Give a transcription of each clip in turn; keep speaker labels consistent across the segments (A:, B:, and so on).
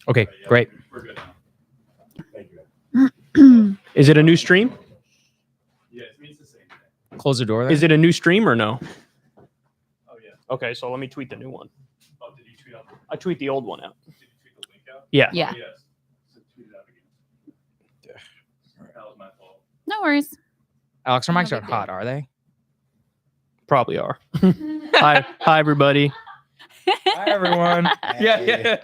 A: Okay, great.
B: We're good now. Thank you.
C: Is it a new stream?
B: Yes, it means the same thing.
A: Close the door there.
C: Is it a new stream or no?
B: Oh, yeah.
C: Okay, so let me tweet the new one.
B: Oh, did you tweet out?
C: I tweet the old one out.
B: Did you tweet the link out?
C: Yeah.
D: Yeah.
B: Oh, yes. So tweet it out again. That was my fault.
D: No worries.
A: Alex, our mics
D: No
A: aren't
D: big deal.
A: hot, are they?
C: Probably are. Hi, everybody.
A: Hi, everyone.
C: Yeah.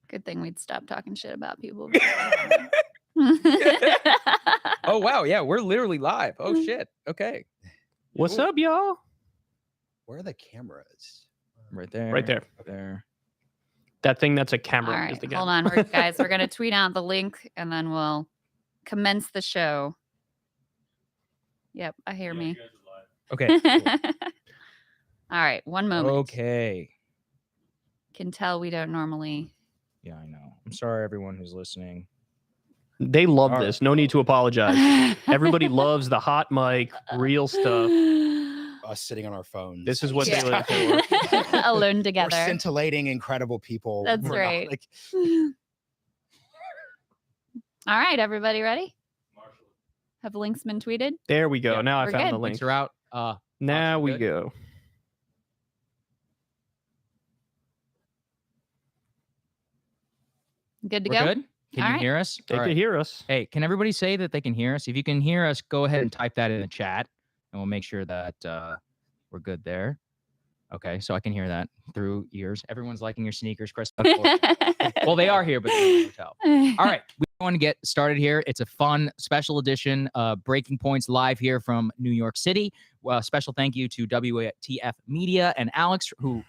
D: Good thing we'd stop talking shit about people.
A: Oh, wow. Yeah, we're literally live. Oh, shit. Okay.
C: What's up, y'all?
E: Where are the cameras?
A: Right there.
C: Right there.
A: There.
C: That thing that's a
D: All
C: camera.
D: right,
C: is the
D: hold
C: camera.
D: on, guys. We're gonna tweet out the link and then we'll commence the show. Yep, I hear
B: Yeah,
D: me.
B: you guys are live.
A: Okay. cool.
D: All right, one moment.
A: Okay.
D: Can tell we don't normally.
A: Yeah, I know. I'm sorry, everyone who's listening.
C: They love
A: All right.
C: this. No need to apologize. Everybody loves the hot mic, real stuff.
E: Us sitting on our phones.
C: This is what
D: Yeah.
C: they live for.
D: Alone
E: We're
D: together.
E: scintillating, incredible people.
D: That's
E: We're not,
D: right.
E: like,
D: All right, everybody ready?
B: Marshall.
D: Have links been tweeted?
C: There we go.
A: Yeah,
C: now I
D: we're
C: found
D: good.
C: the link.
A: Links are out.
C: Now we
A: good.
C: go.
D: Good to
A: We're
D: go?
A: good? Can
D: All
A: you
D: right.
A: hear us?
C: They
A: All
C: could
A: right.
C: hear us.
A: Hey, can everybody say that they can hear us? If you can hear us, go ahead and type that in the chat, and we'll make sure that we're good there. Okay, so I can hear that through ears. Everyone's liking your sneakers, Chris. Well, they are here, but they're in the hotel. All right, we want to get started here. It's a fun special edition Breaking Points live here from New York City. Special thank you to WTF Media and Alex, who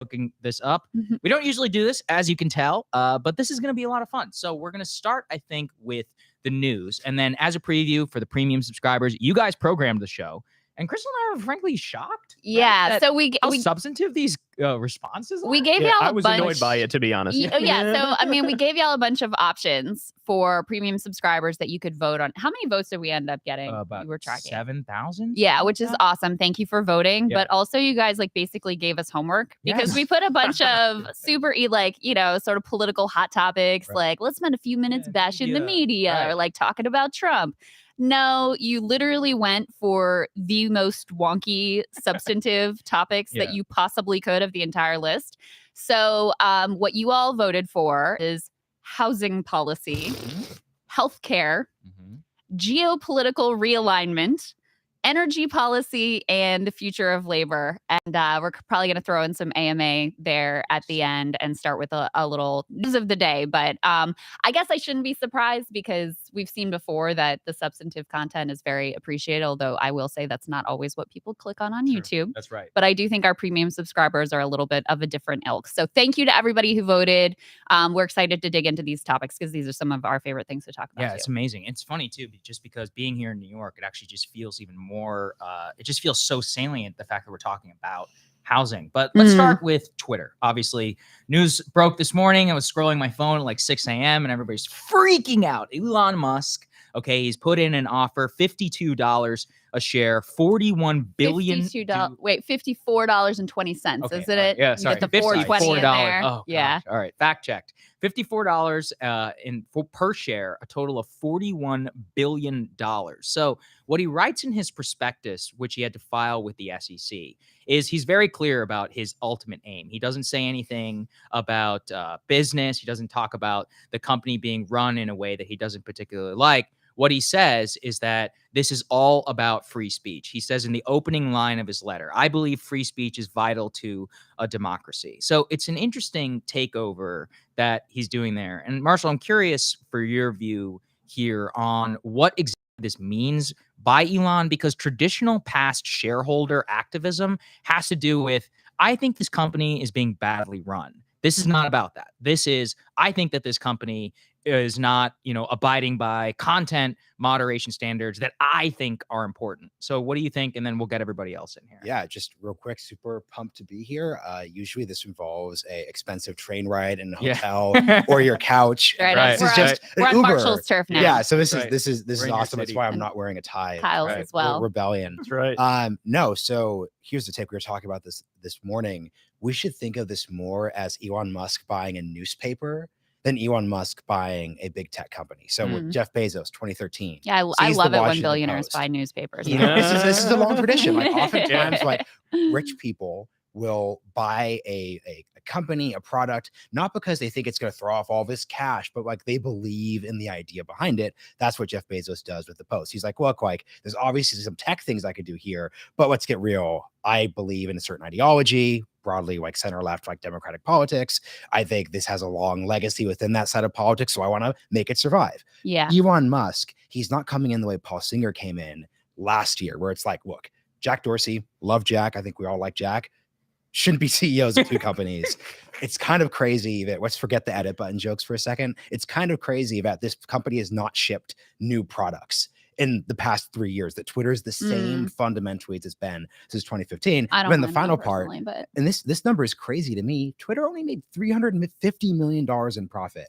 A: looking this up.
D: Mhm.
A: We don't usually do this, as you can tell, but this is going to be a lot of fun. So we're going to start, I think, with the news. And then as a preview for the premium subscribers, you guys programmed the show. And Krystal and I are frankly shocked. right,
D: Yeah,
A: that
D: so we
A: how substantive these responses are.
D: we gave
C: Yeah,
D: y'all
C: I
D: a
C: was
D: bunch.
C: annoyed by it, to be honest.
D: Yeah, so I mean, we gave y'all a bunch of options for premium subscribers that you could vote on. How many votes did we end up getting?
A: About
D: you were tracking.
A: 7,000.
D: Yeah, which is awesome. Thank you for voting.
A: Yeah.
D: But also, you guys like basically gave us homework because
A: Yes.
D: we put a bunch of super like, sort of political hot topics,
A: Right.
D: like let's spend a few minutes
A: Yeah,
D: bashing the
A: media.
D: media
A: Right.
D: or like talking about Trump. No, you literally went for the most wonky substantive topics
A: Yeah.
D: that you possibly could of the entire list. So what you all voted for is housing policy, healthcare,
A: Mhm.
D: geopolitical realignment, energy policy, and the future of labor. And we're probably going to throw in some AMA there at the end and start with a little news of the day. But I guess I shouldn't be surprised because we've seen before that the substantive content is very appreciated, although I will say that's not always what people click on
A: Sure.
D: YouTube.
A: That's right.
D: But I do think our premium subscribers are a little bit of a different ilk. So thank you to everybody who voted. We're excited to dig into these topics because these are some of our favorite things to talk about.
A: Yeah,
D: too.
A: it's amazing. It's funny too, just because being here in New York, it actually just feels even more. It just feels so salient, the fact that we're talking about housing. But let's start with Twitter. Obviously, news broke this morning. I was scrolling my phone at like 6 a.m. and everybody's freaking out. Elon Musk. Okay, he's put in an offer, $52 a share, $41 billion.
D: Wait, $54.20,
A: Okay,
D: isn't
A: all right.
D: it?
A: Yeah,
D: You
A: sorry.
D: get the 420 in there.
A: Oh,
D: yeah.
A: gosh. All right, fact checked. $54 per share, a total of $41 billion. So what he writes in his prospectus, which he had to file with the SEC, is he's very clear about his ultimate aim. He doesn't say anything about business. He doesn't talk about the company being run in a way that he doesn't particularly like. What he says is that this is all about free speech. He says in the opening line of his letter, I believe free speech is vital to a democracy. So it's an interesting takeover that he's doing there. And Marshall, I'm curious for your view here on what exactly this means by Elon, because traditional past shareholder activism has to do with, I think this company is being badly run. This is not about that. This is, I think that this company is not, abiding by content moderation standards that I think are important. So what do you think? And then we'll get everybody else in here.
E: Yeah, just real quick, super pumped to be here. Usually this involves a expensive train ride and a hotel or your couch.
D: Right.
E: This is just
D: we're
E: an
D: on
E: Uber.
D: Marshall's turf now.
E: Yeah, so this
A: Right.
E: is
A: We're in your
E: awesome. That's
A: city.
E: why I'm not wearing a tie.
D: Kyle's as well.
E: Rebellion.
C: That's right.
E: No, so here's the take. We were talking about this morning. We should think of this more as Elon Musk buying a newspaper than Elon Musk buying a big tech company. So with Jeff Bezos, 2013.
D: Yeah, I
E: sees
D: love
E: the
D: it when
E: Washington
D: billionaires
E: Post.
D: buy newspapers.
E: This is a long tradition. Like
D: Yeah.
E: oftentimes, like rich people will buy a company, a product, not because they think it's going to throw off all this cash, but like they believe in the idea behind it. That's what Jeff Bezos does with the Post. He's like, look, like there's obviously some tech things I could do here, but let's get real. I believe in a certain ideology, broadly like center left, like democratic politics. I think this has a long legacy within that side of politics, so I want to make it survive.
D: Yeah.
E: Elon Musk, he's not coming in the way Paul Singer came in last year, where it's like, look, Jack Dorsey, love Jack. I think we all like Jack. Shouldn't be CEOs of two companies. It's kind of crazy that, let's forget the edit button jokes for a second. It's kind of crazy that this company has not shipped new products in the past 3 years, that Twitter is the same fundamentally as it's been since 2015.
D: I don't
E: Then the
D: mind
E: final
D: that
E: part,
D: personally, but
E: and this number is crazy to me. Twitter only made $350 million in profit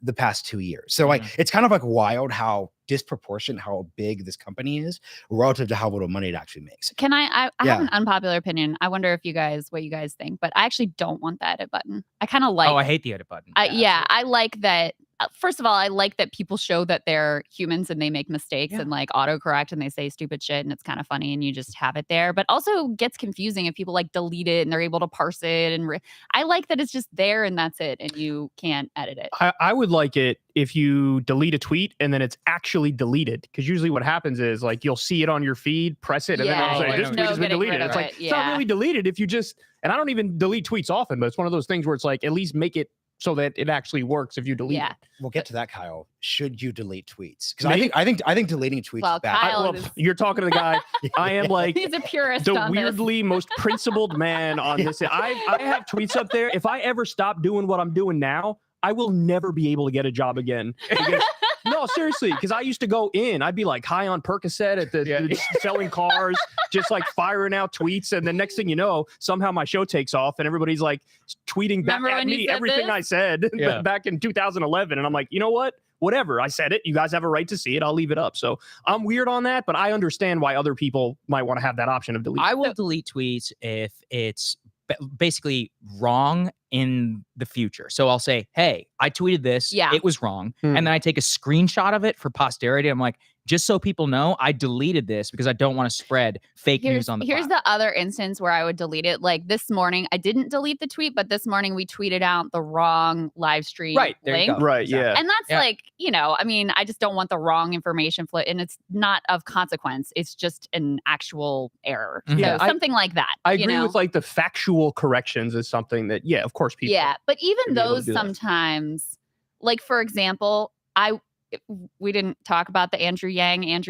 E: the past 2 years. So like, it's kind of like wild how disproportionate, how big this company is relative to how little money it actually makes.
D: can I have
E: Yeah.
D: an unpopular opinion. I wonder what you guys think, but I actually don't want the edit button. I kind of like
A: I hate the edit button.
D: I like that. First of all, I like that people show that they're humans and they make mistakes and like autocorrect and they say stupid shit and it's kind of funny and you just have it there. But also gets confusing if people like delete it and they're able to parse it. And I like that it's just there and that's it and you can't edit it.
C: I would like it if you delete a tweet and then it's actually deleted, because usually what happens is like you'll see it on your feed, press it, and then it'll say this tweet has been deleted. It's like it's not really deleted if you just. And I don't even delete tweets often, but it's one of those things where it's like at least make it so that it actually works if you delete it.
E: We'll get to that, Kyle. Should you delete tweets? Because I think deleting tweets is bad.
D: Kyle
C: You're talking to the guy. I am like
D: he's a purist.
C: the
D: on
C: weirdly most principled man on this. I have tweets up there. If I ever stop doing what I'm doing now, I will never be able to get a job again. Because, no, seriously, because I used to go in. I'd be like high on Percocet at the selling cars, just like firing out tweets. And the next thing you know, somehow my show takes off and everybody's like tweeting back at me everything I said back in 2011. And I'm like, you know what? Whatever. I said it. You guys have a right to see it. I'll leave it up. So I'm weird on that, but I understand why other people might want to have that option of delete.
A: I will delete tweets if it's basically wrong in the future. So I'll say, hey, I tweeted this.
D: Yeah.
A: It was wrong. And then I take a screenshot of it for posterity. I'm like, just so people know, I deleted this because I don't want to spread fake news on the
D: Here's the other instance where I would delete it. Like this morning, I didn't delete the tweet, but this morning we tweeted out the wrong live stream
A: Right, there you
D: link.
A: go.
C: Right, yeah.
D: And that's like, I mean, I just don't want the wrong information flow. And it's not of consequence. It's just an actual error.
C: Yeah,
D: So something like that.
C: I agree with like the factual corrections is something that, of course, people.
D: Yeah, but even
C: should be able to
D: those
C: do that.
D: sometimes, like for example, we didn't talk about the Andrew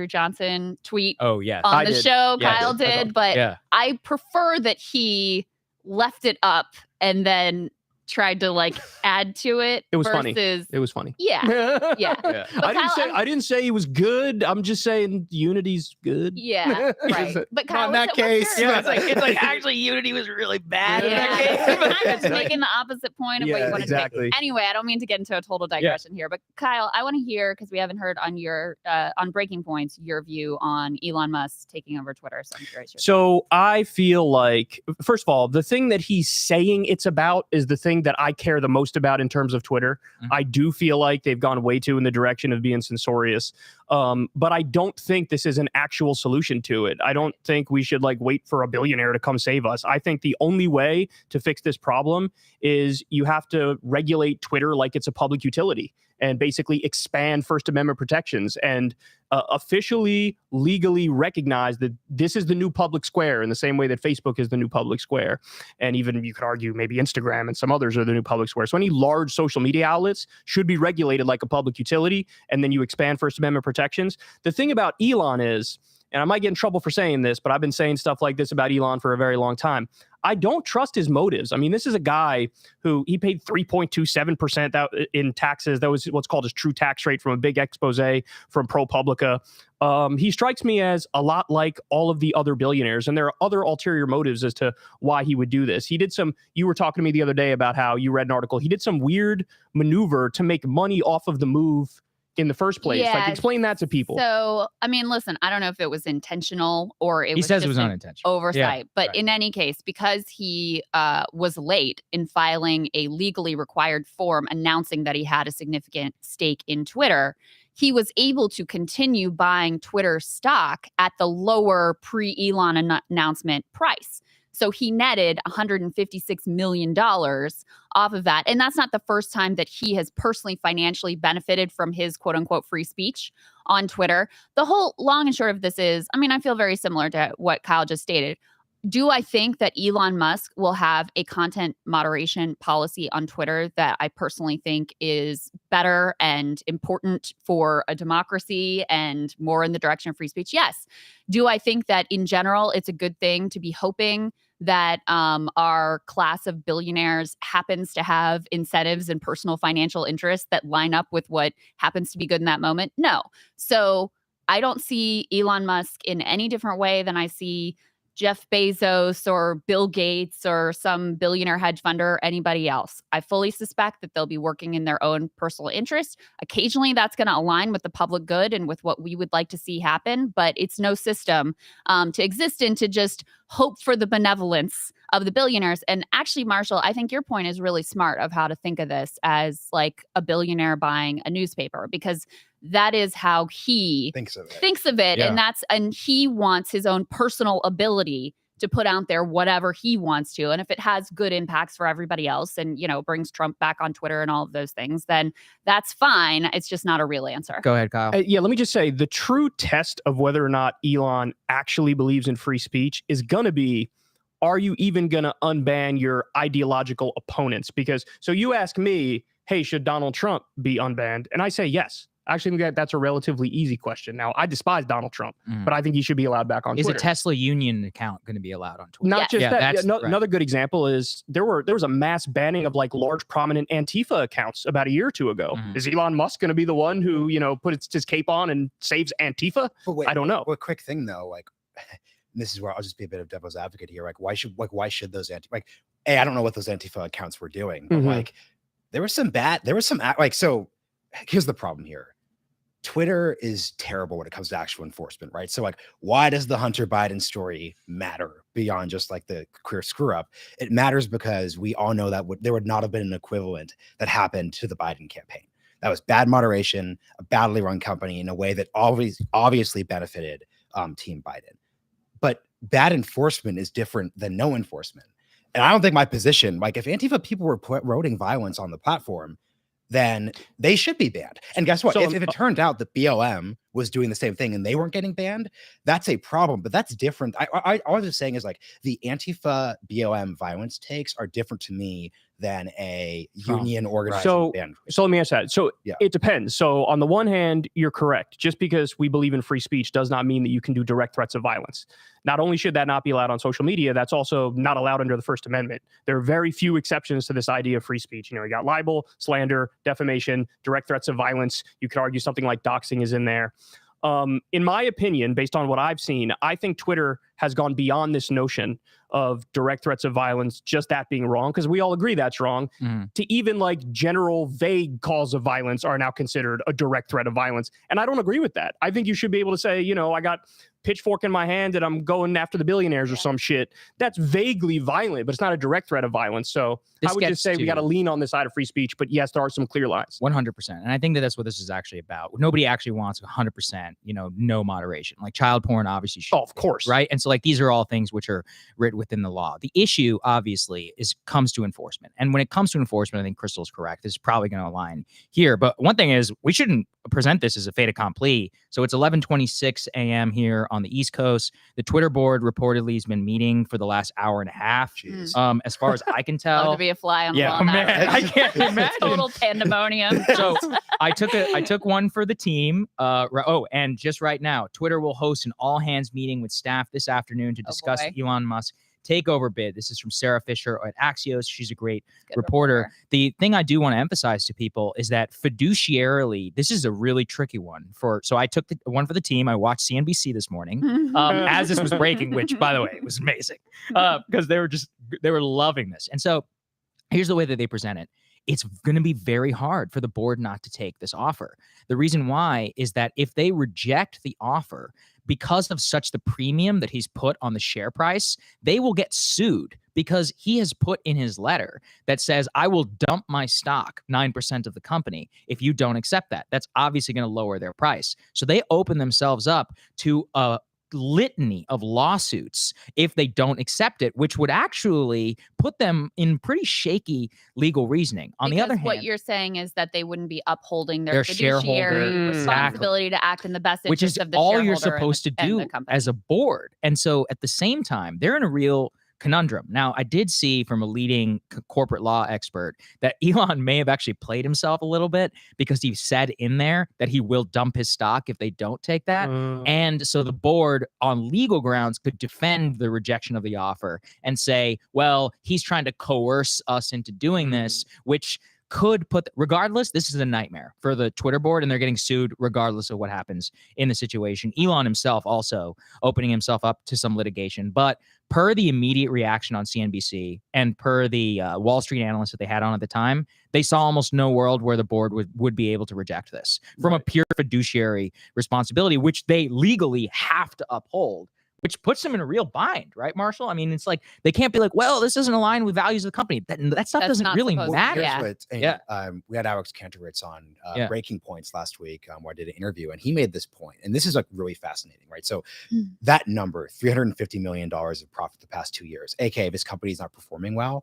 D: Johnson tweet on the show.
A: Yeah,
D: Kyle did, but I prefer that he left it up and then tried to like add to it.
C: It was funny.
D: versus-
C: It was funny.
D: Yeah. Yeah. But
C: I didn't say he was good. I'm just saying Unity's good.
D: Yeah. Right. But Kyle,
E: in that
D: what's your-
E: case,
A: it's like actually Unity was really bad in that case.
D: I'm just making the opposite point of what you want to make. Anyway, I don't mean to get into a total digression here, but Kyle, I want to hear, because we haven't heard on your on Breaking Points your view on Elon Musk taking over Twitter. So I'm curious.
C: So I feel like, first of all, the thing that he's saying it's about is the thing that I care the most about in terms of Twitter. I do feel like they've gone way too in the direction of being censorious. But I don't think this is an actual solution to it. I don't think we should like wait for a billionaire to come save us. I think the only way to fix this problem is you have to regulate Twitter like it's a public utility and basically expand First Amendment protections and officially, legally recognize that this is the new public square in the same way that Facebook is the new public square. And even you could argue maybe Instagram and some others are the new public square. So any large social media outlets should be regulated like a public utility, and then you expand First Amendment protections. The thing about Elon is, and I might get in trouble for saying this, but I've been saying stuff like this about Elon for a very long time. I don't trust his motives. I mean, this is a guy who he paid 3.27% in taxes. That was what's called his true tax rate from a big expose from ProPublica. He strikes me as a lot like all of the other billionaires, and there are other ulterior motives as to why he would do this. He did some, you were talking to me the other day about how you read an article. He did some weird maneuver to make money off of the move in the first place.
D: Yeah.
C: Like, explain that to people.
D: So, I mean, listen, I don't know if it was intentional or it
A: He
D: was
A: says
D: just
A: it was
D: an
A: unintentional.
D: oversight. But
A: right.
D: in any case, because he was late in filing a legally required form announcing that he had a significant stake in Twitter, he was able to continue buying Twitter stock at the lower pre-Elon announcement price. So he netted $156 million off of that. And that's not the first time that he has personally financially benefited from his quote unquote free speech on Twitter. The whole long and short of this is, I mean, I feel very similar to what Kyle just stated. Do I think that Elon Musk will have a content moderation policy on Twitter that I personally think is better and important for a democracy and more in the direction of free speech? Yes. Do I think that in general, it's a good thing to be hoping that our class of billionaires happens to have incentives and personal financial interests that line up with what happens to be good in that moment? No. So I don't see Elon Musk in any different way than I see Jeff Bezos or Bill Gates or some billionaire hedge fund or anybody else. I fully suspect that they'll be working in their own personal interest. Occasionally, that's going to align with the public good and with what we would like to see happen, but it's no system to exist in to just hope for the benevolence of the billionaires. And actually, Marshall, I think your point is really smart of how to think of this as like a billionaire buying a newspaper, because that is how he
E: Thinks of it.
A: Yeah.
D: And he wants his own personal ability to put out there whatever he wants to. And if it has good impacts for everybody else and, you know, brings Trump back on Twitter and all of those things, then that's fine. It's just not a real answer.
A: Go ahead, Kyle.
C: Yeah, let me just say the true test of whether or not Elon actually believes in free speech is going to be, are you even going to unban your ideological opponents? Because so you ask me, hey, should Donald Trump be unbanned? And I say yes. I actually think that's a relatively easy question. Now, I despise Donald Trump, but I think he should be allowed back on
A: Is
C: Twitter.
A: a Tesla union account going to be allowed on Twitter?
C: Not
D: Yes.
C: just
A: Yeah,
C: that.
A: that's right.
C: Another good example is there was a mass banning of like large prominent Antifa accounts about a year or two ago.
A: Mhm.
C: Is Elon Musk going to be the one who, you know, puts his cape on and saves Antifa?
E: But wait,
C: I don't know.
E: Well, quick thing though, like this is where I'll just be a bit of devil's advocate here. Like, why should those I don't know what those Antifa accounts were doing, but
C: Mhm.
E: like so here's the problem here. Twitter is terrible when it comes to actual enforcement, right? So like, why does the Hunter Biden story matter beyond just like the clear screw up? It matters because we all know that there would not have been an equivalent that happened to the Biden campaign. That was bad moderation, a badly run company in a way that obviously benefited Team Biden. But bad enforcement is different than no enforcement. And I don't think my position, like if Antifa people were promoting violence on the platform, then they should be banned. And guess what?
C: So,
E: if it turned out that BLM was doing the same thing and they weren't getting banned, that's a problem. But that's different. I was just saying is like the Antifa BLM violence takes are different to me than a union organizing
C: So
E: ban.
C: let me ask that. So
E: Yeah.
C: It depends. So on the one hand, you're correct. Just because we believe in free speech does not mean that you can do direct threats of violence. Not only should that not be allowed on social media, that's also not allowed under the First Amendment. There are very few exceptions to this idea of free speech. You know, you got libel, slander, defamation, direct threats of violence. You could argue something like doxing is in there. In my opinion, based on what I've seen, I think Twitter has gone beyond this notion of direct threats of violence, just that being wrong, because we all agree that's wrong, to even like general vague calls of violence are now considered a direct threat of violence. And I don't agree with that. I think you should be able to say, you know, I got pitchfork in my hand and I'm going after the billionaires or some shit. That's vaguely violent, but it's not a direct threat of violence. So I would just say we got to lean on the side of free speech. But yes, there are some clear lines.
A: 100%. And I think that that's what this is actually about. Nobody actually wants 100%, you know, no moderation. Like child porn obviously should.
C: Oh, of course.
A: Right. And so like these are all things which are written within the law. The issue obviously comes to enforcement. And when it comes to enforcement, I think Krystal's correct. This is probably going to align here. But one thing is we shouldn't present this as a fait accompli. So it's 11:26 a.m. here on the East Coast. The Twitter board reportedly has been meeting for the last hour and a half.
E: Jeez.
A: As far as I can
D: Love
A: tell.
D: to be a fly on the
A: Yeah,
D: wall.
A: man,
D: Now.
A: I can't imagine.
D: Total pandemonium.
A: So I took one for the team. And just right now, Twitter will host an all hands meeting with staff this afternoon to discuss
D: boy.
A: the Elon Musk takeover bid. This is from Sarah Fisher at Axios. She's a great
D: Good
A: reporter. The thing I do want to emphasize to people is that fiduciarily, this is a really tricky one. So I took the one for the team. I watched CNBC this morning as this was breaking, which, by the way, was amazing because they were loving this. And so here's the way that they present it. It's going to be very hard for the board not to take this offer. The reason why is that if they reject the offer because of such the premium that he's put on the share price, they will get sued because he has put in his letter that says, I will dump my stock, 9% of the company, if you don't accept that. That's obviously going to lower their price. So they open themselves up to a litany of lawsuits if they don't accept it, which would actually put them in pretty shaky legal reasoning. On the other hand,
D: what you're saying is that they wouldn't be upholding their
A: shareholder
D: fiduciary responsibility to act in the best
A: which
D: interest
A: is
D: of the
A: all you're
D: shareholder
A: supposed to
D: and
A: do
D: the company.
A: as a board. And so at the same time, they're in a real conundrum. Now, I did see from a leading corporate law expert that Elon may have actually played himself a little bit because he said in there that he will dump his stock if they don't take that. And so the board on legal grounds could defend the rejection of the offer and say, well, he's trying to coerce us into doing this, which could put, regardless, this is a nightmare for the Twitter board, and they're getting sued regardless of what happens in the situation. Elon himself also opening himself up to some litigation. But per the immediate reaction on CNBC and per the Wall Street analysts that they had on at the time, they saw almost no world where the board would be able to reject this from a pure fiduciary responsibility, which they legally have to uphold, which puts them in a real bind, right, Marshall? I mean, it's like they can't be like, well, this doesn't align with values of the company. That stuff doesn't really matter.
E: We had Alex Kantorowicz on Breaking Points last week where I did an interview, and he made this point, and this is like really fascinating, right? So that number, $350 million of profit the past 2 years, aka if his company is not performing well,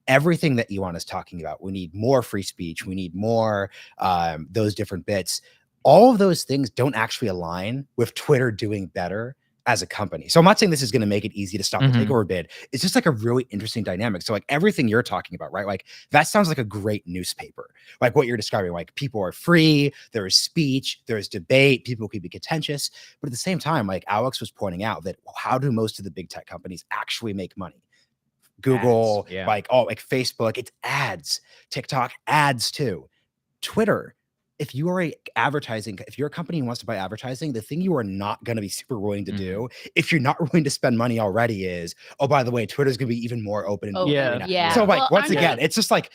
E: everything that Elon is talking about, we need more free speech, we need more those different bits. All of those things don't actually align with Twitter doing better as a company. So I'm not saying this is going to make it easy to stop the takeover bid. It's just like a really interesting dynamic. So like everything you're talking about, right? Like that sounds like a great newspaper. Like what you're describing, like people are free, there is speech, there is debate, people can be contentious. But at the same time, like Alex was pointing out that how do most of the big tech companies actually make money? Google,
A: ads,
E: like Facebook, it's ads. TikTok, ads too. Twitter, if you are if you're a company who wants to buy advertising, the thing you are not going to be super willing to do, if you're not willing to spend money already, is, oh, by the way, Twitter's going to be even more open.
D: Yeah.
E: So like, once again, it's just like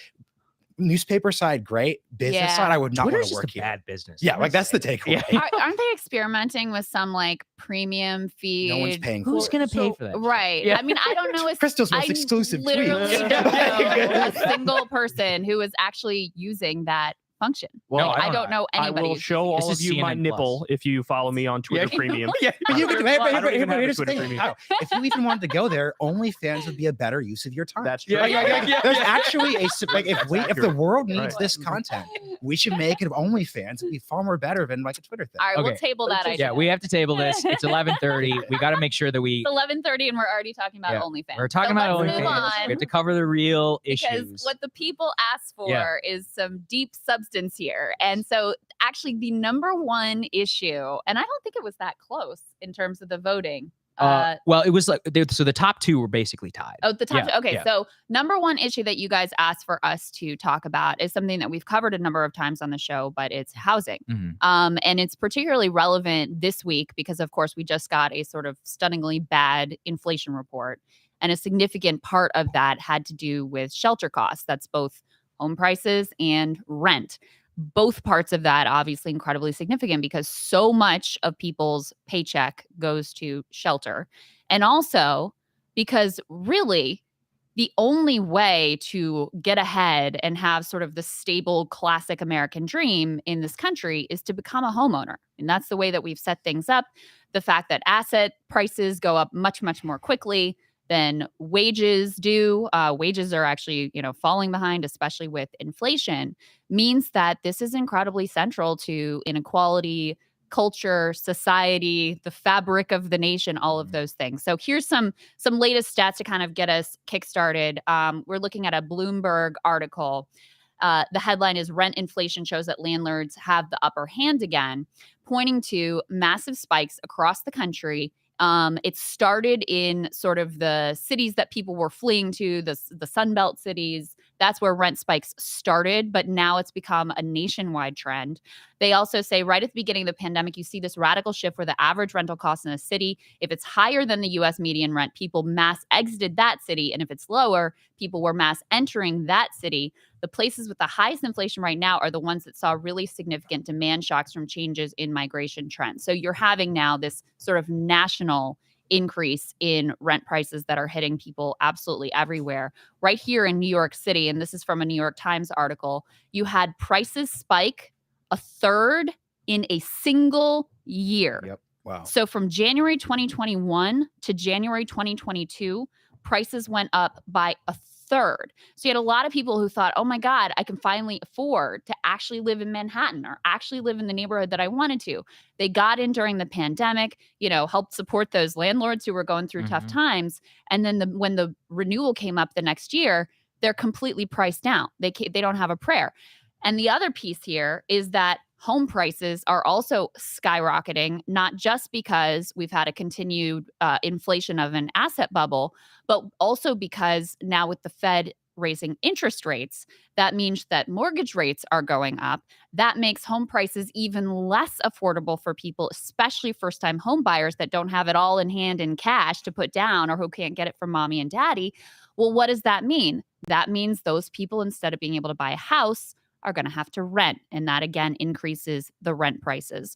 E: newspaper side, great. Business side, I would not want to work here.
A: Bad business.
E: Yeah, like that's the takeaway.
D: Aren't they experimenting with some like premium feed?
E: No one's paying.
A: Who's
E: going
A: to pay for that?
D: Right.
A: Yeah.
D: I mean, I don't know.
E: Krystal's most exclusive
D: literally
E: tweet.
D: don't know a single person who is actually using that function.
C: Well,
D: I don't know
C: I
D: anybody.
C: will show all of you my
A: CNN
C: nipple
A: Plus.
C: if you follow me on Twitter Premium.
E: But you could,
C: I don't even have a
E: here's the
C: Twitter
E: thing.
C: Premium.
E: If you even wanted to go there, OnlyFans would be a better use of your time.
C: That's true.
E: There's actually if the world needs this content, we should make it OnlyFans. It'd be far more better than like a Twitter thing.
D: All right, we'll
A: Okay.
D: table that idea.
A: Yeah, we have to table this. It's 11:30. We got to make sure that we.
D: It's 11:30 and we're already talking about OnlyFans.
A: We're talking
D: So
A: about
D: let's move
A: OnlyFans.
D: on,
A: We have to cover the real
D: because
A: issues.
D: what the people asked for is some deep substance here. And so actually the number one issue, and I don't think it was that close in terms of the voting.
A: Well, it was like so the top two were basically tied.
D: Oh, the top two. Okay,
A: yeah.
D: so number one issue that you guys asked for us to talk about is something that we've covered a number of times on the show, but it's housing. And it's particularly relevant this week because, of course, we just got a sort of stunningly bad inflation report. And a significant part of that had to do with shelter costs. That's both home prices and rent. Both parts of that obviously incredibly significant because so much of people's paycheck goes to shelter. And also because really the only way to get ahead and have sort of the stable classic American dream in this country is to become a homeowner. And that's the way that we've set things up. The fact that asset prices go up much, much more quickly than wages do. Wages are actually, falling behind, especially with inflation, means that this is incredibly central to inequality, culture, society, the fabric of the nation, all of those things. So here's some latest stats to kind of get us kickstarted. We're looking at a Bloomberg article. The headline is "Rent Inflation Shows That Landlords Have the Upper Hand Again," pointing to massive spikes across the country. It started in sort of the cities that people were fleeing to, the Sunbelt cities. That's where rent spikes started, but now it's become a nationwide trend. They also say right at the beginning of the pandemic, you see this radical shift where the average rental cost in a city, if it's higher than the US median rent, people mass exited that city. And if it's lower, people were mass entering that city. The places with the highest inflation right now are the ones that saw really significant demand shocks from changes in migration trends. So you're having now this sort of national increase in rent prices that are hitting people absolutely everywhere. Right here in New York City, and this is from a New York Times article, you had prices spike a third in a single year.
E: Yep. Wow.
D: So from January 2021 to January 2022, prices went up by a third. So you had a lot of people who thought, oh my God, I can finally afford to actually live in Manhattan or actually live in the neighborhood that I wanted to. They got in during the pandemic, helped support those landlords who were going through tough times. And then when the renewal came up the next year, they're completely priced down. They don't have a prayer. And the other piece here is that home prices are also skyrocketing, not just because we've had a continued inflation of an asset bubble, but also because now with the Fed raising interest rates, that means that mortgage rates are going up. That makes home prices even less affordable for people, especially first-time home buyers that don't have it all in hand in cash to put down or who can't get it from mommy and daddy. Well, what does that mean? That means those people, instead of being able to buy a house, are going to have to rent. And that, again, increases the rent prices.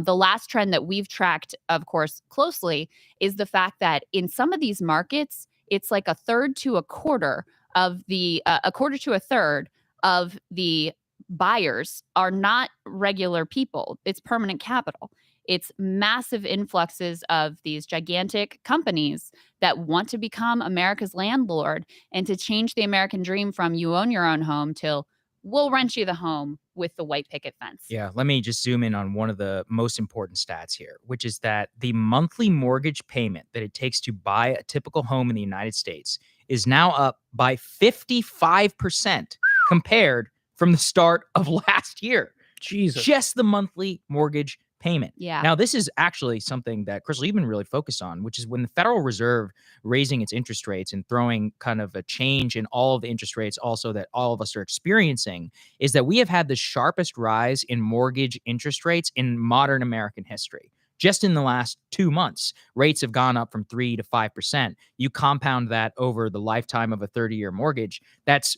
D: The last trend that we've tracked, of course, closely is the fact that in some of these markets, it's like a third to a quarter of the a quarter to a third of the buyers are not regular people. It's permanent capital. It's massive influxes of these gigantic companies that want to become America's landlord and to change the American dream from you own your own home till we'll rent you the home with the white picket fence.
A: Yeah, let me just zoom in on one of the most important stats here, which is that the monthly mortgage payment that it takes to buy a typical home in the United States is now up by 55% compared from the start of last year.
C: Jesus.
A: Just the monthly mortgage payment.
D: Yeah.
A: Now, this is actually something that, Krystal, you've been really focused on, which is when the Federal Reserve raising its interest rates and throwing kind of a change in all of the interest rates also that all of us are experiencing, is that we have had the sharpest rise in mortgage interest rates in modern American history. Just in the last 2 months, rates have gone up from 3 to 5%. You compound that over the lifetime of a 30-year mortgage, that's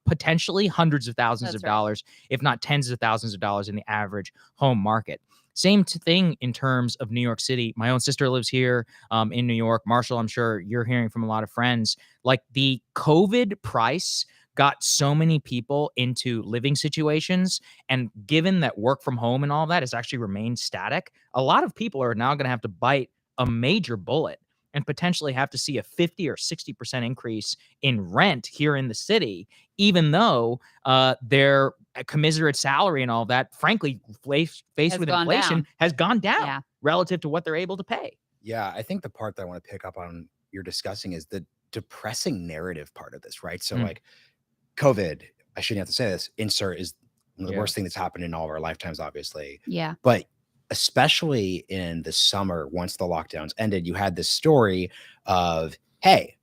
A: potentially hundreds of thousands of dollars, if not tens of thousands of dollars in the average home market. Same thing in terms of New York City. My own sister lives here in New York. Marshall, I'm sure you're hearing from a lot of friends. Like the COVID price got so many people into living situations. And given that work from home and all that has actually remained static, a lot of people are now going to have to bite a major bullet and potentially have to see a 50 or 60% increase in rent here in the city, even though their commiserate salary and all that, frankly, faced with inflation, has gone down relative to what they're able to pay.
E: Yeah, I think the part that I want to pick up on you're discussing is the depressing narrative part of this, right? So like COVID, I shouldn't have to say this, insert is one of the worst thing that's happened in all of our lifetimes, obviously.
D: Yeah.
E: But especially in the summer, once the lockdowns ended, you had this story of, hey,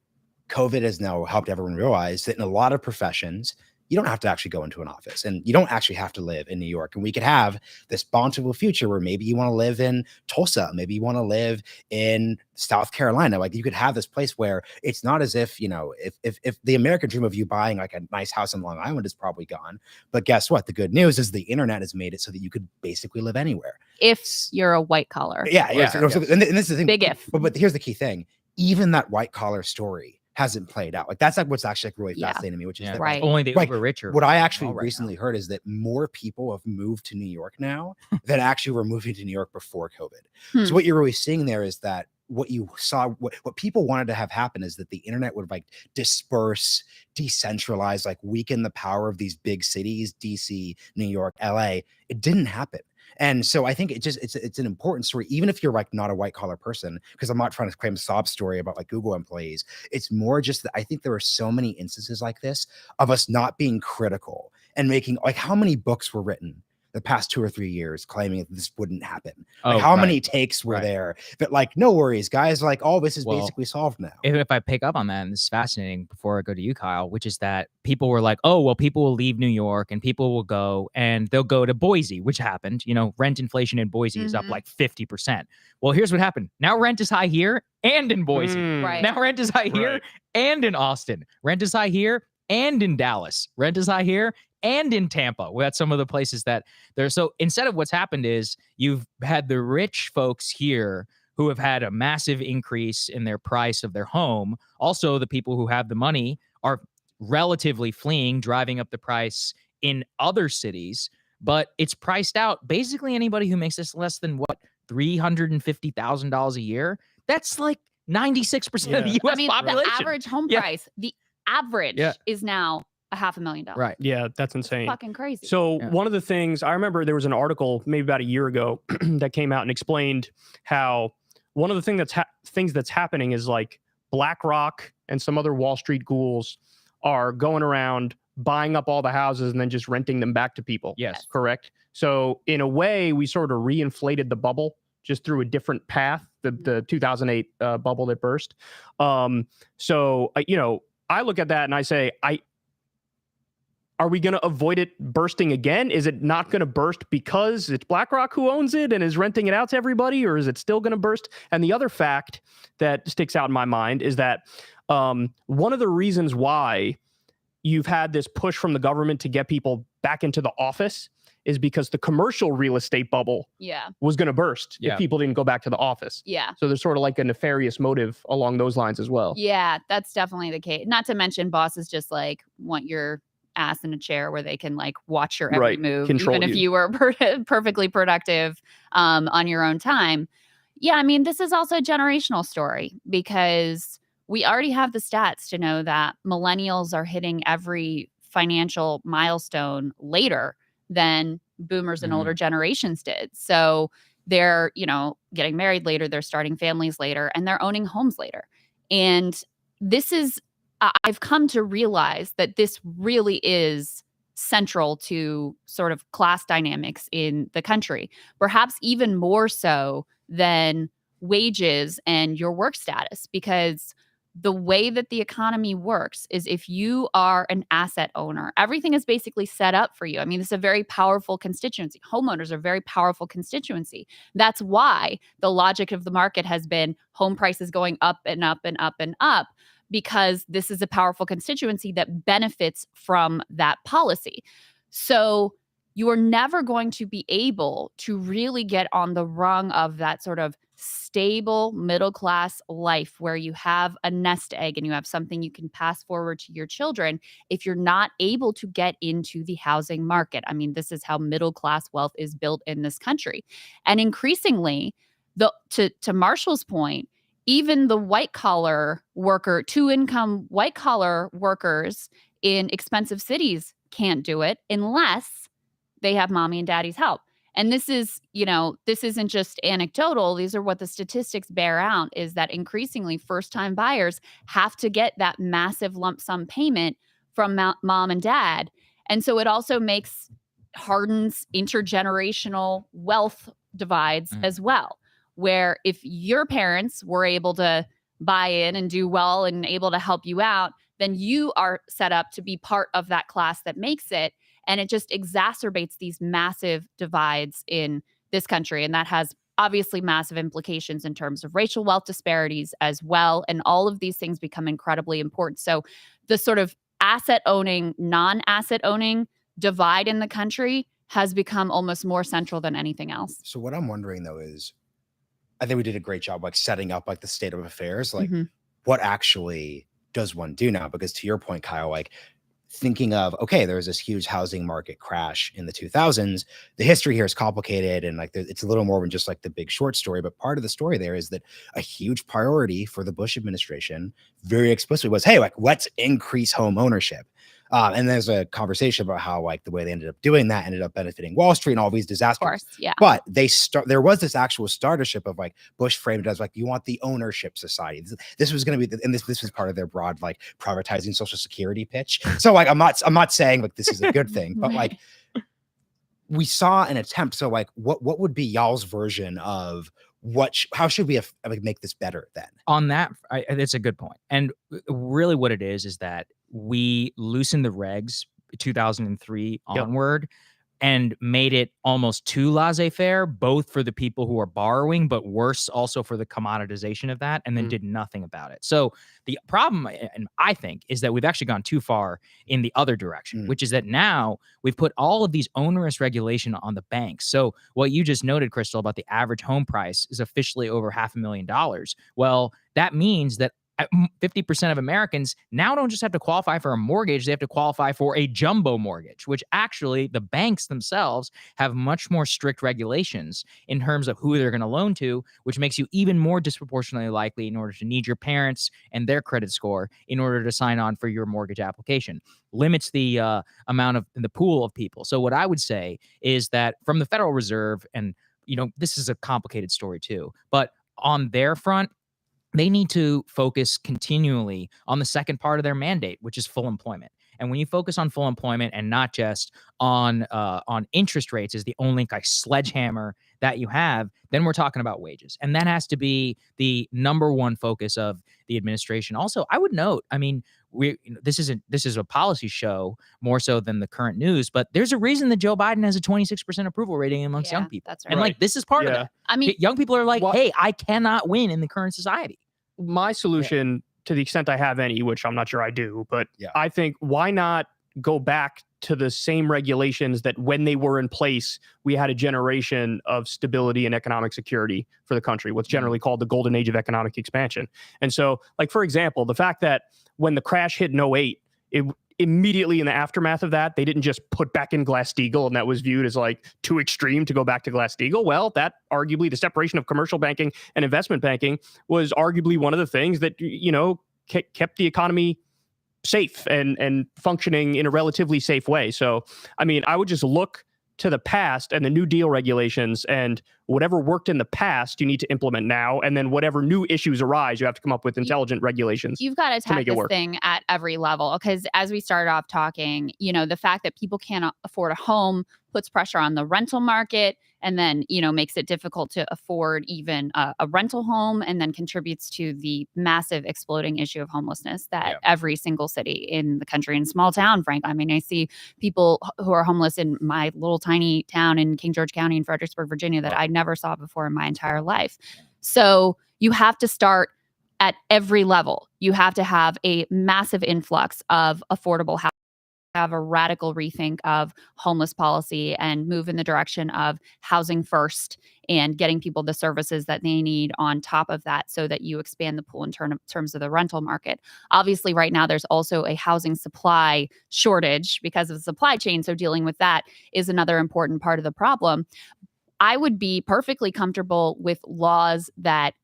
E: COVID has now helped everyone realize that in a lot of professions, you don't have to actually go into an office and you don't actually have to live in New York. And we could have this bountiful future where maybe you want to live in Tulsa, maybe you want to live in South Carolina. Like you could have this place where it's not as if, if the American dream of you buying like a nice house on Long Island is probably gone. But guess what? The good news is the internet has made it so that you could basically live anywhere.
D: If you're a white collar.
E: Yeah. And this is the thing.
D: Big if.
E: But here's the key thing. Even that white collar story hasn't played out. Like that's like what's actually like really fascinating to me, which is that
D: right.
A: Only the uber richer.
E: What I actually recently heard is that more people have moved to New York now than actually were moving to New York before COVID. So what you're really seeing there is that what you saw, what people wanted to have happen is that the internet would like disperse, decentralize, like weaken the power of these big cities, DC, New York, LA. It didn't happen. And so I think it's an important story, even if you're like not a white collar person, because I'm not trying to claim a sob story about like Google employees. It's more just that I think there are so many instances like this of us not being critical and making, like, how many books were written the past 2 or 3 years claiming that this wouldn't happen? Like, how many takes were there? But like, no worries, guys. Like, all this is basically solved now.
A: If I pick up on that, and this is fascinating before I go to you, Kyle, which is that people were like, oh, well, people will leave New York and people will go and they'll go to Boise, which happened. You know, rent inflation in Boise is up like 50%. Well, here's what happened. Now rent is high here and in Boise.
D: Right.
A: Now rent is high here and in Austin. Rent is high here and in Dallas. Rent is high here and in Tampa. Well, that's some of the places that there. So instead of what's happened is you've had the rich folks here who have had a massive increase in their price of their home. Also, the people who have the money are relatively fleeing, driving up the price in other cities, but it's priced out. Basically, anybody who makes this less than what, $350,000 a year, that's like 96% of the U.S. population.
D: The average home price, the average is now $500,000.
A: Right.
C: Yeah, that's insane.
D: Fucking crazy.
C: So one of the things I remember, there was an article maybe about a year ago that came out and explained how one of the things that's happening is like BlackRock and some other Wall Street ghouls are going around buying up all the houses and then just renting them back to people.
A: Yes.
C: Correct. So in a way, we sort of reinflated the bubble just through a different path, the 2008 bubble that burst. So, you know, I look at that and I say, are we going to avoid it bursting again? Is it not going to burst because it's BlackRock who owns it and is renting it out to everybody, or is it still going to burst? And the other fact that sticks out in my mind is that one of the reasons why you've had this push from the government to get people back into the office is because the commercial real estate bubble was going to burst if people didn't go back to the office.
D: Yeah.
C: So there's sort of like a nefarious motive along those lines as well.
D: Yeah, that's definitely the case. Not to mention bosses just like want your ass in a chair where they can like watch your every move,
C: control
D: even if you were perfectly productive on your own time. Yeah, I mean, this is also a generational story because we already have the stats to know that millennials are hitting every financial milestone later than boomers and older generations did. So they're, you know, getting married later, they're starting families later, and they're owning homes later. And this is, I've come to realize that this really is central to sort of class dynamics in the country, perhaps even more so than wages and your work status, because the way that the economy works is if you are an asset owner, everything is basically set up for you. I mean, this is a very powerful constituency. Homeowners are a very powerful constituency. That's why the logic of the market has been home prices going up and up and up and up, because this is a powerful constituency that benefits from that policy. So you are never going to be able to really get on the rung of that sort of stable middle class life where you have a nest egg and you have something you can pass forward to your children if you're not able to get into the housing market. I mean, this is how middle class wealth is built in this country. And increasingly, to Marshall's point, even the white collar worker, 2-income white collar workers in expensive cities can't do it unless they have mommy and daddy's help. And this is, you know, this isn't just anecdotal. These are what the statistics bear out, is that increasingly first-time buyers have to get that massive lump sum payment from mom and dad. And so it also hardens intergenerational wealth divides as well, where if your parents were able to buy in and do well and able to help you out, then you are set up to be part of that class that makes it. And it just exacerbates these massive divides in this country. And that has obviously massive implications in terms of racial wealth disparities as well. And all of these things become incredibly important. So the sort of asset owning, non-asset owning divide in the country has become almost more central than anything else.
E: So what I'm wondering though is, I think we did a great job like setting up like the state of affairs. Like what actually does one do now? Because to your point, Kyle, like thinking of, okay, there was this huge housing market crash in the 2000s. The history here is complicated, and like it's a little more than just like the Big Short story. But part of the story there is that a huge priority for the Bush administration, very explicitly, was, hey, like let's increase home ownership. And there's a conversation about how like the way they ended up doing that ended up benefiting Wall Street and all these disasters.
D: Of course, yeah.
E: But there was this actual startership of like Bush framed it as like, you want the ownership society. This was going to be, and this was part of their broad like privatizing Social Security pitch. So like I'm not saying like this is a good thing, but like we saw an attempt. So like what would be y'all's version of how should we make this better then?
A: On that, it's a good point. And really what it is that we loosened the regs 2003 onward and made it almost too laissez-faire, both for the people who are borrowing, but worse also for the commoditization of that, and then did nothing about it. So the problem, and I think, is that we've actually gone too far in the other direction, which is that now we've put all of these onerous regulation on the banks. So what you just noted, Krystal, about the average home price is officially over $500,000. Well, that means that 50% of Americans now don't just have to qualify for a mortgage, they have to qualify for a jumbo mortgage, which actually the banks themselves have much more strict regulations in terms of who they're going to loan to, which makes you even more disproportionately likely in order to need your parents and their credit score in order to sign on for your mortgage application. Limits the amount of the pool of people. So what I would say is that from the Federal Reserve, and this is a complicated story too, but on their front, they need to focus continually on the second part of their mandate, which is full employment. And when you focus on full employment and not just on interest rates as the only like sledgehammer that you have, then we're talking about wages. And that has to be the number one focus of the administration. Also, I would note, I mean, this is a policy show more so than the current news, but there's a reason that Joe Biden has a 26% approval rating amongst young people.
D: That's right.
A: And like, this is part of that.
D: I mean,
A: young people are like, hey, I cannot win in the current society.
C: My solution, to the extent I have any, which I'm not sure I do, but I think why not go back to the same regulations that when they were in place, we had a generation of stability and economic security for the country, what's generally called the golden age of economic expansion. And so, like, for example, the fact that when the crash hit in 2008, immediately in the aftermath of that, they didn't just put back in Glass-Steagall, and that was viewed as like too extreme to go back to Glass-Steagall. Well, that arguably, the separation of commercial banking and investment banking was arguably one of the things that, kept the economy safe and functioning in a relatively safe way. So, I mean, I would just look to the past and the New Deal regulations, and whatever worked in the past, you need to implement now. And then whatever new issues arise, you have to come up with intelligent regulations.
D: You've got to attack this thing at every level. Because as we started off talking, the fact that people can't afford a home puts pressure on the rental market, and then, makes it difficult to afford even a rental home, and then contributes to the massive exploding issue of homelessness that every single city in the country and small town, frankly. I mean, I see people who are homeless in my little tiny town in King George County in Fredericksburg, Virginia, that I never saw before in my entire life. So you have to start at every level. You have to have a massive influx of affordable housing, have a radical rethink of homeless policy, and move in the direction of housing first and getting people the services that they need on top of that, so that you expand the pool in terms of the rental market. Obviously, right now, there's also a housing supply shortage because of the supply chain. So dealing with that is another important part of the problem. I would be perfectly comfortable with laws that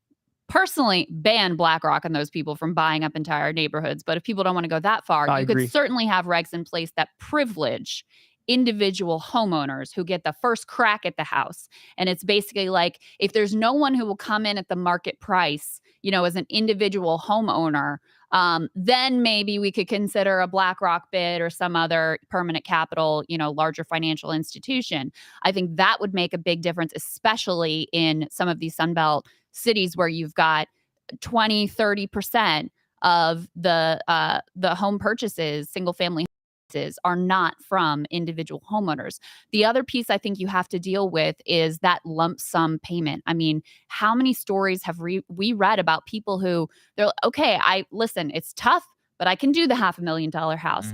D: personally ban BlackRock and those people from buying up entire neighborhoods. But if people don't want to go that far, you could certainly have regs in place that privilege individual homeowners who get the first crack at the house. And it's basically like, if there's no one who will come in at the market price, as an individual homeowner, then maybe we could consider a BlackRock bid or some other permanent capital, larger financial institution. I think that would make a big difference, especially in some of these Sunbelt cities where you've got 20-30% of the home purchases, single family are not from individual homeowners. The other piece I think you have to deal with is that lump sum payment. I mean, how many stories have we read about people who they're like, okay, listen, it's tough, but I can do the $500,000 house.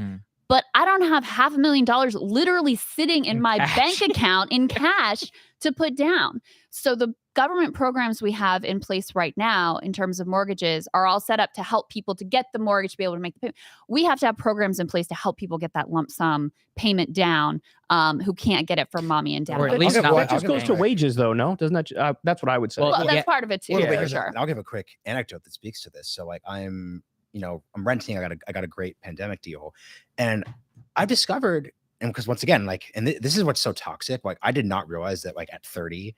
D: but I don't have $500,000 literally sitting in my bank account in cash to put down. So the government programs we have in place right now in terms of mortgages are all set up to help people to get the mortgage, to be able to make the payment. We have to have programs in place to help people get that lump sum payment down who can't get it from mommy and dad.
A: Or at least not
C: that just goes to wages, though. No, doesn't that? That's what I would say.
D: Well, that's part of it too.
E: Well,
D: For sure.
E: I'll give a quick anecdote that speaks to this. So like I'm renting. I got a great pandemic deal, and I've discovered, and because once again, like, and this is what's so toxic. Like I did not realize that like at 30,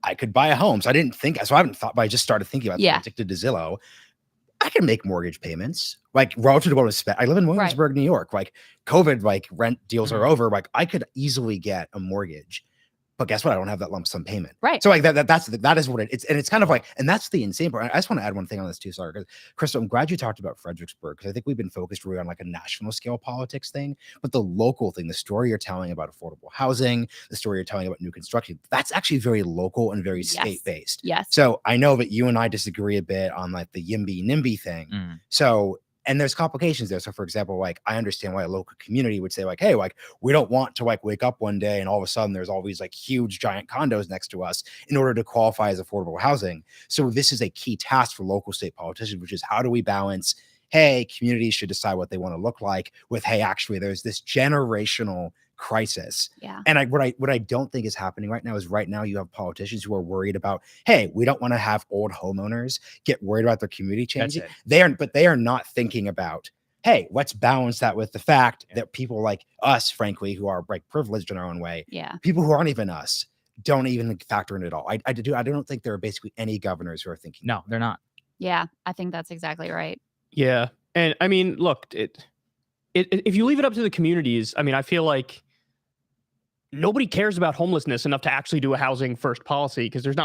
E: I could buy a home. So I didn't think. So I haven't thought. But I just started thinking about.
D: Yeah.
E: Addicted to Zillow. I can make mortgage payments like relative to what was spent. I live in Williamsburg, New York. Like COVID, like rent deals are over. Like I could easily get a mortgage. But guess what? I don't have that lump sum payment.
D: Right.
E: So like that is what it's, and it's kind of like, and that's the insane part. I just want to add one thing on this too. Sorry, because Krystal, I'm glad you talked about Fredericksburg, because I think we've been focused really on like a national scale politics thing, but the local thing, the story you're telling about affordable housing, the story you're telling about new construction, that's actually very local and very state based.
D: Yes.
E: So I know that you and I disagree a bit on like the YIMBY NIMBY thing. So. And there's complications there. So for example, like I understand why a local community would say like, hey, like we don't want to like wake up one day and all of a sudden there's all these like huge giant condos next to us in order to qualify as affordable housing. So this is a key task for local state politicians, which is how do we balance, hey, communities should decide what they want to look like with, hey, actually there's this generational crisis.
D: Yeah.
E: And what I don't think is happening right now is right now you have politicians who are worried about, hey, we don't want to have old homeowners get worried about their community changing. They are not thinking about, hey, let's balance that with the fact that people like us, frankly, who are like privileged in our own way, people who aren't even us, don't even factor in at all. I don't think there are basically any governors who are thinking.
A: No, they're not.
D: Yeah, I think that's exactly right.
C: Yeah. And I mean, look, if you leave it up to the communities, I mean, I feel like nobody cares about homelessness enough to actually do a housing first policy, because there's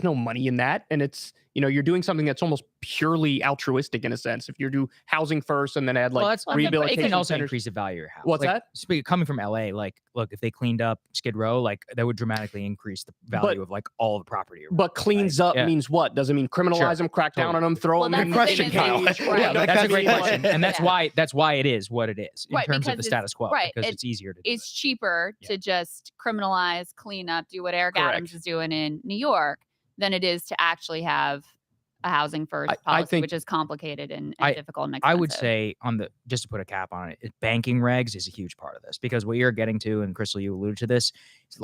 C: no money in that. And it's, you're doing something that's almost purely altruistic in a sense. If you do housing first and then add like rehabilitation,
A: it can also
C: centers.
A: increase the value of your house.
C: What's
A: like,
C: that?
A: Coming from LA, like, look, if they cleaned up Skid Row, like that would dramatically increase the value of like all the property.
C: But cleans up means what? Does it mean criminalize them, crack down on them, throw them in?
E: Question, Kyle.
C: Yeah,
A: that's a great question, and that's why it is what it is in terms of the status quo.
D: Right,
A: because it's easier to.
D: It's cheaper to just criminalize, clean up, do what Eric Adams is doing in New York than it is to actually have a housing first policy, which is complicated and difficult and expensive.
A: I would say just to put a cap on it, banking regs is a huge part of this, because what you're getting to, and Krystal, you alluded to this,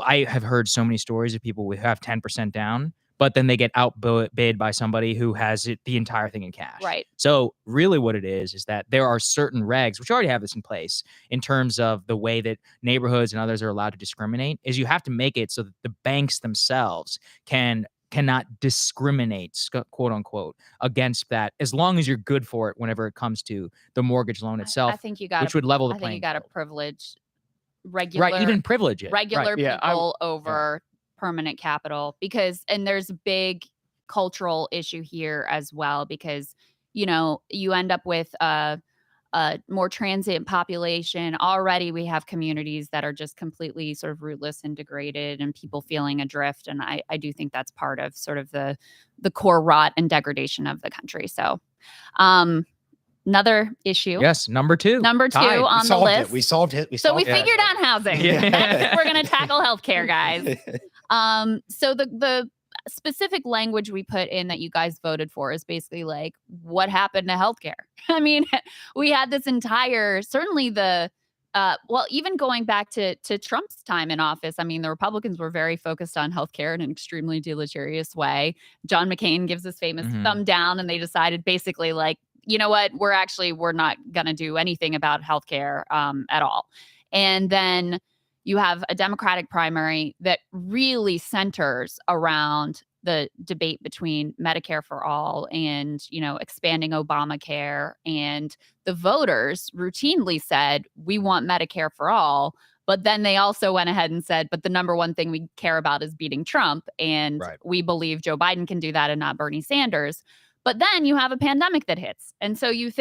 A: I have heard so many stories of people who have 10% down, but then they get outbid by somebody who has the entire thing in cash.
D: Right.
A: So really what it is that there are certain regs, which already have this in place in terms of the way that neighborhoods and others are allowed to discriminate, is you have to make it so that the banks themselves cannot discriminate, quote unquote, against that, as long as you're good for it whenever it comes to the mortgage loan itself.
D: I think you got
A: which would level the
D: I
A: playing
D: think you got to
A: field.
D: privilege regular,
A: right? Even privilege it,
D: regular people over permanent capital, because, and there's a big cultural issue here as well, because you end up with a more transient population. Already we have communities that are just completely sort of rootless and degraded, and people feeling adrift. And I do think that's part of sort of the core rot and degradation of the country. So another issue.
A: Yes, number two
D: on the list.
E: We solved it.
D: So we figured out housing. Next, we're going to tackle healthcare, guys. So the specific language we put in that you guys voted for is basically like, what happened to healthcare? I mean, we had this entire, certainly even going back to Trump's time in office, I mean, the Republicans were very focused on healthcare in an extremely deleterious way. John McCain gives this famous thumb down, and they decided basically like, you know what, we're not going to do anything about healthcare at all. And then you have a Democratic primary that really centers around the debate between Medicare for all and, expanding Obamacare. And the voters routinely said, we want Medicare for all. But then they also went ahead and said, but the number one thing we care about is beating Trump. And we believe Joe Biden can do that and not Bernie Sanders. But then you have a pandemic that hits. And so you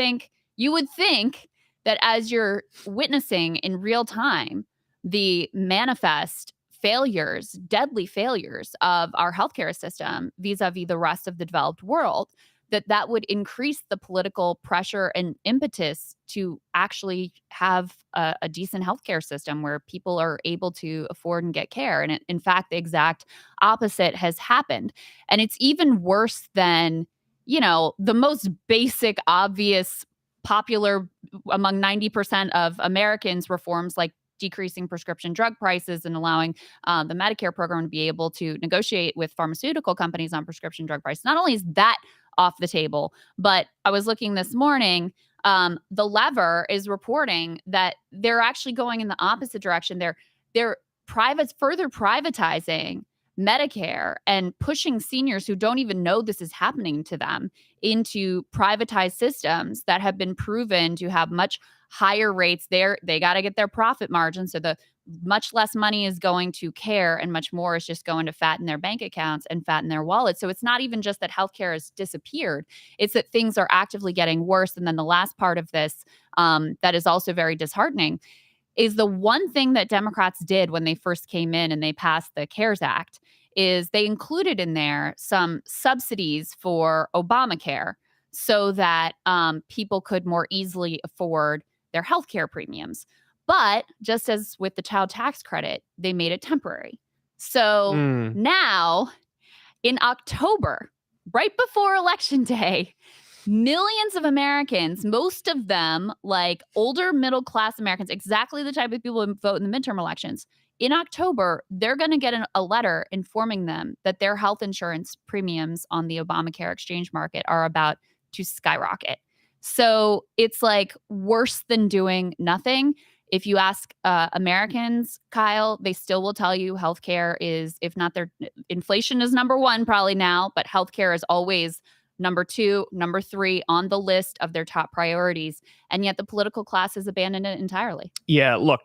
D: would think that as you're witnessing in real time the manifest failures, deadly failures of our healthcare system vis-a-vis the rest of the developed world, that would increase the political pressure and impetus to actually have a decent healthcare system where people are able to afford and get care. And in fact, the exact opposite has happened. And it's even worse than, the most basic, obvious, popular among 90% of Americans reforms like decreasing prescription drug prices and allowing the Medicare program to be able to negotiate with pharmaceutical companies on prescription drug prices. Not only is that off the table, but I was looking this morning, the Lever is reporting that they're actually going in the opposite direction. They're further privatizing Medicare and pushing seniors who don't even know this is happening to them into privatized systems that have been proven to have much higher rates. They got to get their profit margin. So the much less money is going to care and much more is just going to fatten their bank accounts and fatten their wallets. So it's not even just that healthcare has disappeared. It's that things are actively getting worse. And then the last part of this that is also very disheartening is the one thing that Democrats did when they first came in and they passed the CARES Act is they included in there some subsidies for Obamacare so that people could more easily afford their healthcare premiums. But just as with the child tax credit, they made it temporary. So now in October, right before Election Day, millions of Americans, most of them like older middle-class Americans, exactly the type of people who vote in the midterm elections, in October, they're going to get a letter informing them that their health insurance premiums on the Obamacare exchange market are about to skyrocket. So it's like worse than doing nothing. If you ask Americans, Kyle, they still will tell you healthcare is, if not their inflation is number one probably now, but healthcare is always number two, number three on the list of their top priorities. And yet the political class has abandoned it entirely.
C: Yeah, look,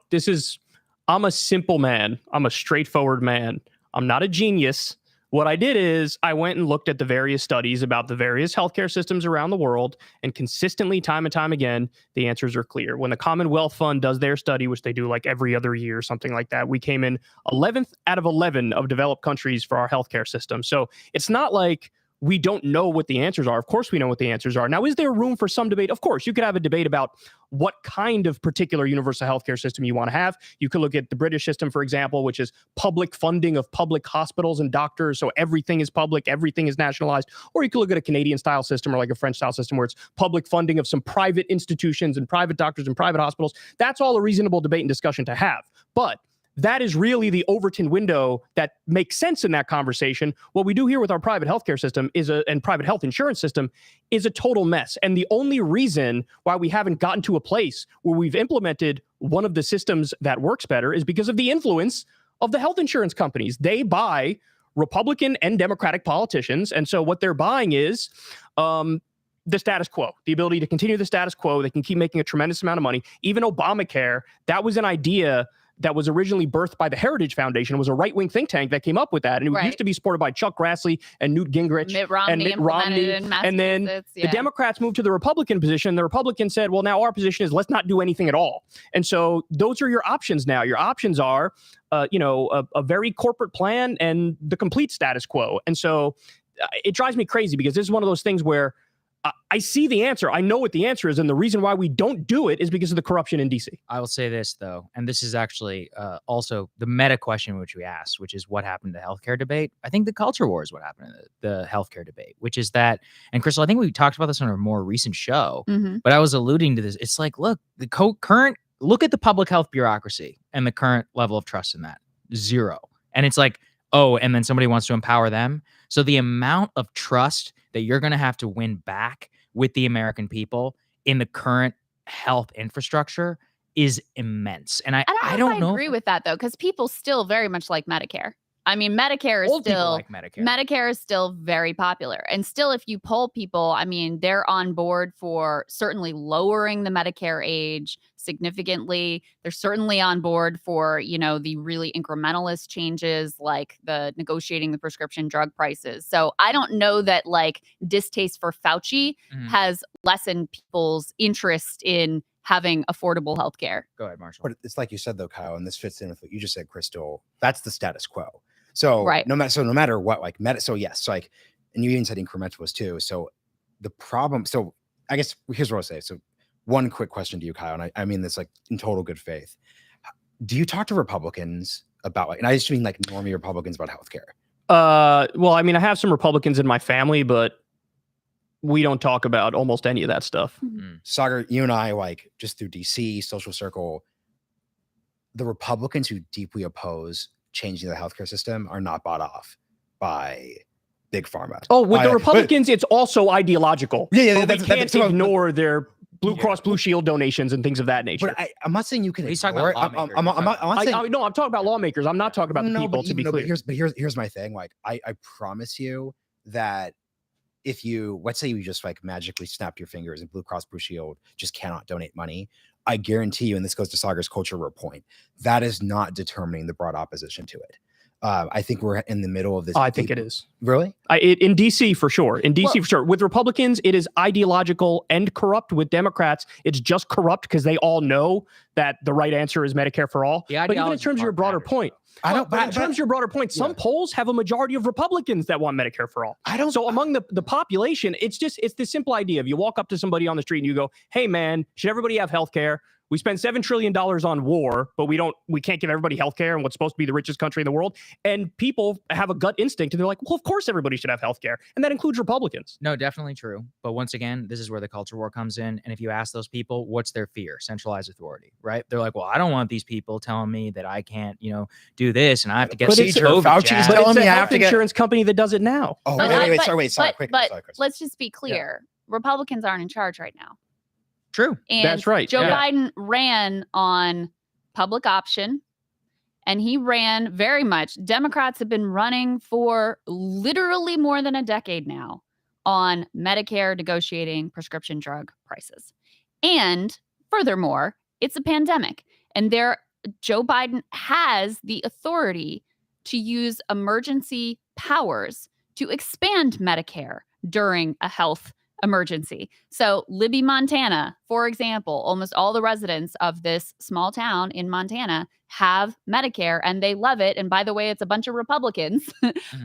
C: I'm a simple man. I'm a straightforward man. I'm not a genius. What I did is I went and looked at the various studies about the various healthcare systems around the world, and consistently, time and time again, the answers are clear. When the Commonwealth Fund does their study, which they do like every other year, something like that, we came in 11th out of 11 of developed countries for our healthcare system. So it's not like we don't know what the answers are. Of course we know what the answers are. Now, is there room for some debate? Of course, you could have a debate about what kind of particular universal healthcare system you want to have. You could look at the British system, for example, which is public funding of public hospitals and doctors. So everything is public, everything is nationalized. Or you could look at a Canadian style system or like a French style system where it's public funding of some private institutions and private doctors and private hospitals. That's all a reasonable debate and discussion to have. But that is really the Overton window that makes sense in that conversation. What we do here with our private healthcare system and private health insurance system is a total mess. And the only reason why we haven't gotten to a place where we've implemented one of the systems that works better is because of the influence of the health insurance companies. They buy Republican and Democratic politicians. And so what they're buying is the status quo, the ability to continue the status quo. They can keep making a tremendous amount of money. Even Obamacare, that was an idea that was originally birthed by the Heritage Foundation. It was a right-wing think tank that came up with that. And it used to be supported by Chuck Grassley and Newt Gingrich
D: Mitt Romney.
C: And then the Democrats moved to the Republican position. The Republicans said, well, now our position is let's not do anything at all. And so those are your options now. Your options are, a very corporate plan and the complete status quo. And so it drives me crazy because this is one of those things where I see the answer. I know what the answer is. And the reason why we don't do it is because of the corruption in DC.
A: I will say this, though, and this is actually also the meta question which we asked, which is what happened to the healthcare debate. I think the culture war is what happened to the healthcare debate, which is that, and Krystal, I think we talked about this on a more recent show, but I was alluding to this. It's like, look, look at the public health bureaucracy and the current level of trust in that, 0. And it's like, oh, and then somebody wants to empower them. So the amount of trust that you're going to have to win back with the American people in the current health infrastructure is immense. And I don't know.
D: I agree with that, though, because people still very much like Medicare. I mean, Medicare is still very popular. And still, if you poll people, I mean, they're on board for certainly lowering the Medicare age significantly. They're certainly on board for, the really incrementalist changes like the negotiating the prescription drug prices. So I don't know that distaste for Fauci has lessened people's interest in having affordable healthcare.
A: Go ahead, Marshall.
E: But it's like you said, though, Kyle, and this fits in with what you just said, Krystal. That's the status quo. So
D: right.
E: no matter what, and you even said incrementalist too. So the problem. So I guess here's what I'll say. So one quick question to you, Kyle, and I mean this like in total good faith. Do you talk to Republicans about like, and I just mean like normie Republicans about healthcare?
C: Well, I mean, I have some Republicans in my family, but we don't talk about almost any of that stuff.
E: Saagar, you and I, like just through DC, social circle, the Republicans who deeply oppose changing the healthcare system are not bought off by big pharma.
C: Oh, with the Republicans, it's also ideological.
E: Yeah,
C: but we can't ignore their Blue Cross Blue Shield donations and things of that nature.
E: But I'm not saying you can.
A: He's talking
E: ignore
A: about
E: it.
A: lawmakers.
E: I'm not saying.
C: No, I'm talking about lawmakers. I'm not talking about the people. To be clear,
E: but here's my thing. Like, I promise you that if you, let's say you just like magically snapped your fingers and Blue Cross Blue Shield just cannot donate money, I guarantee you, and this goes to Saagar's culture war point, that is not determining the broad opposition to it. I think we're in the middle of this.
C: I think it is.
E: Really?
C: In DC, for sure. In DC, for sure. With Republicans, it is ideological and corrupt. With Democrats, it's just corrupt because they all know that the right answer is Medicare for all. But even in terms of your broader point, in terms of your broader point, some polls have a majority of Republicans that want Medicare for all. So among the population, it's the simple idea of you walk up to somebody on the street and you go, hey man, should everybody have health care? We spend $7 trillion on war, but we can't give everybody healthcare in what's supposed to be the richest country in the world. And people have a gut instinct and they're like, well, of course everybody should have healthcare. And that includes Republicans.
A: No, definitely true. But once again, this is where the culture war comes in. And if you ask those people, what's their fear? Centralized authority, right? They're like, well, I don't want these people telling me that I can't, COVID this and I have to get
E: Fauci's telling me I have to get
C: insurance company that does it now.
E: Oh, sorry, quick.
D: Let's just be clear. Republicans aren't in charge right now.
A: True.
D: And
C: that's right.
D: Joe Biden ran on public option and he ran very much. Democrats have been running for literally more than a decade now on Medicare negotiating prescription drug prices. And furthermore, it's a pandemic and Joe Biden has the authority to use emergency powers to expand Medicare during a health emergency. So Libby, Montana, for example, almost all the residents of this small town in Montana have Medicare and they love it. And by the way, it's a bunch of Republicans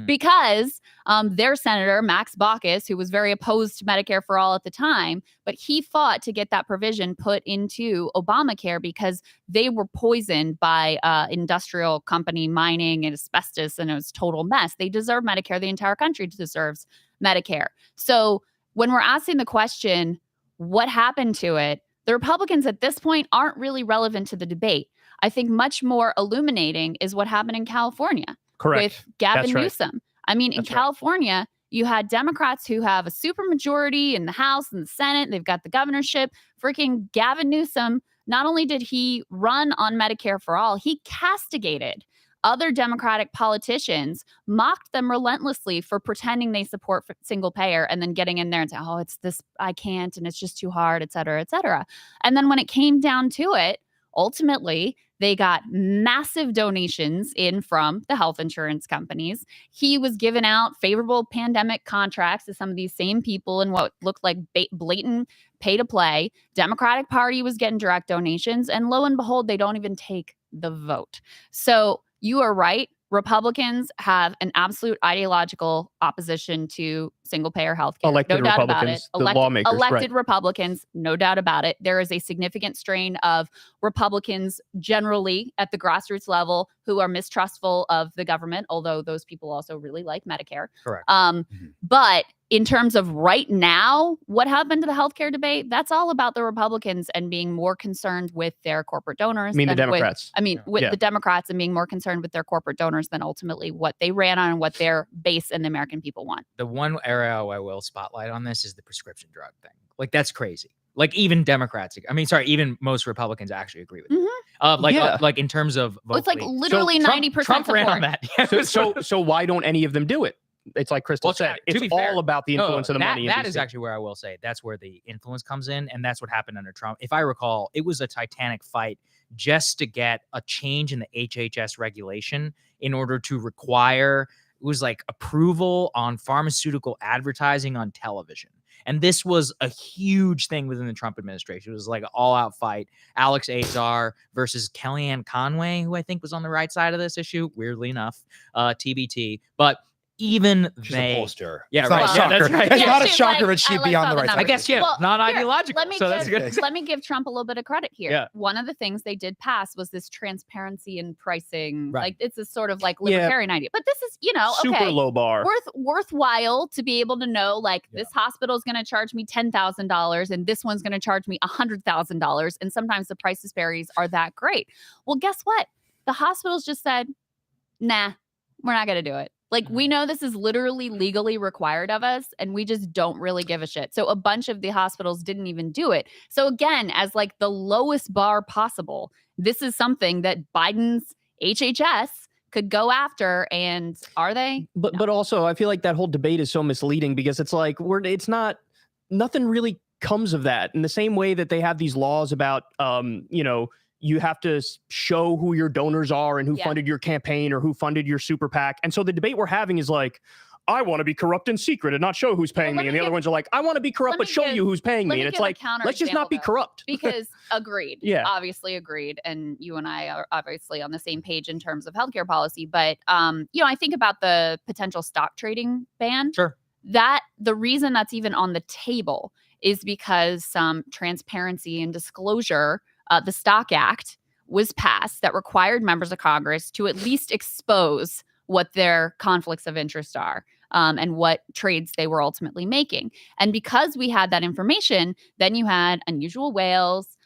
D: because their senator, Max Baucus, who was very opposed to Medicare for all at the time, but he fought to get that provision put into Obamacare because they were poisoned by industrial company mining and asbestos and it was a total mess. They deserve Medicare. The entire country deserves Medicare. So when we're asking the question, what happened to it? The Republicans at this point aren't really relevant to the debate. I think much more illuminating is what happened in California.
C: Correct.
D: With Gavin
C: That's
D: Newsom. I mean, in California, you had Democrats who have a supermajority in the House and the Senate. They've got the governorship. Freaking Gavin Newsom, not only did he run on Medicare for all, he castigated other Democratic politicians, mocked them relentlessly for pretending they support single payer and then getting in there and saying, oh, it's this, I can't, and it's just too hard, et cetera, et cetera. And then when it came down to it, ultimately, they got massive donations in from the health insurance companies. He was giving out favorable pandemic contracts to some of these same people in what looked like blatant pay to play. Democratic Party was getting direct donations. And lo and behold, they don't even take the vote. So you are right. Republicans have an absolute ideological opposition to single-payer health care.
C: Elected
D: no doubt about it.
C: Republicans,
D: Elected Republicans, no doubt about it. There is a significant strain of Republicans generally at the grassroots level who are mistrustful of the government, although those people also really like Medicare.
A: Correct.
D: But in terms of right now, what happened to the healthcare debate, that's all about the Republicans and being more concerned with their corporate donors.
C: I mean, the Democrats.
D: With the Democrats and being more concerned with their corporate donors than ultimately what they ran on and what their base and the American people want.
A: The one area I will spotlight on this is the prescription drug thing. Like, that's crazy. Like, even Democrats, even most Republicans actually agree with it. Like in terms of vote
D: it's like
A: weight.
D: literally 90%
A: Trump ran on that.
C: So why don't any of them do it? It's like Krystal said. It's all about the influence of the money.
A: That is actually where I will say that's where the influence comes in, and that's what happened under Trump. If I recall, it was a titanic fight just to get a change in the HHS regulation in order to require, it was like approval on pharmaceutical advertising on television. And this was a huge thing within the Trump administration. It was like an all-out fight. Alex Azar versus Kellyanne Conway, who I think was on the right side of this issue, weirdly enough, TBT. But even
E: She's a
A: they.
E: pollster.
A: Yeah,
E: It's
A: right.
E: not a
A: Yeah, that's
E: shocker.
A: right.
E: It's
A: Yeah,
E: not a
D: she's
E: shocker
D: like,
E: that she'd
D: I
E: be
D: like
E: on the
D: all
E: right
D: the
E: side.
A: I
E: of
A: guess,
E: history.
A: yeah,
D: Well,
A: non-ideological.
D: Let me
A: So that's good.
D: let me give Trump a little bit of credit here.
A: Yeah.
D: One of the things they did pass was this transparency in pricing.
A: Right.
D: Like it's a sort of like
C: Yeah.
D: libertarian idea. But this is,
C: Super
D: okay.
C: low bar.
D: Worthwhile to be able to know, like,
E: Yeah.
D: this hospital is going to charge me $10,000 and this one's going to charge me $100,000. And sometimes the price disparities are that great. Well, guess what? The hospitals just said, nah, we're not going to do it. Like, we know this is literally legally required of us, and we just don't really give a shit. So a bunch of the hospitals didn't even do it. So again, as like the lowest bar possible, this is something that Biden's HHS could go after. And are they?
C: But also, I feel like that whole debate is so misleading because it's like nothing really comes of that. In the same way that they have these laws about, you have to show who your donors are and who
D: Yeah.
C: funded your campaign or who funded your super PAC. And so the debate we're having is like, I want to be corrupt in secret and not show who's paying
D: let
C: me. And
D: me
C: the other
D: give-
C: ones are like, I want to be corrupt,
D: let
C: but
D: me
C: show
D: give-
C: you who's paying
D: let
C: me.
D: me
C: And it's
D: give a
C: like,
D: counter
C: let's just not be
D: example, though.
C: corrupt.
D: Because agreed.
C: Yeah.
D: Obviously agreed. And you and I are obviously on the same page in terms of healthcare policy. But I think about the potential stock trading ban.
A: Sure.
D: That the reason that's even on the table is because some transparency and disclosure, the Stock Act was passed that required members of Congress to at least expose what their conflicts of interest are. And what trades they were ultimately making. And because we had that information, then you had unusual whales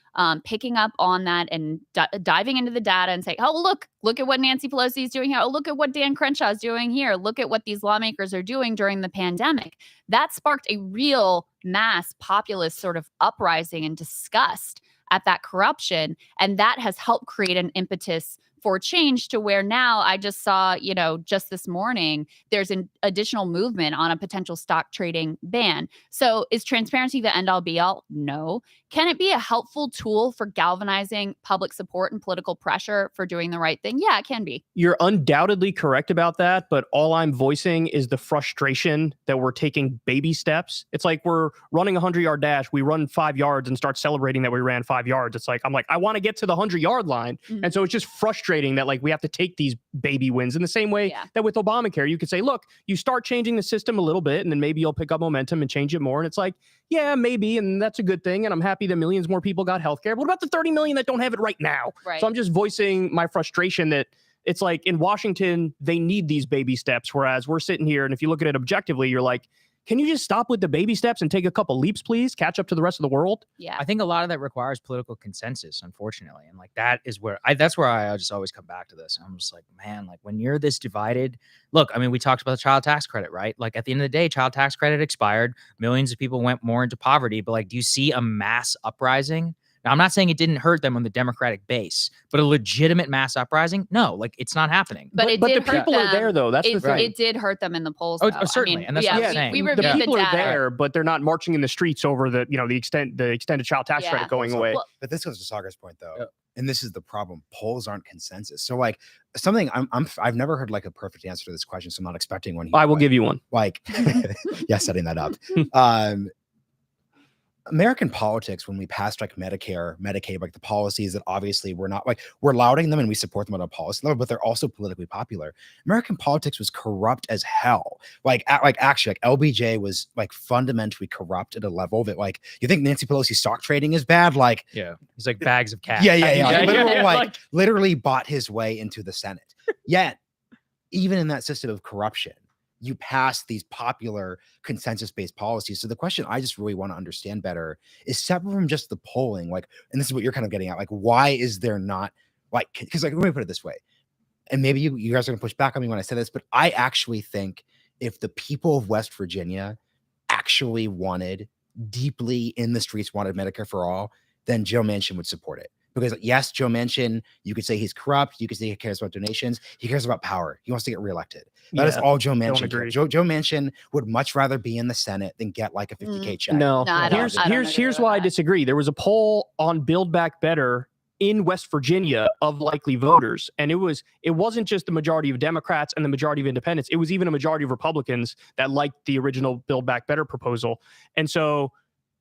D: picking up on that and diving into the data and say, oh, look at what Nancy Pelosi is doing here. Oh, look at what Dan Crenshaw is doing here. Look at what these lawmakers are doing during the pandemic. That sparked a real mass populist sort of uprising and disgust at that corruption. And that has helped create an impetus for change to where now I just saw, just this morning, there's an additional movement on a potential stock trading ban. So is transparency the end all be all? No. Can it be a helpful tool for galvanizing public support and political pressure for doing the right thing? Yeah, it can be.
C: You're undoubtedly correct about that, but all I'm voicing is the frustration that we're taking baby steps. It's like we're running a 100-yard dash. We run 5 yards and start celebrating that we ran 5 yards. It's like, I want to get to the 100-yard line.
D: Mhm.
C: And so it's just frustrating that like we have to take these baby wins in the same way that with Obamacare, you could say, look, you start changing the system a little bit and then maybe you'll pick up momentum and change it more. And it's like, yeah, maybe. And that's a good thing. And I'm happy that millions more people got healthcare. What about the 30 million that don't have it right now?
D: Right.
C: So I'm just voicing my frustration that it's like in Washington, they need these baby steps. Whereas we're sitting here and if you look at it objectively, you're like, can you just stop with the baby steps and take a couple leaps, please? Catch up to the rest of the world.
D: Yeah.
A: I think a lot of that requires political consensus, unfortunately. And like that is where I just always come back to this. I'm just like, man, like when you're this divided, look, I mean, we talked about the child tax credit, right? Like at the end of the day, child tax credit expired. Millions of people went more into poverty, but like, do you see a mass uprising? Now, I'm not saying it didn't hurt them on the Democratic base, but a legitimate mass uprising? No, like it's not happening.
D: But it
C: the
D: did hurt
C: people are
D: them.
C: there though. That's the thing.
D: It did hurt them in the polls.
A: Oh,
D: though.
A: certainly, and that's what I'm saying.
D: We
C: the
D: reviewed
C: people
D: the
C: are
D: data.
C: there, but they're not marching in the streets over the extended child tax
D: Yeah.
C: credit going away.
D: Well,
E: But this goes to Saagar's point though.
A: Yep.
E: And this is the problem. Polls aren't consensus. So like something I've never heard like a perfect answer to this question. So I'm not expecting one. Here,
C: I will
E: but,
C: give you one.
E: like, yeah, setting that up. American politics, when we passed like Medicare, Medicaid, like the policies that obviously we're not like we're lauding them and we support them on a policy level, but they're also politically popular. American politics was corrupt as hell. Actually, LBJ was like fundamentally corrupt at a level that like you think Nancy Pelosi stock trading is bad, like
A: Yeah. He's like bags of cash.
E: Yeah. Literally bought his way into the Senate. Yet, even in that system of corruption, you pass these popular consensus-based policies. So the question I just really want to understand better is separate from just the polling, like, and this is what you're kind of getting at, like, why is there not like, because like, let me put it this way, and maybe you guys are gonna push back on me when I say this, but I actually think if the people of West Virginia actually deeply in the streets wanted Medicare for all, then Joe Manchin would support it. Because yes, Joe Manchin, you could say he's corrupt. You could say he cares about donations. He cares about power. He wants to get reelected. That is all Joe Manchin cares. Joe Manchin would much rather be in the Senate than get like a 50K check.
C: No,
D: I don't
C: here's why I disagree. There was a poll on Build Back Better in West Virginia of likely voters, and it wasn't just the majority of Democrats and the majority of independents. It was even a majority of Republicans that liked the original Build Back Better proposal. And so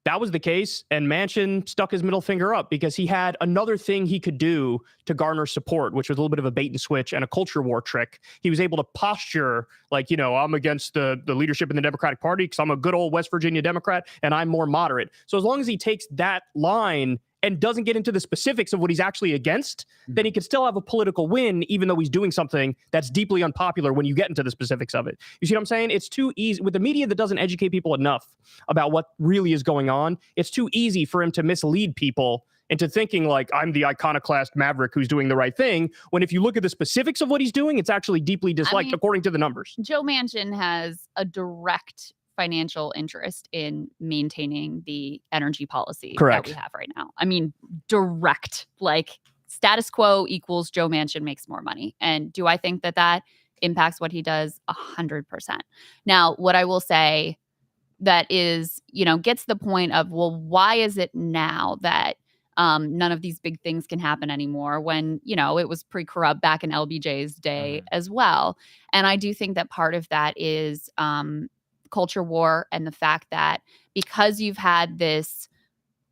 C: that was the case, and Manchin stuck his middle finger up because he had another thing he could do to garner support, which was a little bit of a bait and switch and a culture war trick. He was able to posture like, I'm against the leadership in the Democratic Party because I'm a good old West Virginia Democrat and I'm more moderate. So as long as he takes that line and doesn't get into the specifics of what he's actually against, then he could still have a political win, even though he's doing something that's deeply unpopular when you get into the specifics of it. You see what I'm saying? It's too easy with the media that doesn't educate people enough about what really is going on. It's too easy for him to mislead people into thinking like I'm the iconoclast maverick who's doing the right thing, when if you look at the specifics of what he's doing, it's actually deeply disliked according to the numbers.
D: Joe Manchin has a direct financial interest in maintaining the energy policy that we have right now. I mean, direct, like status quo equals Joe Manchin makes more money. And do I think that impacts what he does? 100%. Now, what I will say that is, gets the point of, well, why is it now that none of these big things can happen anymore when, it was pretty corrupt back in LBJ's day as well. And I do think that part of that is culture war and the fact that because you've had this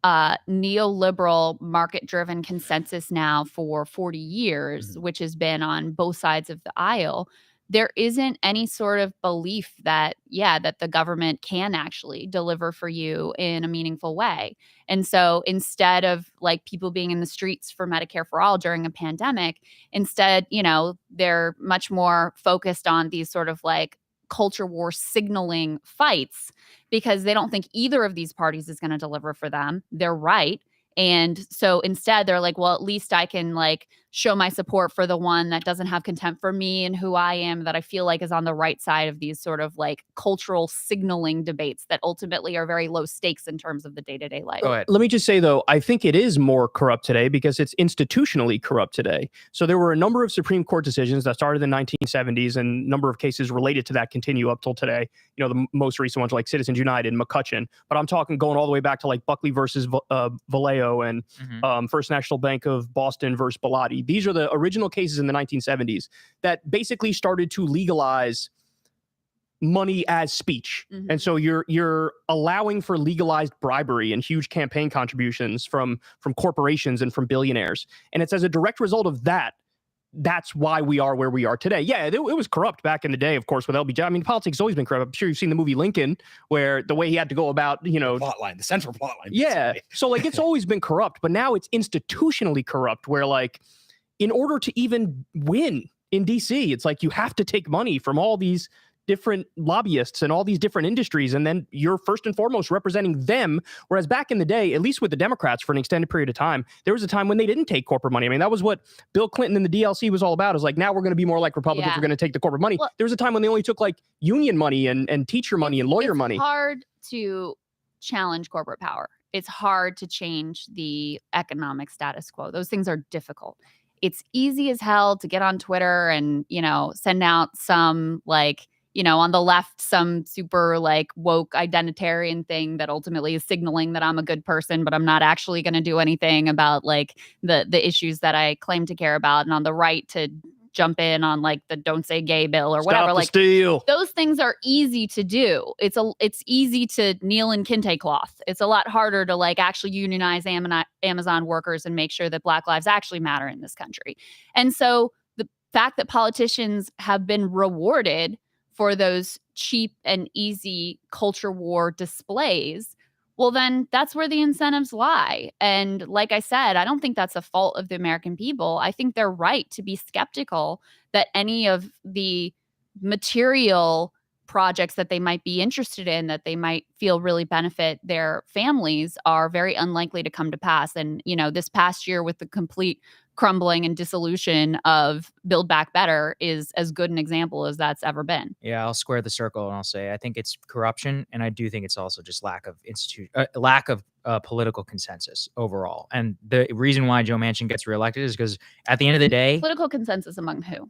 D: neoliberal market-driven consensus now for 40 years, which has been on both sides of the aisle, there isn't any sort of belief that the government can actually deliver for you in a meaningful way. And so instead of like people being in the streets for Medicare for all during a pandemic, instead, they're much more focused on these sort of like culture war signaling fights because they don't think either of these parties is going to deliver for them. They're right. And so instead they're like, well, at least I can like show my support for the one that doesn't have contempt for me and who I am, that I feel like is on the right side of these sort of like cultural signaling debates that ultimately are very low stakes in terms of the day-to-day life.
A: Go ahead.
C: Let me just say, though, I think it is more corrupt today because it's institutionally corrupt today. So there were a number of Supreme Court decisions that started in the 1970s, and a number of cases related to that continue up till today. The most recent ones like Citizens United and McCutcheon. But I'm talking going all the way back to like Buckley versus Vallejo and First National Bank of Boston versus Bilotti. These are the original cases in the 1970s that basically started to legalize money as speech. And so you're allowing for legalized bribery and huge campaign contributions from corporations and from billionaires. And it's as a direct result of that's why we are where we are today. Yeah, it was corrupt back in the day, of course, with LBJ. I mean, politics has always been corrupt. I'm sure you've seen the movie Lincoln, where the way he had to go about,
E: plotline, the central plotline.
C: Yeah. So like it's always been corrupt, but now it's institutionally corrupt where like in order to even win in DC, it's like you have to take money from all these different lobbyists and all these different industries, and then you're first and foremost representing them. Whereas back in the day, at least with the Democrats for an extended period of time, there was a time when they didn't take corporate money. I mean, that was what Bill Clinton and the DLC was all about. Is like, now we're going to be more like Republicans. We're going to take the corporate money. Well, there was a time when they only took like union money and teacher money and lawyer money.
D: It's hard to challenge corporate power. It's hard to change the economic status quo. Those things are difficult. It's easy as hell to get on Twitter and, send out some like, on the left, some super like woke identitarian thing that ultimately is signaling that I'm a good person, but I'm not actually going to do anything about like the issues that I claim to care about. And on the right to jump in on like the don't say gay bill or whatever.
C: Stop the
D: like
C: steal.
D: Those things are easy to do. It's easy to kneel in kente cloth. It's a lot harder to like actually unionize Amazon workers and make sure that Black lives actually matter in this country. And so the fact that politicians have been rewarded for those cheap and easy culture war displays, well, then that's where the incentives lie. And like I said, I don't think that's a fault of the American people. I think they're right to be skeptical that any of the material projects that they might be interested in, that they might feel really benefit their families, are very unlikely to come to pass. And, this past year with the complete crumbling and dissolution of Build Back Better is as good an example as that's ever been.
A: Yeah, I'll square the circle and I'll say I think it's corruption, and I do think it's also just lack of political consensus overall. And the reason why Joe Manchin gets reelected is because at the end of the day,
D: Political consensus among who?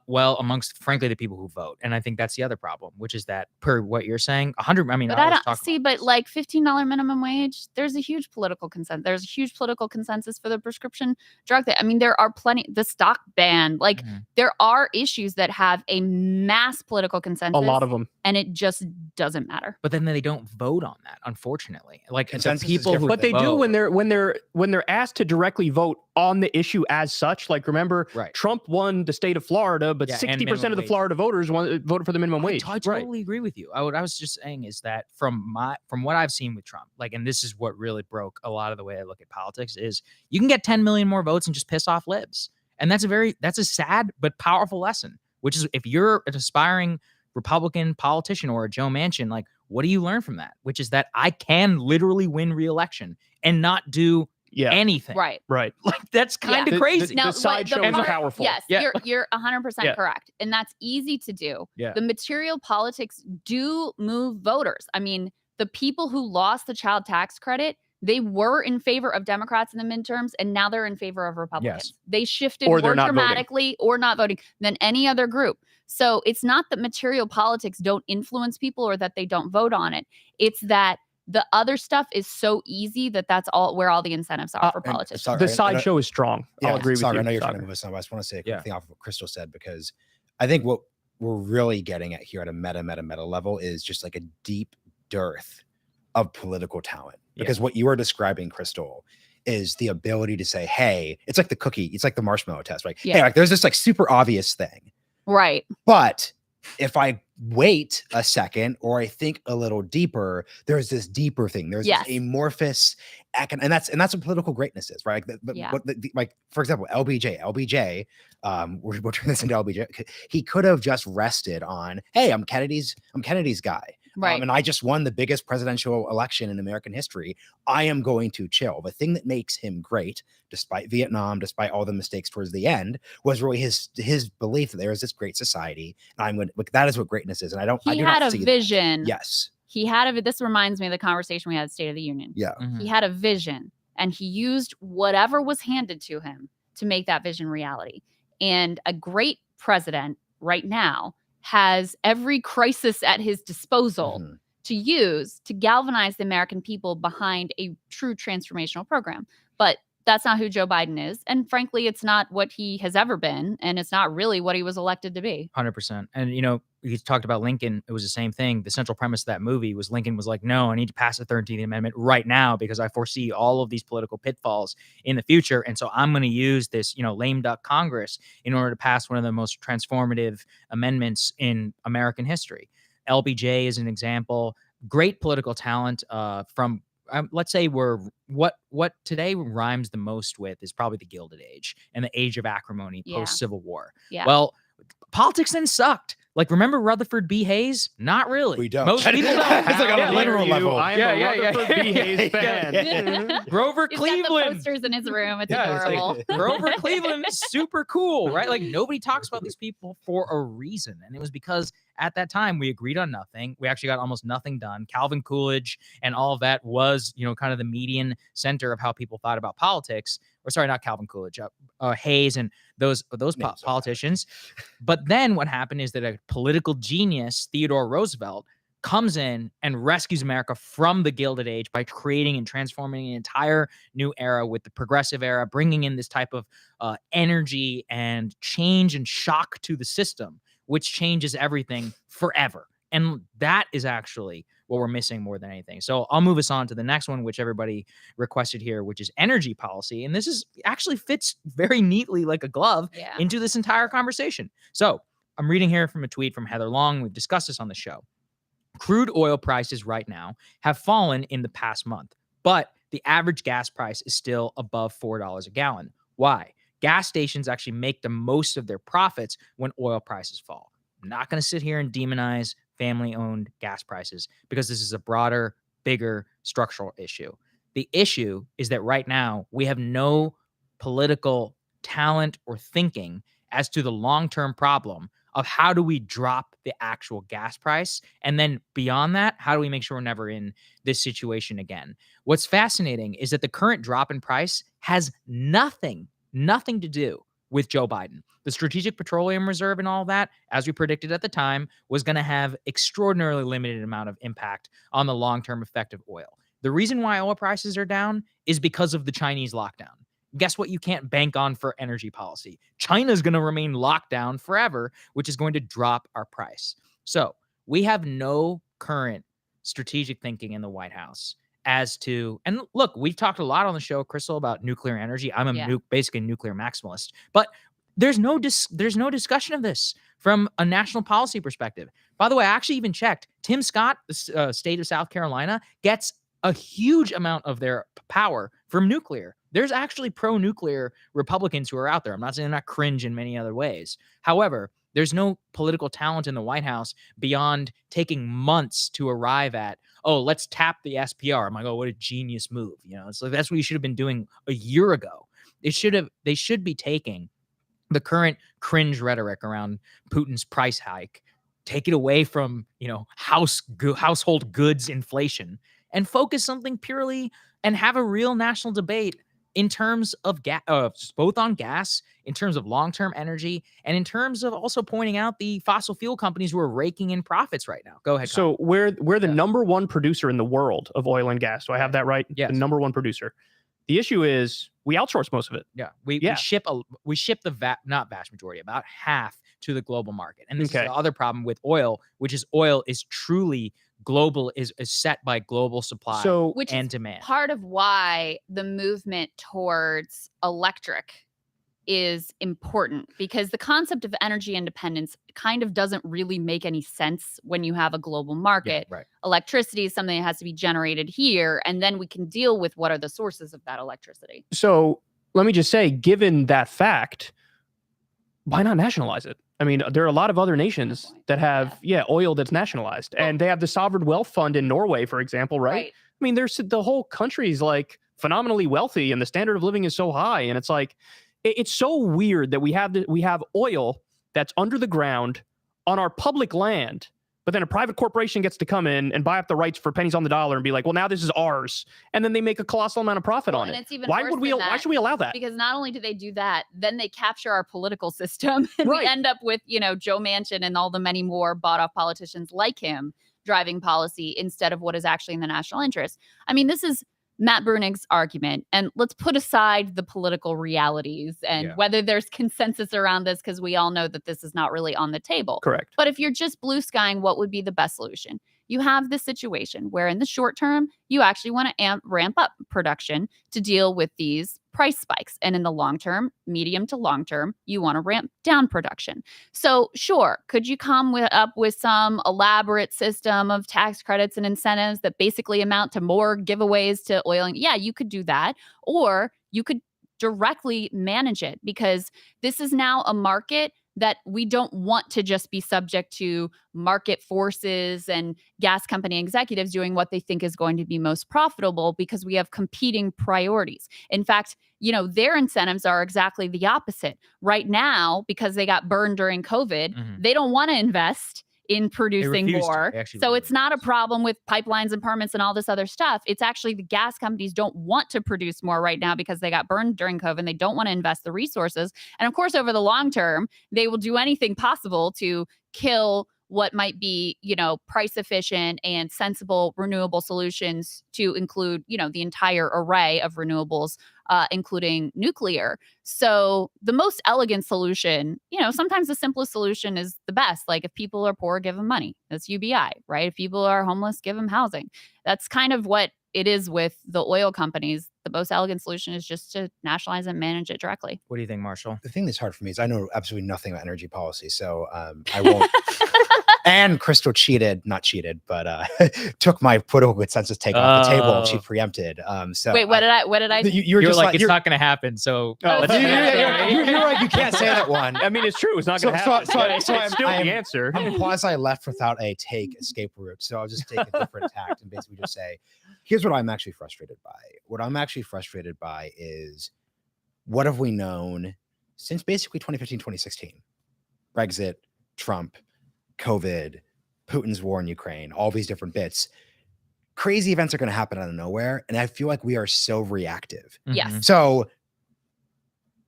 A: well, amongst frankly the people who vote. And I think that's the other problem, which is that per what you're saying, 100. I mean,
D: But
A: I
D: I
A: always
D: don't
A: talk
D: see.
A: about
D: But
A: this.
D: like $15 minimum wage, there's a huge political consensus. There's a huge political consensus for the prescription drug. I mean, there are plenty. The stock ban, like
A: Mhm.
D: there are issues that have a mass political consensus.
C: A lot of them.
D: and it just doesn't matter.
A: But then they don't vote on that, unfortunately. Like the
E: Consensus is
A: people who
E: different
C: But they do
A: vote-
C: when they're asked to directly vote on the issue as such. Like remember,
A: Right.
C: Trump won the state of Florida, but
A: Yeah, and
C: 60% of
A: minimum
C: the
A: wage.
C: Florida voters voted for the minimum wage.
A: I totally agree with you. What I was just saying is that from what I've seen with Trump, like, and this is what really broke a lot of the way I look at politics, is you can get 10 million more votes and just piss off libs. And that's a sad but powerful lesson, which is if you're an aspiring Republican politician or a Joe Manchin, like, what do you learn from that? Which is that I can literally win re-election and not do anything.
D: Right.
C: Right.
A: Like, that's kind of
C: The-
A: crazy.
C: the sideshow is powerful.
D: Yes,
A: Yeah.
D: you're 100%
C: Yeah.
D: correct, and that's easy to do.
A: Yeah.
D: The material politics do move voters. I mean, the people who lost the child tax credit, they were in favor of Democrats in the midterms, and now they're in favor of Republicans. They shifted
C: Or they're
D: more
C: not voting.
D: dramatically or not voting than any other group. So it's not that material politics don't influence people or that they don't vote on it. It's that the other stuff is so easy that that's all where all the incentives are for
E: And
D: politicians.
E: sorry,
C: The
E: I know-
C: sideshow is strong. I'll agree with
E: sorry,
C: you.
E: I know you're trying to
C: Saagar.
E: move us on, but I just want to say a quick
A: Yeah.
E: thing off of what Krystal said, because I think what we're really getting at here at a meta level is just like a deep dearth of political talent. Because what you are describing, Krystal, is the ability to say, hey, it's like the cookie, it's like the marshmallow test, right?
D: Yeah.
E: Hey, like there's this like super obvious thing.
D: Right.
E: But if I wait a second or I think a little deeper, there's this deeper thing. There's
D: Yes.
E: this amorphous, and that's what political greatness is, right?
D: Yeah.
E: Like for example, LBJ, we'll turn this into LBJ. He could have just rested on, hey, I'm Kennedy's guy.
D: Right.
E: And I just won the biggest presidential election in American history. I am going to chill. The thing that makes him great, despite Vietnam, despite all the mistakes towards the end, was really his belief that there is this great society. And I'm going to look, that is what greatness is. And I
D: He
E: do
D: had
E: not
D: a
E: see that.
D: vision.
E: Yes.
D: He had this reminds me of the conversation we had at State of the Union.
E: Yeah.
A: Mhm.
D: He had a vision and he used whatever was handed to him to make that vision reality. And a great president right now has every crisis at his disposal
E: Mhm.
D: to use to galvanize the American people behind a true transformational program. But that's not who Joe Biden is. And frankly, it's not what he has ever been. And it's not really what he was elected to be.
A: 100%. And, you know, you talked about Lincoln. It was the same thing. The central premise of that movie was Lincoln was like, no, I need to pass the 13th Amendment right now because I foresee all of these political pitfalls in the future. And so I'm going to use this, you know, lame duck Congress in order to pass one of the most transformative amendments in American history. LBJ is an example. Great political talent from let's say what today rhymes the most with is probably the Gilded Age and the age of acrimony
D: Yeah.
A: post Civil War.
D: Yeah.
A: Well, politics then sucked. Like, remember Rutherford B. Hayes? Not really.
E: We don't.
A: Most people don't.
E: It's like on a
A: Yeah,
E: literal
C: you,
E: level.
C: I am
A: Yeah,
C: a
A: yeah, yeah.
C: Rutherford B. Hayes
A: Yeah,
C: fan.
A: yeah. Grover
D: He's got the
A: Cleveland.
D: posters in his room. It's
A: Yeah, it's like,
D: adorable.
A: Grover Cleveland is super cool, right? Like, nobody talks about these people for a reason. And it was because at that time we agreed on nothing. We actually got almost nothing done. Calvin Coolidge and all of that was, you know, kind of the median center of how people thought about politics. Or sorry, not Calvin Coolidge, Hayes and those politicians. But then what happened is that a political genius, Theodore Roosevelt, comes in and rescues America from the Gilded Age by creating and transforming an entire new era with the progressive era, bringing in this type of energy and change and shock to the system, which changes everything forever. And that is actually what we're missing more than anything. So I'll move us on to the next one, which everybody requested here, which is energy policy. And this is actually fits very neatly like a glove
D: Yeah.
A: into this entire conversation. So I'm reading here from a tweet from Heather Long. We've discussed this on the show. Crude oil prices right now have fallen in the past month, but the average gas price is still above $4 a gallon. Why? Gas stations actually make the most of their profits when oil prices fall. I'm not going to sit here and demonize family-owned gas prices because this is a broader, bigger structural issue. The issue is that right now we have no political talent or thinking as to the long-term problem of how do we drop the actual gas price? And then beyond that, how do we make sure we're never in this situation again? What's fascinating is that the current drop in price has nothing to do with Joe Biden. The Strategic Petroleum Reserve and all that, as we predicted at the time, was going to have extraordinarily limited amount of impact on the long-term effect of oil. The reason why oil prices are down is because of the Chinese lockdown. Guess what you can't bank on for energy policy? China's going to remain locked down forever, which is going to drop our price. So we have no current strategic thinking in the White House as to, and look, we've talked a lot on the show, Krystal, about nuclear energy. I'm basically a nuclear maximalist, but there's no discussion of this from a national policy perspective. By the way, I actually even checked. Tim Scott, the state of South Carolina, gets a huge amount of their power from nuclear. There's actually pro-nuclear Republicans who are out there. I'm not saying they're not cringe in many other ways. However, there's no political talent in the White House beyond taking months to arrive at, oh, let's tap the SPR. I'm like, oh, what a genius move. You know, it's like that's what you should have been doing a year ago. They should be taking the current cringe rhetoric around Putin's price hike, take it away from, you know, household goods inflation and focus something purely and have a real national debate in terms of both on gas, in terms of long-term energy, and in terms of also pointing out the fossil fuel companies who are raking in profits right now. Go ahead.
C: So we're the number one producer in the world of oil and gas. Do I have that right?
A: Yes.
C: The number one producer. The issue is we outsource most of it.
A: Yeah. We ship the not vast majority, about half to the global market. And this is the other problem with oil, which is oil is truly global, is set by global supply and demand.
D: Part of why the movement towards electric is important, because the concept of energy independence kind of doesn't really make any sense when you have a global market.
A: Yeah, right.
D: Electricity is something that has to be generated here, and then we can deal with what are the sources of that electricity.
C: So let me just say, given that fact, why not nationalize it? I mean, there are a lot of other nations that have, oil that's nationalized, and they have the Sovereign Wealth Fund in Norway, for example, right? I mean, there's the whole country's like phenomenally wealthy, and the standard of living is so high, and it's like, it's so weird that we have oil that's under the ground on our public land, but then a private corporation gets to come in and buy up the rights for pennies on the dollar and be like, well, now this is ours, and then they make a colossal amount of profit on it.
D: It's even
C: Why should we allow that?
D: Because not only do they do that, then they capture our political system, and we end up with, you know, Joe Manchin and all the many more bought off politicians like him driving policy instead of what is actually in the national interest. I mean, this is Matt Brunig's argument, and let's put aside the political realities and whether there's consensus around this, because we all know that this is not really on the table.
C: Correct.
D: But if you're just blue skying, what would be the best solution? You have this situation where in the short term, you actually want to ramp up production to deal with these price spikes. And in the long term, medium to long term, you want to ramp down production. So sure, could you come up with some elaborate system of tax credits and incentives that basically amount to more giveaways to oil? And you could do that. Or you could directly manage it, because this is now a market that we don't want to just be subject to market forces and gas company executives doing what they think is going to be most profitable, because we have competing priorities. In fact, you know, their incentives are exactly the opposite. Right now, because they got burned during COVID, they don't want to invest in producing more. So it's not a problem with pipelines and permits and all this other stuff. It's actually the gas companies don't want to produce more right now because they got burned during COVID and they don't want to invest the resources. And of course, over the long term, they will do anything possible to kill what might be, you know, price efficient and sensible renewable solutions to include, you know, the entire array of renewables, including nuclear. So the most elegant solution, you know, sometimes the simplest solution is the best. Like if people are poor, give them money. That's UBI, right? If people are homeless, give them housing. That's kind of what it is with the oil companies. The most elegant solution is just to nationalize and manage it directly.
A: What do you think, Marshall?
E: The thing that's hard for me is I know absolutely nothing about energy policy, so I won't. And Krystal not cheated, but took my political consensus take off the table. She preempted. So
D: wait, what did I?
A: You're just like it's not going to happen. So
E: you're right. You can't say that one.
C: I mean, it's true. It's not going to happen. So it's still the answer.
E: I'm quasi left without a escape route. So I'll just take a different tact and basically just say, here's what I'm actually frustrated by. What I'm actually frustrated by is what have we known since basically 2015, 2016? Brexit, Trump, COVID, Putin's war in Ukraine, all these different bits. Crazy events are going to happen out of nowhere. And I feel like we are so reactive.
D: Yes.
E: So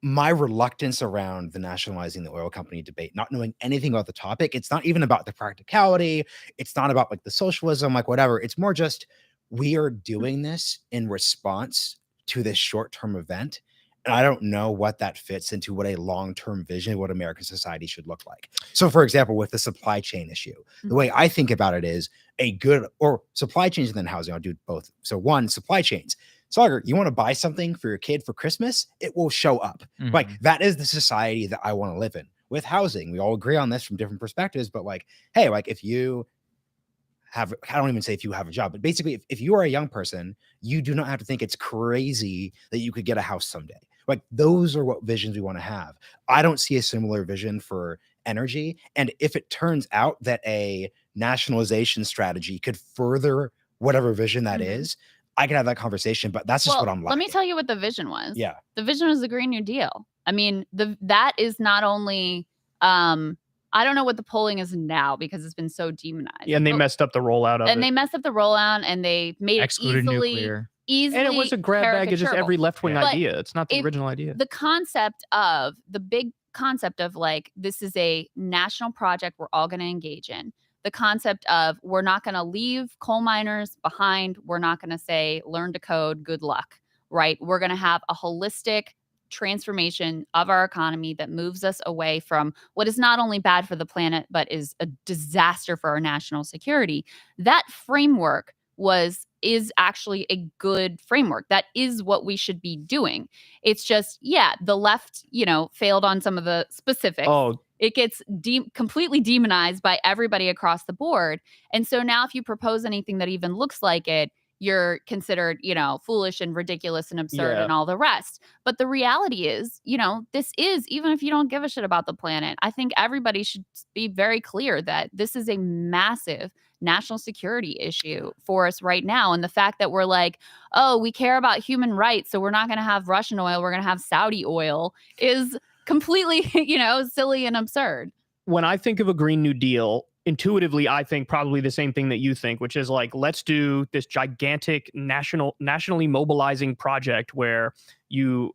E: my reluctance around the nationalizing the oil company debate, not knowing anything about the topic, it's not even about the practicality. It's not about like the socialism, like whatever. It's more just we are doing this in response to this short-term event. And I don't know what that fits into what a long-term vision of what American society should look like. So for example, with the supply chain issue, the way I think about it is a good or supply chains and then housing. I'll do both. So one, supply chains. Saagar, you want to buy something for your kid for Christmas? It will show up. Like that is the society that I want to live in. With housing, we all agree on this from different perspectives, but like, hey, like if you have, I don't even say if you have a job, but basically if you are a young person, you do not have to think it's crazy that you could get a house someday. Like those are what visions we want to have. I don't see a similar vision for energy. And if it turns out that a nationalization strategy could further whatever vision that is, I can have that conversation, but that's just what I'm like.
D: Let me tell you what the vision was.
E: Yeah.
D: The vision was the Green New Deal. I mean, that is not only, I don't know what the polling is now because it's been so demonized.
C: Yeah, and they messed up the rollout of it.
D: And they messed up the rollout and they made
A: Excluded
D: it
A: nuclear.
D: easily
C: And it was a grab bag of just every left-wing
D: But
C: idea. It's not the original idea.
D: The big concept of like, this is a national project we're all going to engage in. The concept of we're not going to leave coal miners behind. We're not going to say, learn to code, good luck, right? We're going to have a holistic transformation of our economy that moves us away from what is not only bad for the planet, but is a disaster for our national security. That framework is actually a good framework. That is what we should be doing. It's just, the left, failed on some of the specifics.
C: Oh,
D: it gets completely demonized by everybody across the board. And so now if you propose anything that even looks like it, you're considered, foolish and ridiculous and absurd and all the rest. But the reality is, this is, even if you don't give a shit about the planet, I think everybody should be very clear that this is a massive national security issue for us right now. And the fact that we're like, oh, we care about human rights, so we're not going to have Russian oil, we're going to have Saudi oil, is completely, silly and absurd.
C: When I think of a Green New Deal, intuitively, I think probably the same thing that you think, which is like, let's do this gigantic nationally mobilizing project where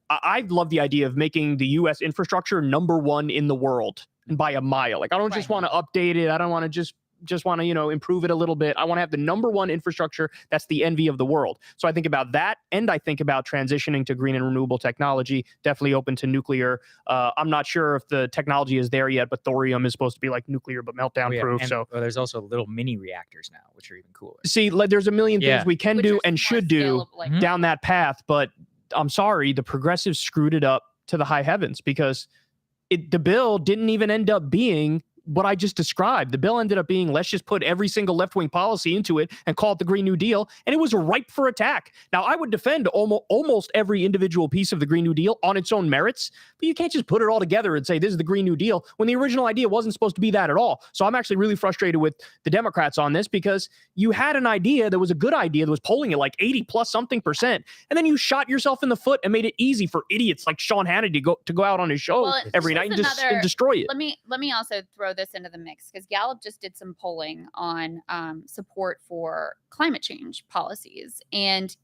C: I love the idea of making the U.S. infrastructure #1 in the world and by a mile. Like, I don't just want to update it. I don't want to just want to, improve it a little bit. I want to have the #1 infrastructure that's the envy of the world. So I think about that, and I think about transitioning to green and renewable technology, definitely open to nuclear. I'm not sure if the technology is there yet, but thorium is supposed to be like nuclear but meltdown proof.
A: And,
C: so
A: there's also little mini reactors now, which are even cooler.
C: See, like, there's a million things we can do and should do down that path, but I'm sorry, the progressives screwed it up to the high heavens because the bill didn't even end up being what I just described. The bill ended up being, let's just put every single left-wing policy into it and call it the Green New Deal. And it was ripe for attack. Now, I would defend almost every individual piece of the Green New Deal on its own merits, but you can't just put it all together and say, this is the Green New Deal, when the original idea wasn't supposed to be that at all. So I'm actually really frustrated with the Democrats on this because you had an idea that was a good idea that was polling at like 80+% and then you shot yourself in the foot and made it easy for idiots like Sean Hannity to go out on his show every night and destroy it.
D: Let me also throw this into the mix because Gallup just did some polling on support for climate change policies, and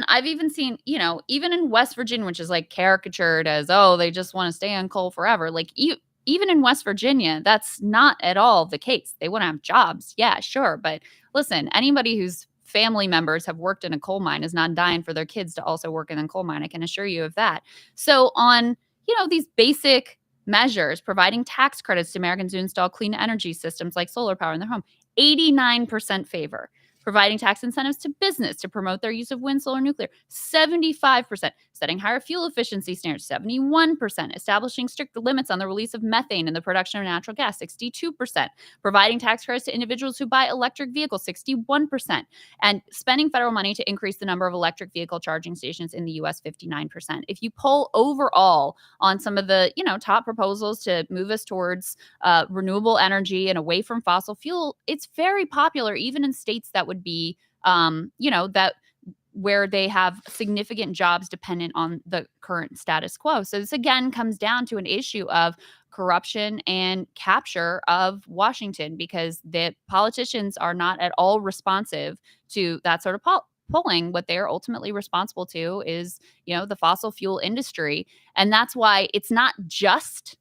D: I've even seen, even in West Virginia, which is like caricatured as, oh, they just want to stay on coal forever. Like even in West Virginia, that's not at all the case. They want to have jobs, yeah, sure, but listen, anybody whose family members have worked in a coal mine is not dying for their kids to also work in a coal mine. I can assure you of that. So on, these basic measures, providing tax credits to Americans who install clean energy systems like solar power in their home, 89% favor. Providing tax incentives to business to promote their use of wind, solar, nuclear, 75%. Setting higher fuel efficiency standards, 71%. Establishing strict limits on the release of methane and the production of natural gas, 62%. Providing tax credits to individuals who buy electric vehicles, 61%. And spending federal money to increase the number of electric vehicle charging stations in the U.S., 59%. If you poll overall on some of the, top proposals to move us towards renewable energy and away from fossil fuel, it's very popular, even in states that would be, that where they have significant jobs dependent on the current status quo. So this again comes down to an issue of corruption and capture of Washington, because the politicians are not at all responsive to that sort of polling. What they're ultimately responsible to is, the fossil fuel industry. And that's why it's not just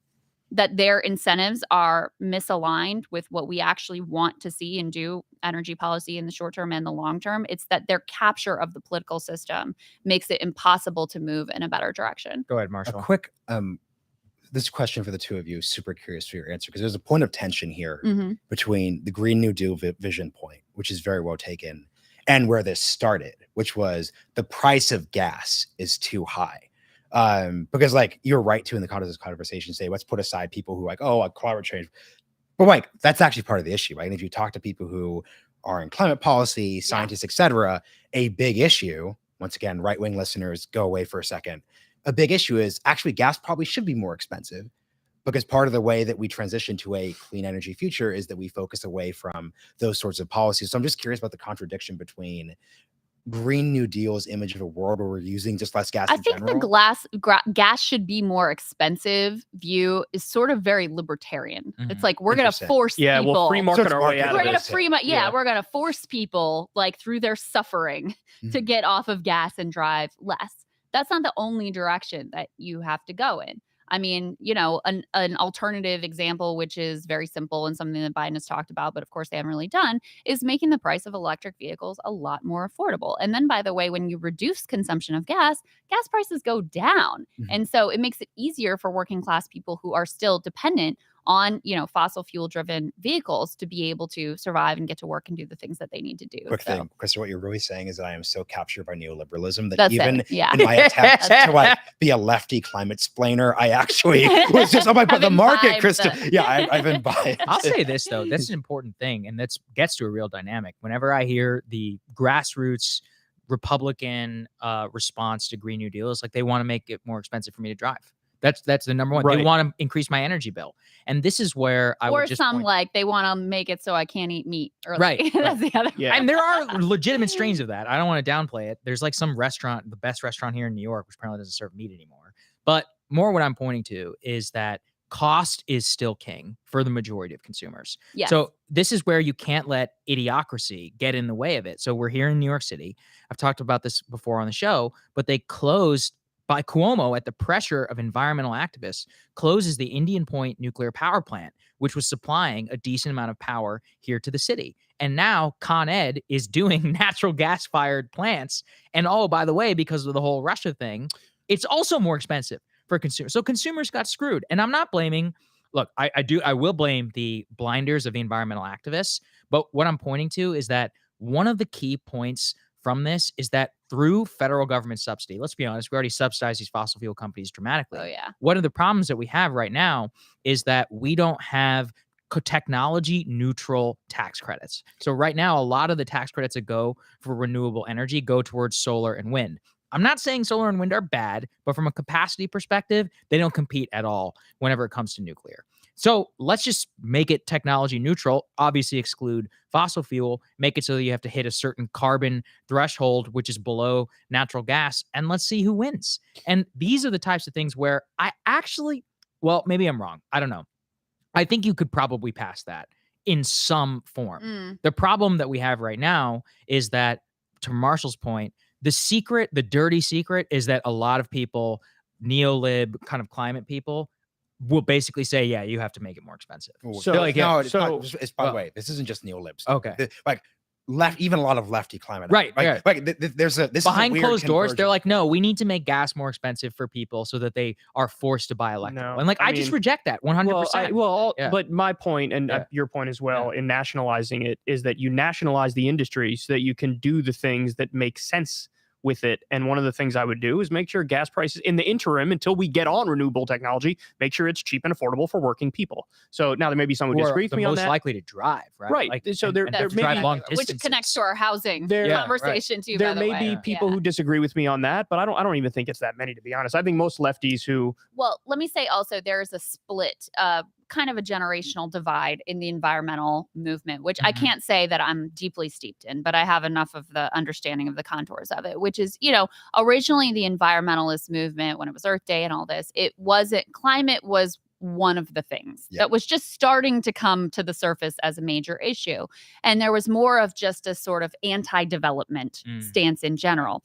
D: that their incentives are misaligned with what we actually want to see and do energy policy in the short term and the long term. It's that their capture of the political system makes it impossible to move in a better direction.
A: Go ahead,
E: A
A: Marshall.
E: quick this question for the two of you, super curious for your answer, because there's a point of tension here between the Green New Deal vision point, which is very well taken, and where this started, which was the price of gas is too high. Because like you're right to in the context of this conversation say, let's put aside people who like, oh, climate change, but like that's actually part of the issue, right? And if you talk to people who are in climate policy, scientists, etc., a big issue, once again, right-wing listeners, go away for a second. A big issue is actually gas probably should be more expensive, because part of the way that we transition to a clean energy future is that we focus away from those sorts of policies. So I'm just curious about the contradiction between Green New Deal's image of a world where we're using just less gas.
D: I think the gas should be more expensive view is sort of very libertarian. It's like we're going to force people.
C: We'll free market our way out
D: We're
C: of
D: going
C: this.
D: to we're going to force people like through their suffering to get off of gas and drive less. That's not the only direction that you have to go in. I mean, an alternative example, which is very simple and something that Biden has talked about, but of course they haven't really done, is making the price of electric vehicles a lot more affordable. And then, by the way, when you reduce consumption of gas prices go down. And so it makes it easier for working class people who are still dependent on, fossil fuel driven vehicles to be able to survive and get to work and do the things that they need to do.
E: Quick thing, Krystal, what you're really saying is that I am so captured by neoliberalism that
D: That's
E: even
D: it. Yeah.
E: in my attempt to like be a lefty climate splainer, I actually was just, but the market, Krystal. Yeah, I've imbibed.
A: I'll say this though, this is an important thing, and that gets to a real dynamic. Whenever I hear the grassroots Republican response to Green New Deal, is like they want to make it more expensive for me to drive. That's the number one.
C: Right.
A: They want to increase my energy bill, and this is where I would just
D: like they want to make it so I can't eat meat early.
A: Right.
D: That's the other.
C: Yeah.
A: And there are legitimate strains of that. I don't want to downplay it. There's like some restaurant, the best restaurant here in New York, which apparently doesn't serve meat anymore. But more what I'm pointing to is that cost is still king for the majority of consumers.
D: Yes.
A: So this is where you can't let idiocracy get in the way of it. So we're here in New York City. I've talked about this before on the show, but they closed by Cuomo at the pressure of environmental activists, closes the Indian Point nuclear power plant, which was supplying a decent amount of power here to the city. And now Con Ed is doing natural gas-fired plants. And oh, by the way, because of the whole Russia thing, it's also more expensive for consumers. So consumers got screwed. And I'm not blaming, look, I will blame the blinders of the environmental activists. But what I'm pointing to is that one of the key points from this is that through federal government subsidy, let's be honest, we already subsidize these fossil fuel companies dramatically.
D: Oh, yeah.
A: One of the problems that we have right now is that we don't have technology neutral tax credits. So right now, a lot of the tax credits that go for renewable energy go towards solar and wind. I'm not saying solar and wind are bad, but from a capacity perspective, they don't compete at all whenever it comes to nuclear. So let's just make it technology neutral, obviously exclude fossil fuel, make it so that you have to hit a certain carbon threshold, which is below natural gas, and let's see who wins. And these are the types of things where I actually, well, maybe I'm wrong. I don't know. I think you could probably pass that in some form. The problem that we have right now is that, to Marshall's point, the dirty secret is that a lot of people, neolib kind of climate people, will basically say, yeah, you have to make it more expensive.
C: So
A: like,
E: no,
A: yeah,
E: it's not. It's by the way, this isn't just neolibs.
A: Okay.
E: Like even a lot of lefty climate.
A: Right.
E: There's this
A: behind
E: is a weird
A: closed doors. They're
E: convergence.
A: like, no, we need to make gas more expensive for people so that they are forced to buy electrical.
C: No,
A: And like,
C: I
A: I just
C: mean,
A: reject that 100%.
C: Yeah. But my point, and your point as well, in nationalizing it, is that you nationalize the industry so that you can do the things that make sense with it. And one of the things I would do is make sure gas prices in the interim, until we get on renewable technology, make sure it's cheap and affordable for working people. So now there may be someone who disagrees with me on that.
A: Most likely to drive, right?
C: Right.
A: Like,
C: So
A: and
C: there
A: have to
C: may
A: drive
C: be-
A: long
D: Which
A: distances.
D: connects to our housing
C: Yeah,
D: conversation too.
C: There
D: by the
C: may
D: way.
C: be people who disagree with me on that, but I don't even think it's that many, to be honest. I think most lefties who
D: Well, let me say also there is a split kind of a generational divide in the environmental movement, which I
A: Mhm.
D: can't say that I'm deeply steeped in, but I have enough of the understanding of the contours of it, which is, originally the environmentalist movement, when it was Earth Day and all this, climate was one of the things
E: Yep.
D: that was just starting to come to the surface as a major issue. And there was more of just a sort of anti-development stance in general.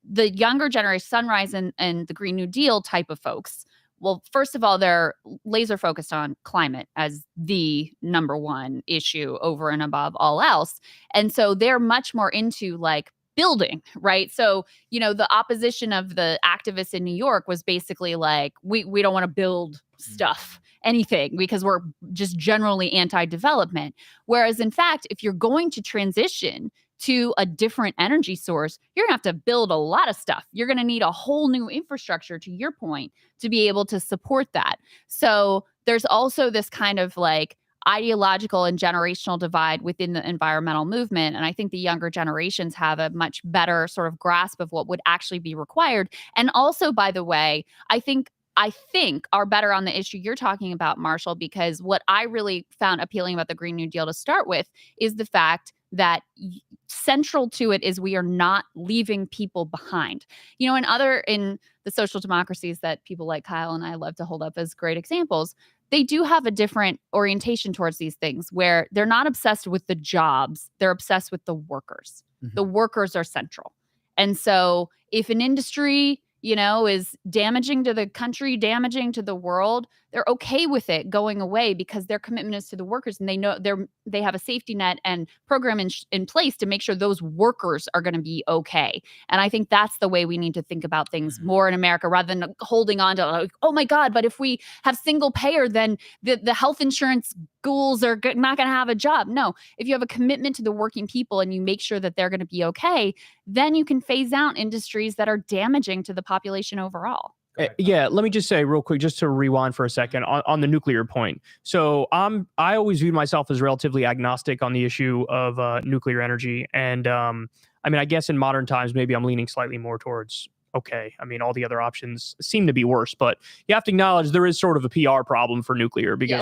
D: The younger generation, Sunrise and the Green New Deal type of folks, well, first of all, they're laser focused on climate as the number one issue over and above all else. And so they're much more into like building, right? So, the opposition of the activists in New York was basically like, we don't want to build stuff, anything, because we're just generally anti-development. Whereas in fact, if you're going to transition to a different energy source, you're gonna have to build a lot of stuff. You're gonna need a whole new infrastructure, to your point, to be able to support that. So there's also this kind of like ideological and generational divide within the environmental movement. And I think the younger generations have a much better sort of grasp of what would actually be required. And also, by the way, I think are better on the issue you're talking about, Marshall, because what I really found appealing about the Green New Deal to start with is the fact that central to it is we are not leaving people behind. In the social democracies that people like Kyle and I love to hold up as great examples, they do have a different orientation towards these things where they're not obsessed with the jobs, they're obsessed with the workers.
E: Mhm.
D: The workers are central. And so if an industry, is damaging to the country, damaging to the world, they're okay with it going away because their commitment is to the workers, and they know they have a safety net and program in place to make sure those workers are going to be okay. And I think that's the way we need to think about things more in America, rather than holding on to like, oh my God, but if we have single payer, then the health insurance ghouls are not going to have a job. No, if you have a commitment to the working people and you make sure that they're going to be okay, then you can phase out industries that are damaging to the population overall.
C: Yeah, let me just say real quick, just to rewind for a second on the nuclear point. So I always viewed myself as relatively agnostic on the issue of nuclear energy, and I guess in modern times maybe I'm leaning slightly more towards okay. All the other options seem to be worse, but you have to acknowledge there is sort of a PR problem for nuclear because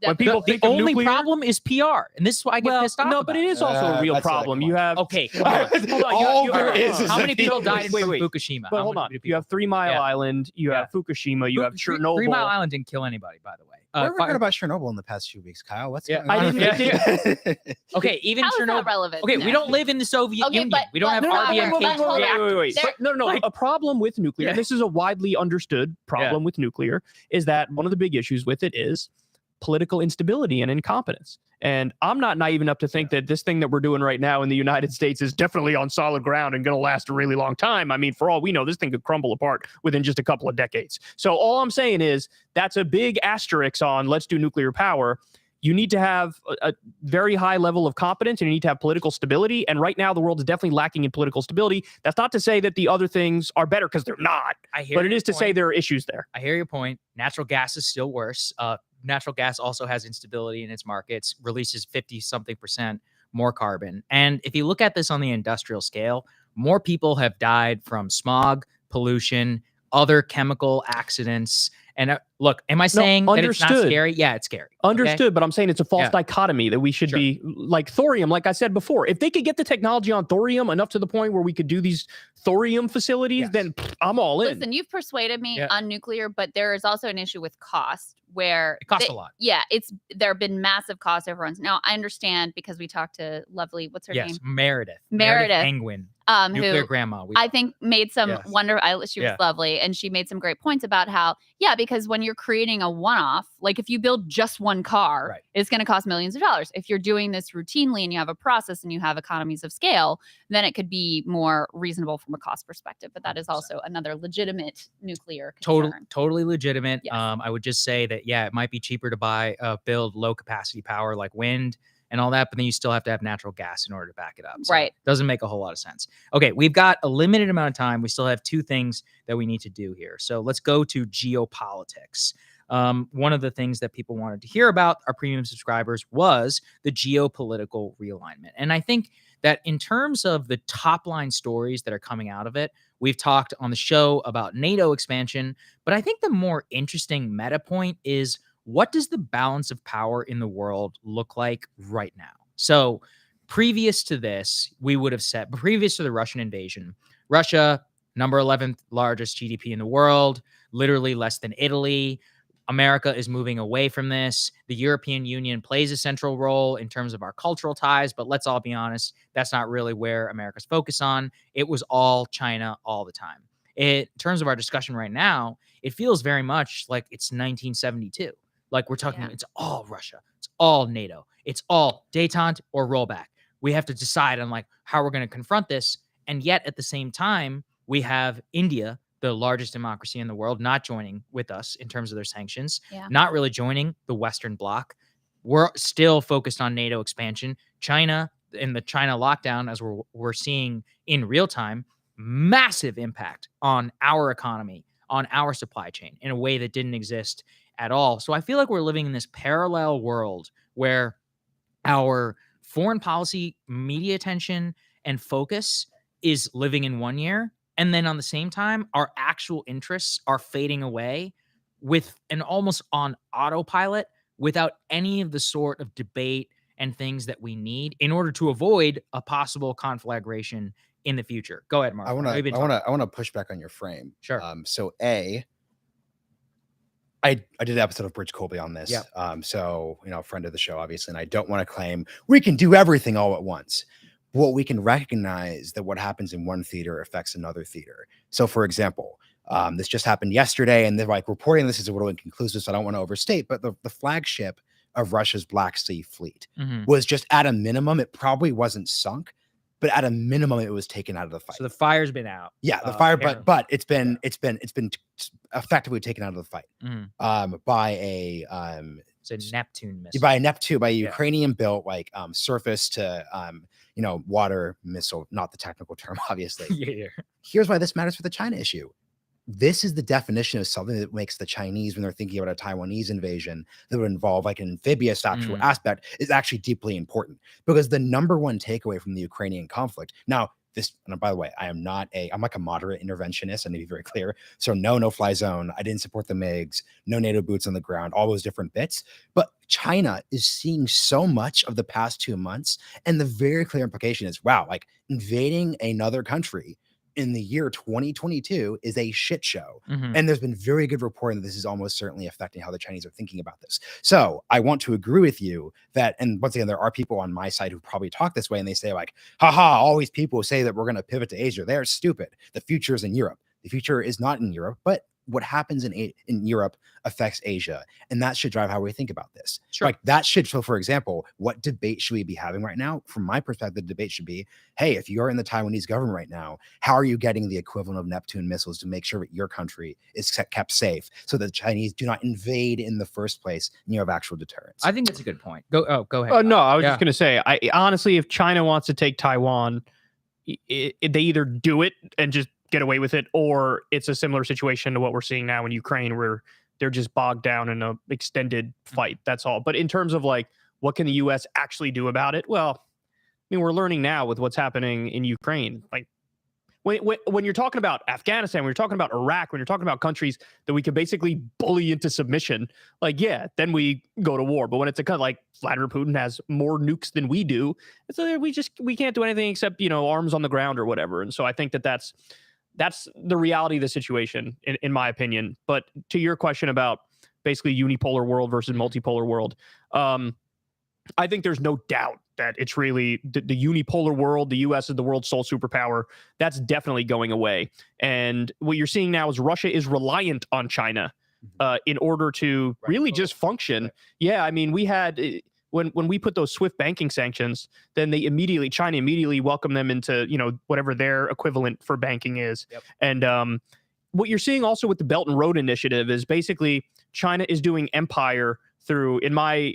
C: when people
A: the
C: think of
A: only
C: nuclear,
A: problem is PR, and this is why I get pissed off.
C: No,
A: about
C: but it is also a real
E: that's like,
C: problem.
E: come
C: You
E: on.
C: have
A: Okay, come on.
C: hold on,
E: All
C: you
E: there
C: have-
E: is
A: How many people
E: a-
A: died from
C: Wait.
A: Fukushima?
C: But
A: How
C: hold
A: many
C: on,
A: people?
C: you have 3 Mile
A: Yeah.
C: Island, you have Fukushima, you have Chernobyl.
A: 3 Mile Island didn't kill anybody, by the way.
E: What have we heard about Chernobyl in the past few weeks, Kyle? What's
A: Yeah,
E: going
C: I
E: on?
C: didn't-
A: Okay, even
D: How is that
A: Chernobyl.
D: relevant?
A: Okay, we don't live in the Soviet
D: Okay,
A: Union.
D: but-
A: We don't
D: but
A: have
D: no,
A: RBMK
D: hold on.
A: reactors.
C: But no. A problem with nuclear, and this is a widely understood problem with nuclear, is that one of the big issues with it is political instability and incompetence. And I'm not naive enough to think that this thing that we're doing right now in the United States is definitely on solid ground and going to last a really long time. For all we know, this thing could crumble apart within just a couple of decades. So all I'm saying is that's a big asterisk on let's do nuclear power. You need to have a very high level of competence, and you need to have political stability. And right now, the world is definitely lacking in political stability. That's not to say that the other things are better, because they're not. But it is to say there are issues there.
A: I hear your point. Natural gas is still worse. Natural gas also has instability in its markets, releases 50-something% more carbon. And if you look at this on the industrial scale, more people have died from smog, pollution, other chemical accidents. And look, am I saying that it's not
C: understood.
A: scary? Yeah, it's scary.
C: Understood,
A: okay?
C: but I'm saying it's a false
A: Yeah.
C: dichotomy that we should
A: Sure.
C: be like thorium. Like I said before, if they could get the technology on thorium enough to the point where we could do these thorium facilities,
A: Yes.
C: then I'm all in.
D: Listen, you've persuaded me
A: Yeah.
D: on nuclear, but there is also an issue with cost where
A: It costs a lot.
D: Yeah, there have been massive cost overruns. Now I understand because we talked to lovely, what's her
A: Yes,
D: name?
A: Meredith
D: Meredith.
A: Penguin,
D: Who
A: nuclear grandma.
D: I think made some
A: Yes.
D: she was
A: Yeah.
D: lovely, and she made some great points about how, because when you're creating a one-off, like if you build just one car,
A: Right.
D: it's going to cost millions of dollars. If you're doing this routinely and you have a process and you have economies of scale, then it could be more reasonable from a cost perspective. But that is
A: 100%.
D: also another legitimate nuclear concern.
A: Totally legitimate.
D: Yes.
A: I would just say that, it might be cheaper to build low capacity power like wind and all that, but then you still have to have natural gas in order to back it up. So
D: Right.
A: Doesn't make a whole lot of sense. Okay, we've got a limited amount of time. We still have 2 things that we need to do here. So let's go to geopolitics. One of the things that people wanted to hear about, our premium subscribers, was the geopolitical realignment. And I think that in terms of the top line stories that are coming out of it, we've talked on the show about NATO expansion, but I think the more interesting meta point is what does the balance of power in the world look like right now? So previous to this, we would have said, previous to the Russian invasion, Russia, number 11th largest GDP in the world, literally less than Italy. America is moving away from this. The European Union plays a central role in terms of our cultural ties, but let's all be honest, that's not really where America's focus on. It was all China all the time. In terms of our discussion right now, it feels very much like it's 1972. Like we're talking, it's all Russia, it's all NATO, it's all détente or rollback. We have to decide on like how we're going to confront this. And yet at the same time, we have India, the largest democracy in the world, not joining with us in terms of their sanctions, not really joining the Western bloc. We're still focused on NATO expansion. China, in the China lockdown, as we're seeing in real time, massive impact on our economy, on our supply chain in a way that didn't exist at all. So I feel like we're living in this parallel world where our foreign policy media attention and focus is living in one year. And then on the same time, our actual interests are fading away with an almost on autopilot without any of the sort of debate and things that we need in order to avoid a possible conflagration in the future. Go ahead, Mark.
E: I want to push back on your frame.
A: Sure.
E: So I did an episode of Bridge Colby on this.
A: Yeah.
E: So, a friend of the show, obviously, and I don't want to claim we can do everything all at once. Well, we can recognize that what happens in one theater affects another theater. So, for example, this just happened yesterday, and they're like reporting this is a little inconclusive, so I don't want to overstate, but the flagship of Russia's Black Sea fleet was just at a minimum, it probably wasn't sunk, but at a minimum, it was taken out of the fight.
A: So the fire's been out.
E: Yeah, the fire, but it's been effectively taken out of the fight by a
A: it's a Neptune missile.
E: By a Ukrainian built surface to water missile, not the technical term, obviously.
A: Yeah.
E: Here's why this matters for the China issue. This is the definition of something that makes the Chinese, when they're thinking about a Taiwanese invasion that would involve like an amphibious actual aspect, is actually deeply important, because the number one takeaway from the Ukrainian conflict. Now, and by the way, I'm like a moderate interventionist, and to be very clear. So no fly zone. I didn't support the MiGs, no NATO boots on the ground, all those different bits. But China is seeing so much of the past 2 months. And the very clear implication is, wow, like invading another country in the year 2022 is a shit show. And there's been very good reporting that this is almost certainly affecting how the Chinese are thinking about this. So I want to agree with you that, and once again, there are people on my side who probably talk this way, and they say like, haha, all these people who say that we're going to pivot to Asia, they're stupid. The future is in Europe. The future is not in Europe, but what happens in Europe affects Asia, and that should drive how we think about this.
A: Sure.
E: Like that should. So, for example, what debate should we be having right now? From my perspective, the debate should be, hey, if you're in the Taiwanese government right now, how are you getting the equivalent of Neptune missiles to make sure that your country is kept safe so that the Chinese do not invade in the first place and you have actual deterrence?
A: I think that's a good point. Go ahead.
C: No, I was just going to say, honestly, if China wants to take Taiwan, they either do it and just get away with it, or it's a similar situation to what we're seeing now in Ukraine, where they're just bogged down in an extended fight. That's all. But in terms of like, what can the U.S. actually do about it? Well, I mean, we're learning now with what's happening in Ukraine. Like when you're talking about Afghanistan, when you're talking about Iraq, when you're talking about countries that we can basically bully into submission, like, yeah, then we go to war. But when it's a like Vladimir Putin has more nukes than we do, so we can't do anything except, arms on the ground or whatever. And so I think that's the reality of the situation, in my opinion. But to your question about basically unipolar world versus multipolar world, I think there's no doubt that it's really the unipolar world. The U.S. is the world's sole superpower. That's definitely going away. And what you're seeing now is Russia is reliant on China in order to really just function. Yeah, I mean, we had... When we put those SWIFT banking sanctions, then China immediately welcomed them into, whatever their equivalent for banking is.
A: Yep.
C: And what you're seeing also with the Belt and Road Initiative is basically China is doing empire through, in my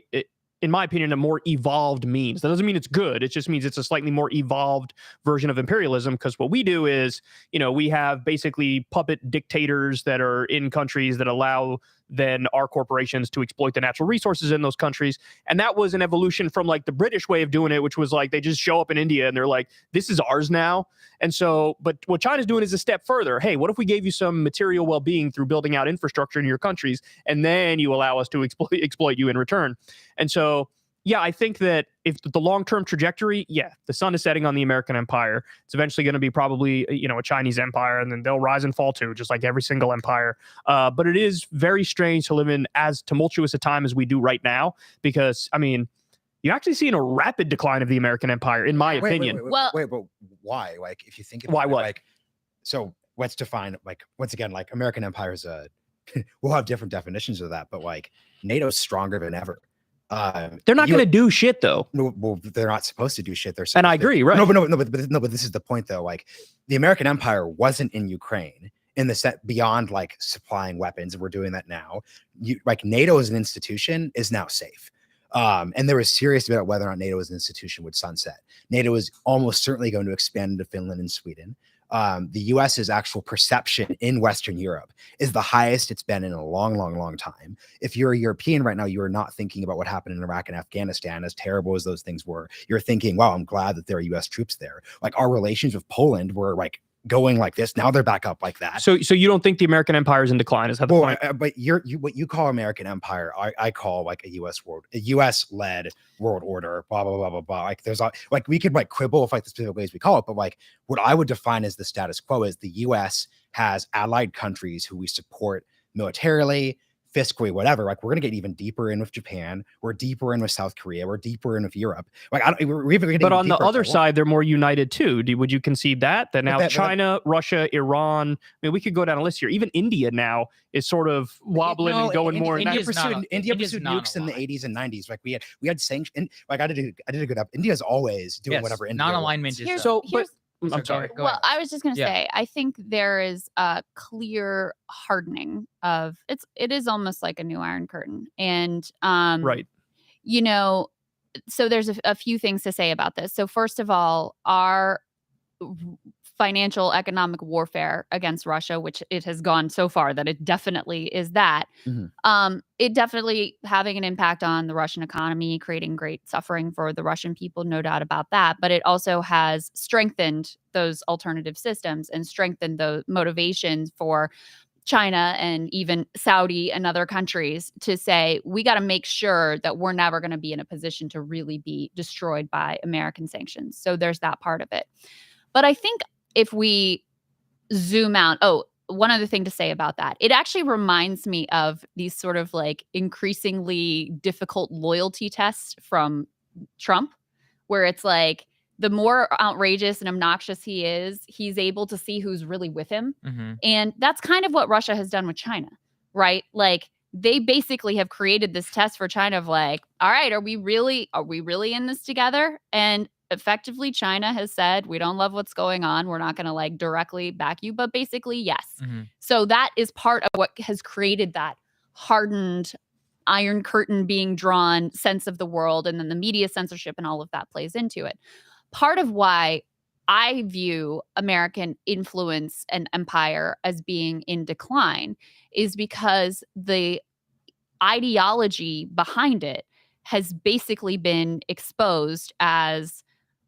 C: opinion, a more evolved means. That doesn't mean it's good. It just means it's a slightly more evolved version of imperialism, because what we do is, we have basically puppet dictators that are in countries that allow than our corporations to exploit the natural resources in those countries. And that was an evolution from like the British way of doing it, which was like they just show up in India and they're like, this is ours now. And so, but what China's doing is a step further. Hey, what if we gave you some material well-being through building out infrastructure in your countries, and then you allow us to exploit you in return? And so, yeah, I think that if the long-term trajectory, yeah, the sun is setting on the American empire. It's eventually going to be probably, a Chinese empire, and then they'll rise and fall too, just like every single empire. But it is very strange to live in as tumultuous a time as we do right now, because, I mean, you're actually seeing a rapid decline of the American empire, in my opinion.
E: Wait, but why? Like, if you think about
C: Why
E: it,
C: what?
E: like, so let's define, like, once again, like, American empire is we'll have different definitions of that, but like, NATO's stronger than ever.
C: They're not going to do shit, though.
E: No, well, they're not supposed to do shit.
C: And I agree, right?
E: No, but this is the point, though. Like, the American empire wasn't in Ukraine in the set beyond like supplying weapons. We're doing that now. Like, NATO as an institution is now safe. And there was serious about whether or not NATO as an institution would sunset. NATO is almost certainly going to expand into Finland and Sweden. The US's actual perception in Western Europe is the highest it's been in a long, long, long time. If you're a European right now, you are not thinking about what happened in Iraq and Afghanistan, as terrible as those things were. You're thinking, wow, I'm glad that there are US troops there. Like, our relations with Poland were like going like this. Now they're back up like that.
C: So you don't think the American empire is in decline? Is that the point?
E: But what you call American empire, I call like a US led world order, blah, blah, blah, blah, blah. Like, there's like, we could like quibble with like the specific ways we call it, but like what I would define as the status quo is the US has allied countries who we support militarily, fiscally, whatever. Like, we're going to get even deeper in with Japan. We're deeper in with South Korea. We're deeper in with Europe. Like, we're even getting.
C: But on the
E: deeper
C: other
E: if I want.
C: side, they're more united too. Would you concede that now China, Russia, Iran? I mean, we could go down a list here. Even India now is sort of wobbling and going more.
E: India
A: India's
E: pursued
A: not
E: nukes in the
A: aligned.
E: 80s and 90s. Like, we had sanctions. Like, I did a good up. India's always doing whatever. India
A: Non-alignment
E: wants.
A: is
C: So,
D: Here's-
C: I'm sorry.
A: Go
D: well,
A: ahead.
D: I was just going to
A: Yeah.
D: say, I think there is a clear hardening of it is almost like a new Iron Curtain. And,
C: Right.
D: So there's a few things to say about this. So first of all, our financial economic warfare against Russia, which it has gone so far that it definitely is that, it definitely having an impact on the Russian economy, creating great suffering for the Russian people, no doubt about that. But it also has strengthened those alternative systems and strengthened the motivations for China and even Saudi and other countries to say, we got to make sure that we're never going to be in a position to really be destroyed by American sanctions. So there's that part of it. But I think if we zoom out, one other thing to say about that, it actually reminds me of these sort of like increasingly difficult loyalty tests from Trump, where it's like the more outrageous and obnoxious he is, he's able to see who's really with him.
A: Mm-hmm.
D: And that's kind of what Russia has done with China, right? Like, they basically have created this test for China of like, all right, are we really in this together? And effectively, China has said, we don't love what's going on. We're not going to like directly back you, but basically, yes.
A: Mm-hmm.
D: So that is part of what has created that hardened Iron Curtain being drawn sense of the world. And then the media censorship and all of that plays into it. Part of why I view American influence and empire as being in decline is because the ideology behind it has basically been exposed as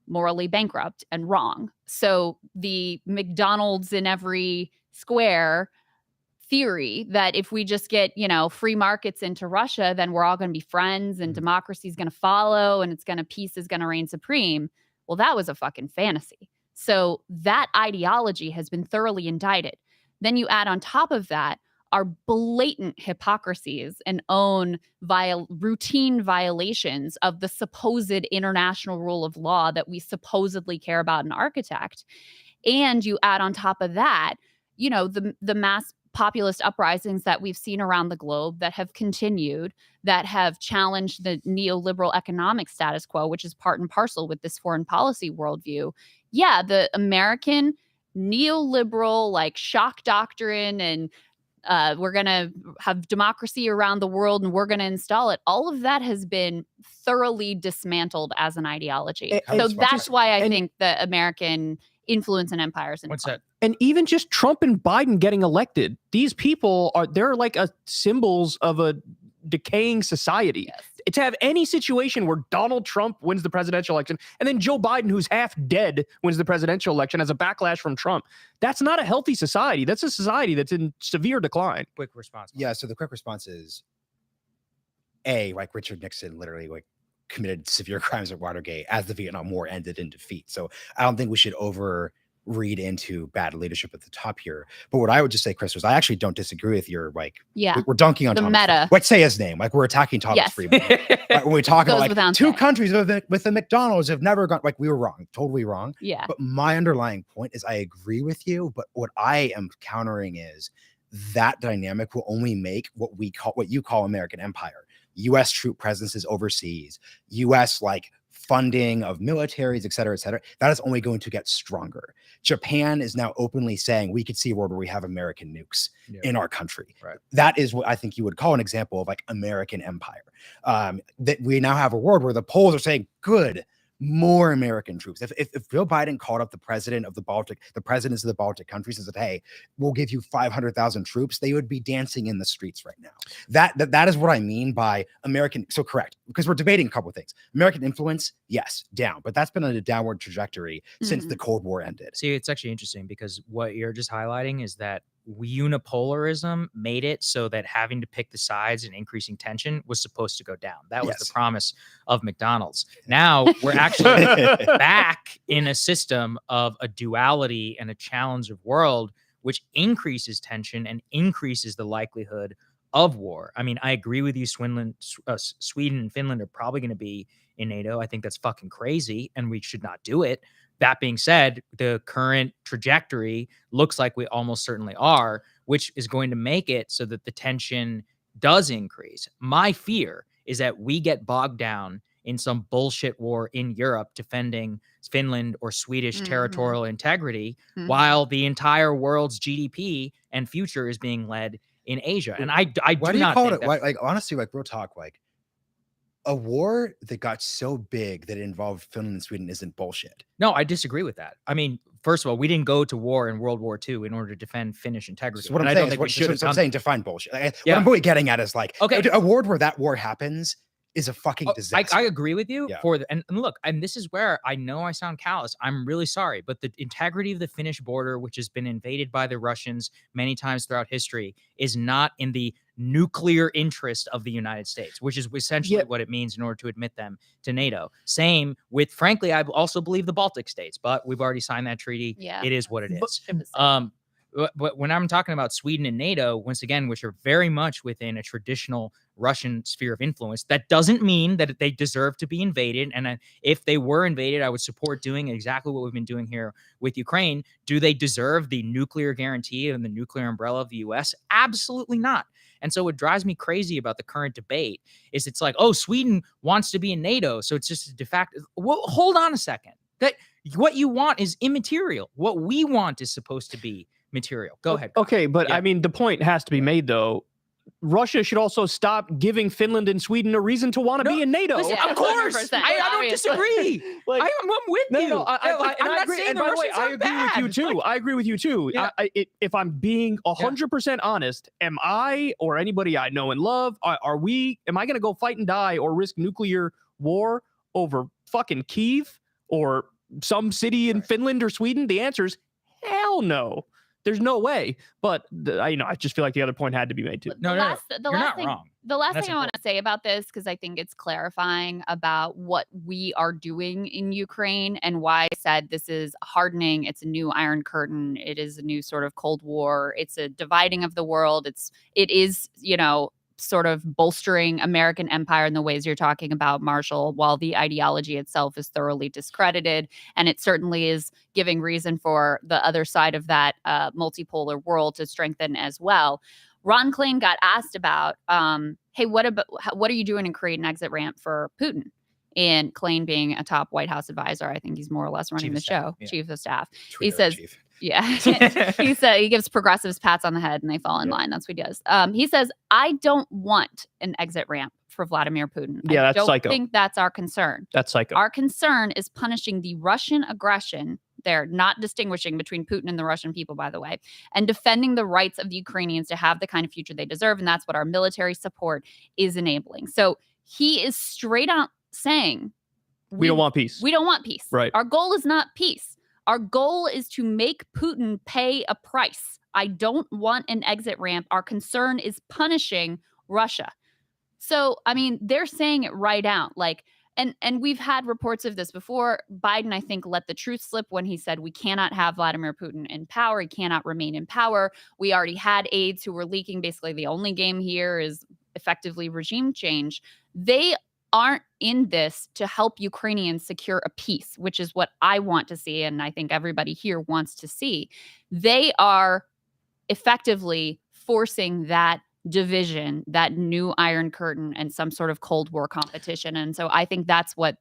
D: morally bankrupt and wrong. So the McDonald's in every square theory that if we just get, free markets into Russia, then we're all going to be friends and democracy is going to follow and peace is going to reign supreme. Well, that was a fucking fantasy. So that ideology has been thoroughly indicted. Then you add on top of that our blatant hypocrisies and own routine violations of the supposed international rule of law that we supposedly care about and architect. And you add on top of that, the mass populist uprisings that we've seen around the globe that have continued, that have challenged the neoliberal economic status quo, which is part and parcel with this foreign policy worldview. Yeah, the American neoliberal, like, shock doctrine and we're going to have democracy around the world and we're going to install it. All of that has been thoroughly dismantled as an ideology. So that's why I think the American influence and empires.
A: What's that?
C: And even just Trump and Biden getting elected, these people they're like symbols of a decaying society.
D: Yes.
C: To have any situation where Donald Trump wins the presidential election and then Joe Biden, who's half dead, wins the presidential election as a backlash from Trump, that's not a healthy society. That's a society that's in severe decline.
A: Quick response.
E: Yeah. So the quick response is, A, like Richard Nixon literally like committed severe crimes at Watergate as the Vietnam War ended in defeat. So I don't think we should read into bad leadership at the top here. But what I would just say, Chris, was I actually don't disagree with your like.
D: Yeah.
E: We're dunking on
D: The
E: Thomas.
D: meta.
E: Let's say his name. Like we're attacking Thomas
D: Yes.
E: Friedman. Like, when we talk
D: Goes
E: about like
D: without
E: two
D: saying.
E: countries with the McDonald's have never gone. Like we were wrong, totally wrong.
D: Yeah.
E: But my underlying point is I agree with you. But what I am countering is that dynamic will only make what you call American empire. U.S. troop presences overseas, U.S. like funding of militaries, et cetera, that is only going to get stronger. Japan is now openly saying we could see a world where we have American nukes in our country.
A: Right.
E: That is what I think you would call an example of like American empire. That we now have a world where the polls are saying, good, more American troops. If Joe Biden called up the presidents of the Baltic countries and said, hey, we'll give you 500,000 troops, they would be dancing in the streets right now. That is what I mean by American. So correct, because we're debating a couple of things. American influence, yes, down, but that's been on a downward trajectory since the Cold War ended.
A: See, it's actually interesting because what you're just highlighting is that unipolarism made it so that having to pick the sides and increasing tension was supposed to go down. That was the promise of McDonald's. Now we're actually back in a system of a duality and a challenge of world, which increases tension and increases the likelihood of war. I mean, I agree with you. Sweden and Finland are probably going to be in NATO. I think that's fucking crazy and we should not do it. That being said, the current trajectory looks like we almost certainly are, which is going to make it so that the tension does increase. My fear is that we get bogged down in some bullshit war in Europe defending Finland or Swedish territorial integrity while the entire world's GDP and future is being led in Asia. And I
E: Why
A: do
E: you
A: not
E: call
A: think
E: it? Like honestly, like real talk, like a war that got so big that it involved Finland and Sweden isn't bullshit.
A: No, I disagree with that. I mean, first of all, we didn't go to war in World War II in order to defend Finnish integrity.
E: So what
A: And
E: I'm
A: I
E: saying
A: don't
E: is,
A: think we should have
E: I'm
A: done
E: saying define bullshit. What
A: Yeah.
E: I'm really getting at is like,
A: Okay.
E: a war where that war happens is a fucking disaster.
A: I agree with you
E: Yeah.
A: and look, and this is where I know I sound callous. I'm really sorry, but the integrity of the Finnish border, which has been invaded by the Russians many times throughout history, is not in the nuclear interest of the United States, which is essentially what it means in order to admit them to NATO. Same with, frankly, I also believe the Baltic states, but we've already signed that treaty.
D: Yeah.
A: It is what it is. But when I'm talking about Sweden and NATO, once again, which are very much within a traditional Russian sphere of influence, that doesn't mean that they deserve to be invaded. And if they were invaded, I would support doing exactly what we've been doing here with Ukraine. Do they deserve the nuclear guarantee and the nuclear umbrella of the US? Absolutely not. And so what drives me crazy about the current debate is it's like, oh, Sweden wants to be in NATO, so it's just a de facto. Well, hold on a second. That what you want is immaterial. What we want is supposed to be material. Go ahead.
C: Okay, but I mean, the point has to be made, though. Russia should also stop giving Finland and Sweden a reason to want to be in NATO.
D: listen,
A: Of course.
D: 100%,
A: I don't
D: obviously.
A: disagree.
C: Like,
A: I'm with you.
C: No,
A: I'm
C: I
A: not
C: agree.
A: saying
C: And
A: the
C: by the way,
A: Russians
C: I
A: are
C: agree with you
A: bad.
C: too.
A: Like,
C: I agree with you too.
A: Yeah.
C: If I'm being 100% honest, am I or anybody I know and love, am I going to go fight and die or risk nuclear war over fucking Kyiv or some city in Finland or Sweden? The answer is hell no. There's no way. But I just feel like the other point had to be made too.
A: No, you're not wrong.
D: The last
A: That's
D: thing I want to say about this, because I think it's clarifying about what we are doing in Ukraine and why I said this is hardening. It's a new Iron Curtain. It is a new sort of Cold War. It's a dividing of the world. It is, sort of bolstering American empire in the ways you're talking about, Marshall, while the ideology itself is thoroughly discredited. And it certainly is giving reason for the other side of that multipolar world to strengthen as well. Ron Klain got asked about, hey, what are you doing to create an exit ramp for Putin? And Klain, being a top White House advisor, I think he's more or less running the show, chief of staff. He says, he said he gives progressives pats on the head and they fall in line. That's what he does. He says, I don't want an exit ramp for Vladimir Putin.
C: Yeah,
D: I
C: that's
D: don't
C: psycho.
D: think that's our concern.
C: That's psycho.
D: Our concern is punishing the Russian aggression They're not distinguishing between Putin and the Russian people, by the way, and defending the rights of the Ukrainians to have the kind of future they deserve. And that's what our military support is enabling. So he is straight out saying,
C: we don't want peace.
D: We don't want peace.
C: Right.
D: Our goal is not peace. Our goal is to make Putin pay a price. I don't want an exit ramp. Our concern is punishing Russia. So, I mean, they're saying it right out. Like, and we've had reports of this before. Biden, I think, let the truth slip when he said we cannot have Vladimir Putin in power. He cannot remain in power. We already had aides who were leaking. Basically, the only game here is effectively regime change. They aren't in this to help Ukrainians secure a peace, which is what I want to see, and I think everybody here wants to see. They are effectively forcing that division, that new Iron Curtain, and some sort of Cold War competition. And so I think that's what,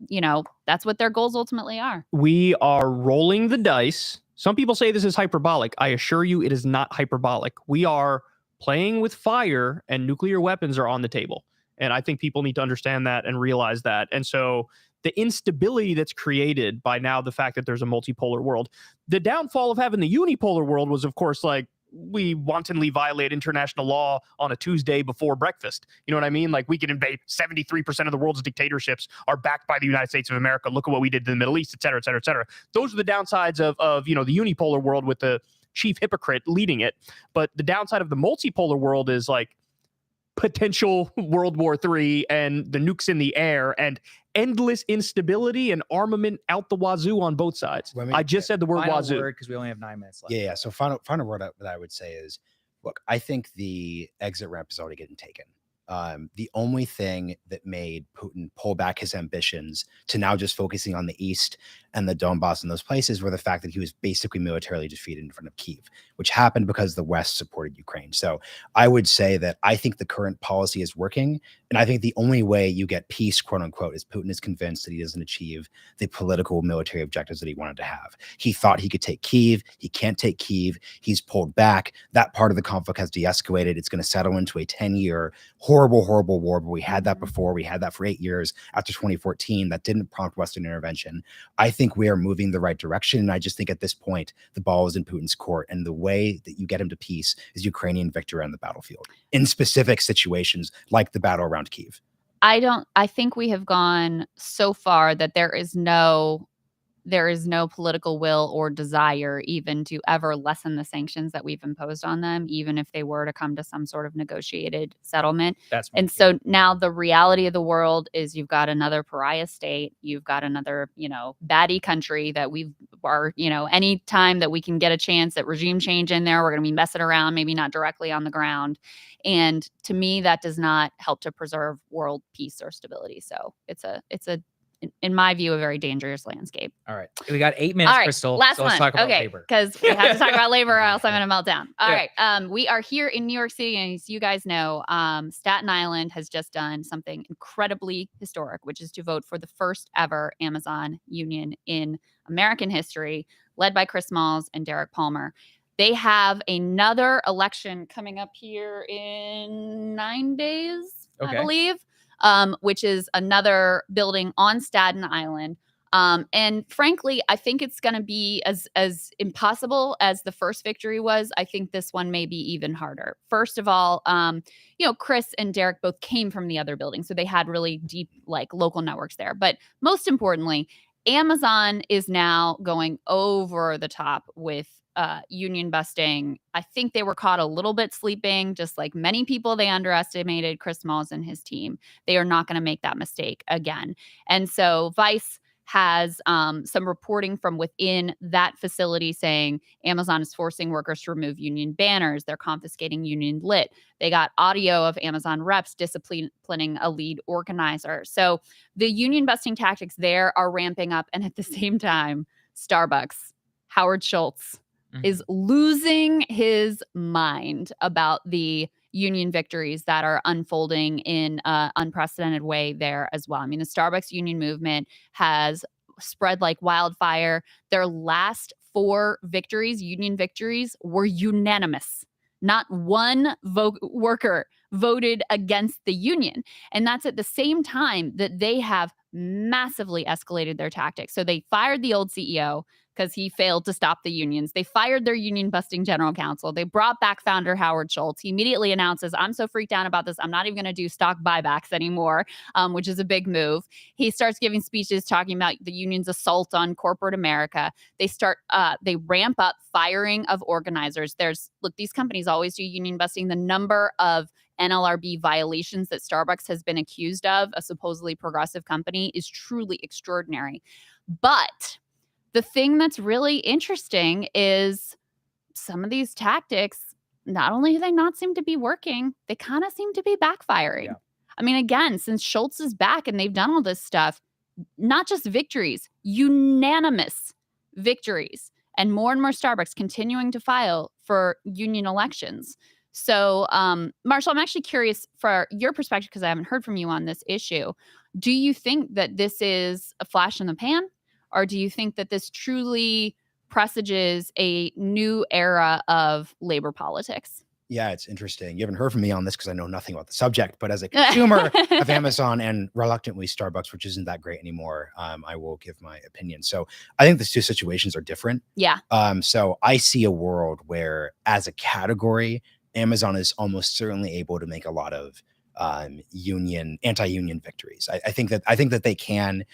D: that's what their goals ultimately are.
C: We are rolling the dice. Some people say this is hyperbolic. I assure you it is not hyperbolic. We are playing with fire, and nuclear weapons are on the table. And I think people need to understand that and realize that. And so the instability that's created by now the fact that there's a multipolar world, the downfall of having the unipolar world was, of course, like, we wantonly violate international law on a Tuesday before breakfast. You know what I mean? Like, we can invade 73% of the world's dictatorships are backed by the United States of America. Look at what we did to the Middle East, et cetera, et cetera, et cetera. Those are the downsides of the unipolar world with the chief hypocrite leading it. But the downside of the multipolar world is like potential World War III and the nukes in the air and endless instability and armament out the wazoo on both sides.
E: Well,
C: I just said the word wazoo.
A: Because we only have 9 minutes left.
E: Yeah. So final word that I would say is, look, I think the exit ramp is already getting taken. The only thing that made Putin pull back his ambitions to now just focusing on the East and the Donbass and those places were the fact that he was basically militarily defeated in front of Kyiv, which happened because the West supported Ukraine. So I would say that I think the current policy is working. And I think the only way you get peace, quote unquote, is Putin is convinced that he doesn't achieve the political military objectives that he wanted to have. He thought he could take Kyiv. He can't take Kyiv. He's pulled back. That part of the conflict has de-escalated. It's going to settle into a 10-year horrible war. But we had that before. We had that for 8 years after 2014. That didn't prompt Western intervention. I think we are moving the right direction. And I just think at this point, the ball is in Putin's court. And the way that you get him to peace is Ukrainian victory on the battlefield in specific situations like the battle around Kyiv.
D: I think we have gone so far that there is no political will or desire even to ever lessen the sanctions that we've imposed on them, even if they were to come to some sort of negotiated settlement. So now the reality of the world is you've got another pariah state. You've got another, baddie country that any time that we can get a chance at regime change in there, we're going to be messing around, maybe not directly on the ground. And to me, that does not help to preserve world peace or stability. So it's a in my view, a very dangerous landscape.
A: All right. We got 8 minutes,
D: All right,
A: Krystal.
D: last
A: so let's
D: one.
A: talk about
D: okay,
A: labor.
D: because we have to talk about labor or else I'm going to melt down. All
A: Yeah.
D: right. We are here in New York City, and as you guys know, Staten Island has just done something incredibly historic, which is to vote for the first ever Amazon union in American history, led by Chris Smalls and Derek Palmer. They have another election coming up here in 9 days, I believe. Which is another building on Staten Island. And frankly, I think it's going to be as impossible as the first victory was. I think this one may be even harder. First of all, Chris and Derek both came from the other building, so they had really deep, local networks there. But most importantly, Amazon is now going over the top with union busting. I think they were caught a little bit sleeping, just like many people. They underestimated Chris Smalls and his team. They are not going to make that mistake again. And so Vice has some reporting from within that facility saying Amazon is forcing workers to remove union banners. They're confiscating union lit. They got audio of Amazon reps disciplining a lead organizer. So the union busting tactics there are ramping up. And at the same time, Starbucks, Howard Schultz, is losing his mind about the union victories that are unfolding in an unprecedented way there as well. I mean, the Starbucks union movement has spread like wildfire. Their last 4 victories, union victories, were unanimous. Not one worker voted against the union. And that's at the same time that they have massively escalated their tactics. So they fired the old CEO, because he failed to stop the unions. They fired their union-busting general counsel. They brought back founder Howard Schultz. He immediately announces, I'm so freaked out about this, I'm not even going to do stock buybacks anymore, which is a big move. He starts giving speeches talking about the union's assault on corporate America. They ramp up firing of organizers. Look, these companies always do union busting. The number of NLRB violations that Starbucks has been accused of, a supposedly progressive company, is truly extraordinary. But the thing that's really interesting is some of these tactics, not only do they not seem to be working, they kind of seem to be backfiring.
A: Yeah.
D: I mean, again, since Schultz is back and they've done all this stuff, not just victories, unanimous victories, and more Starbucks continuing to file for union elections. So, Marshall, I'm actually curious for your perspective, because I haven't heard from you on this issue. Do you think that this is a flash in the pan? Or do you think that this truly presages a new era of labor politics?
E: Yeah, it's interesting. You haven't heard from me on this because I know nothing about the subject, but as a consumer of Amazon and reluctantly Starbucks, which isn't that great anymore, I will give my opinion. So I think these two situations are different.
D: Yeah.
E: So I see a world where, as a category, Amazon is almost certainly able to make a lot of anti-union victories. I think that they can.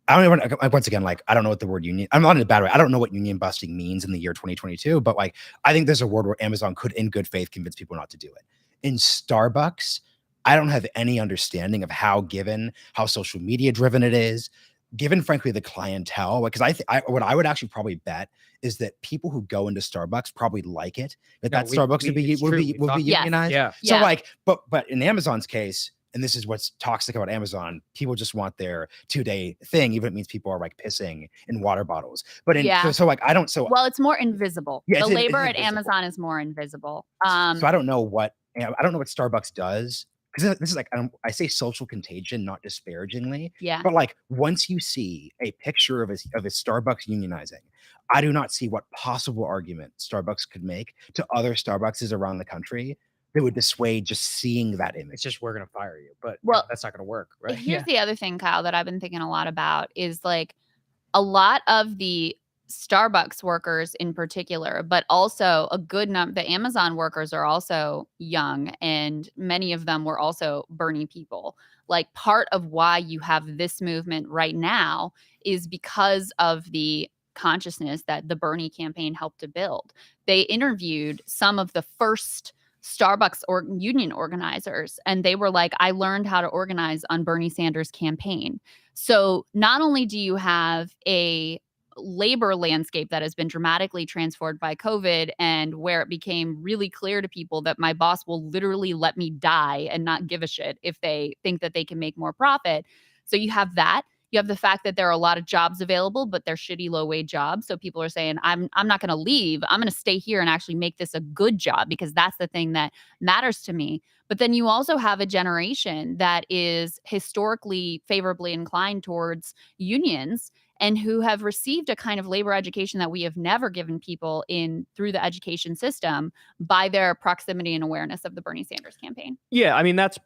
E: I don't even, once again, like, I don't know what the word union, I'm not in a bad way. I don't know what union busting means in the year 2022, but like, I think there's a world where Amazon could, in good faith, convince people not to do it. In Starbucks, I don't have any understanding of given how social media driven it is, given, frankly, the clientele, because what I would actually probably bet is that people who go into Starbucks probably like it, Starbucks would be unionized.
A: Yeah.
E: So like, but in Amazon's case, and this is what's toxic about Amazon, people just want their 2-day thing, even if it means people are like pissing in water bottles. But
D: well, it's more invisible.
E: Yeah,
D: the labor
E: it's
D: at
E: invisible.
D: Amazon is more invisible.
E: So I don't know what Starbucks does, because this is like, I say social contagion, not disparagingly.
D: Yeah.
E: But like, once you see a picture of a Starbucks unionizing, I do not see what possible argument Starbucks could make to other Starbuckses around the country that would dissuade just seeing that image.
A: It's just, we're going to fire you, but that's not going to work, right?
D: Here's the other thing, Kyle, that I've been thinking a lot about is like a lot of the Starbucks workers in particular, but also a good number, the Amazon workers are also young, and many of them were also Bernie people. Like, part of why you have this movement right now is because of the consciousness that the Bernie campaign helped to build. They interviewed some of the first Starbucks union organizers, and they were like, I learned how to organize on Bernie Sanders' campaign. So not only do you have a labor landscape that has been dramatically transformed by COVID, and where it became really clear to people that my boss will literally let me die and not give a shit if they think that they can make more profit. So you have that. You have the fact that there are a lot of jobs available, but they're shitty low-wage jobs. So people are saying, I'm not going to leave. I'm going to stay here and actually make this a good job, because that's the thing that matters to me. But then you also have a generation that is historically favorably inclined towards unions, and who have received a kind of labor education that we have never given people through the education system by their proximity and awareness of the Bernie Sanders campaign.
C: Yeah, I mean, that's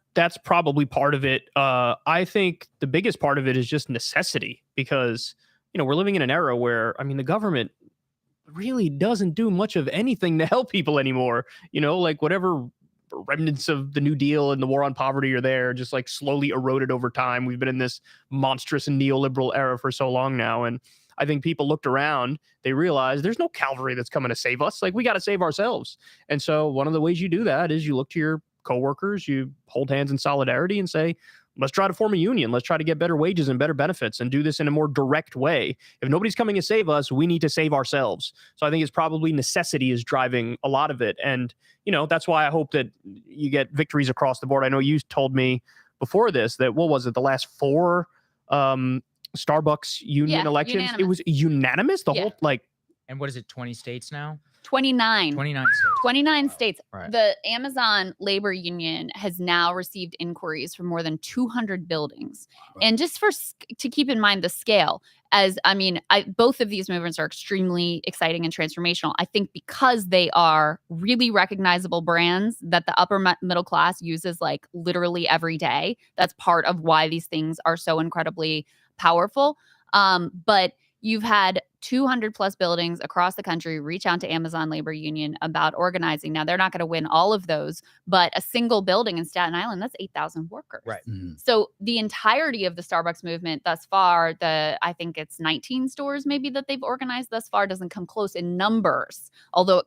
C: probably part of it. I think the biggest part of it is just necessity, because, we're living in an era where, I mean, the government really doesn't do much of anything to help people anymore. Like, whatever remnants of the New Deal and the war on poverty are there, just like slowly eroded over time. We've been in this monstrous neoliberal era for so long now. And I think people looked around, they realized there's no cavalry that's coming to save us. Like, we got to save ourselves. And so one of the ways you do that is you look to your coworkers, you hold hands in solidarity and say, let's try to form a union. Let's try to get better wages and better benefits and do this in a more direct way. If nobody's coming to save us, we need to save ourselves. So I think it's probably necessity is driving a lot of it. And, that's why I hope that you get victories across the board. I know you told me before this that, what was it, the last 4 Starbucks union elections?
D: Unanimous.
C: It was unanimous?
A: And what is it, 20 states now?
D: 29
A: states.
D: 29 states.
A: Right.
D: The Amazon labor union has now received inquiries from more than 200 buildings. Wow. And just to keep in mind the scale, both of these movements are extremely exciting and transformational. I think because they are really recognizable brands that the upper middle class uses like literally every day. That's part of why these things are so incredibly powerful. But you've had 200 plus buildings across the country reach out to Amazon Labor Union about organizing. Now, they're not going to win all of those, but a single building in Staten Island, that's 8,000 workers.
A: Right.
D: So the entirety of the Starbucks movement thus far, I think it's 19 stores maybe that they've organized thus far, doesn't come close in numbers, although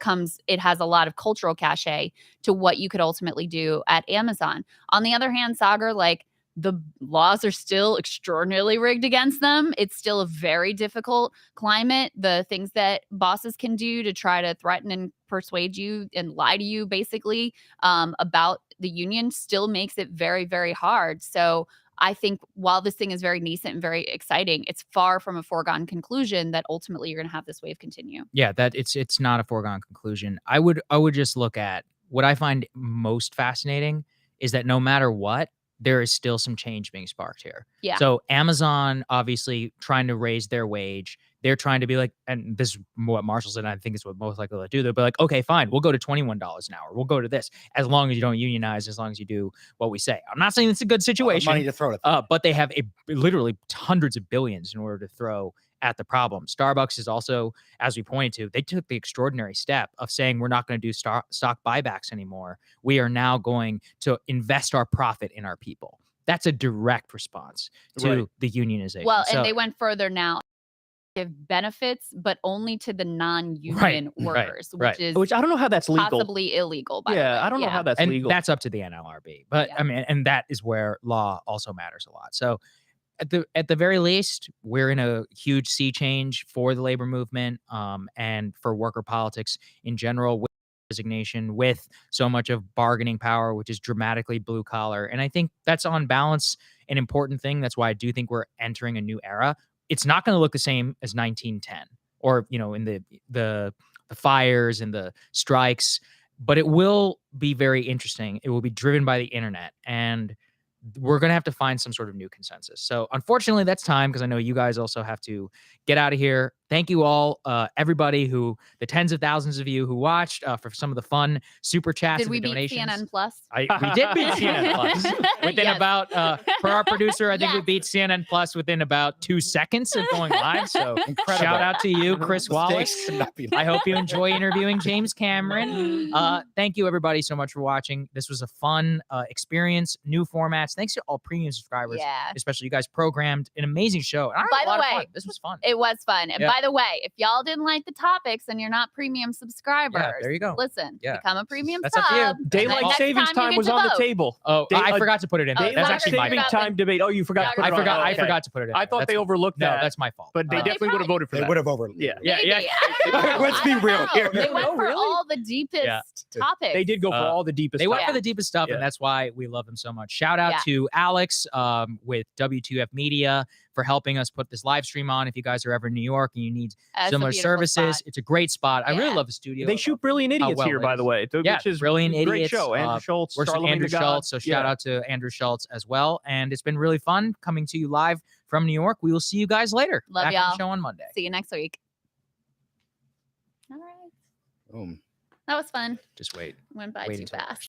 D: it has a lot of cultural cachet to what you could ultimately do at Amazon. On the other hand, Saagar, like, the laws are still extraordinarily rigged against them. It's still a very difficult climate. The things that bosses can do to try to threaten and persuade you and lie to you basically about the union still makes it very, very hard. So I think while this thing is very nascent and very exciting, it's far from a foregone conclusion that ultimately you're going to have this wave continue.
A: Yeah, that it's not a foregone conclusion. I would just look at what I find most fascinating is that no matter what, there is still some change being sparked here.
D: Yeah.
A: So Amazon obviously trying to raise their wage. They're trying to be like, and this is what Marshall said, and I think it's what most likely they'll do. They'll be like, okay, fine, we'll go to $21 an hour. We'll go to this as long as you don't unionize, as long as you do what we say. I'm not saying it's a good situation.
E: Money to throw at
A: but they have literally hundreds of billions in order to throw at the problem. Starbucks is also, as we pointed to, they took the extraordinary step of saying we're not going to do stock buybacks anymore. We are now going to invest our profit in our people. That's a direct response to the unionization.
D: Well, and they went further now. Give benefits, but only to the non-union workers,
C: which I don't know how that's legal.
D: Possibly illegal. By the way.
C: I don't know how that's legal.
A: That's up to the NLRB. But I mean, and that is where law also matters a lot. So at the very least, we're in a huge sea change for the labor movement and for worker politics in general, with resignation, with so much of bargaining power, which is dramatically blue collar. And I think that's on balance an important thing. That's why I do think we're entering a new era. It's not going to look the same as 1910 or, in the fires and the strikes, but it will be very interesting. It will be driven by the internet, and we're going to have to find some sort of new consensus. So unfortunately, that's time, because I know you guys also have to get out of here. Thank you all, everybody the tens of thousands of you who watched for some of the fun super chats
D: Did
A: and
D: we
A: the
D: beat
A: donations.
D: CNN Plus?
A: We did beat CNN Plus within about, for our producer, I think we beat CNN Plus within about 2 seconds of going live. So shout out to you, Chris Wallace. I hope you enjoy interviewing James Cameron. Thank you everybody so much for watching. This was a fun experience, new formats. Thanks to all premium subscribers, especially you guys programmed an amazing show. And
D: By the way,
A: this was fun.
D: It was fun. And by the way, if y'all didn't like the topics and you're not premium subscribers,
A: there you go.
D: Listen, become a premium
A: That's up to you.
D: sub.
C: Daylight savings time was on the table.
A: Oh, I forgot to put it in.
C: Daylight
A: That's actually my
C: saving
A: fault.
C: time debate. Oh, you forgot.
A: I forgot to put it in.
C: I thought they overlooked that.
A: No, that's my fault.
C: But they definitely would have voted for that.
E: They would have overlooked.
C: Yeah.
E: Let's be real here.
D: They went for all the deepest topics.
C: They did go for all the deepest.
A: They went for the deepest stuff, and that's why we love them so much. Shout out to Alex with W2F Media for helping us put this live stream on. If you guys are ever in New York and you need similar services, spot. It's a great spot. I really love the studio.
C: They shoot Brilliant Idiots here, by the way. Which is
A: Brilliant Idiots.
C: Great show. Andrew Schultz.
A: Works with Andrew Schultz. So shout out to Andrew Schultz as well. And it's been really fun coming to you live from New York. We will see you guys later.
D: Love
A: Back
D: y'all.
A: on the show on Monday.
D: See you next week. All right.
E: Boom.
D: That was fun.
A: Just wait.
D: Went by too fast.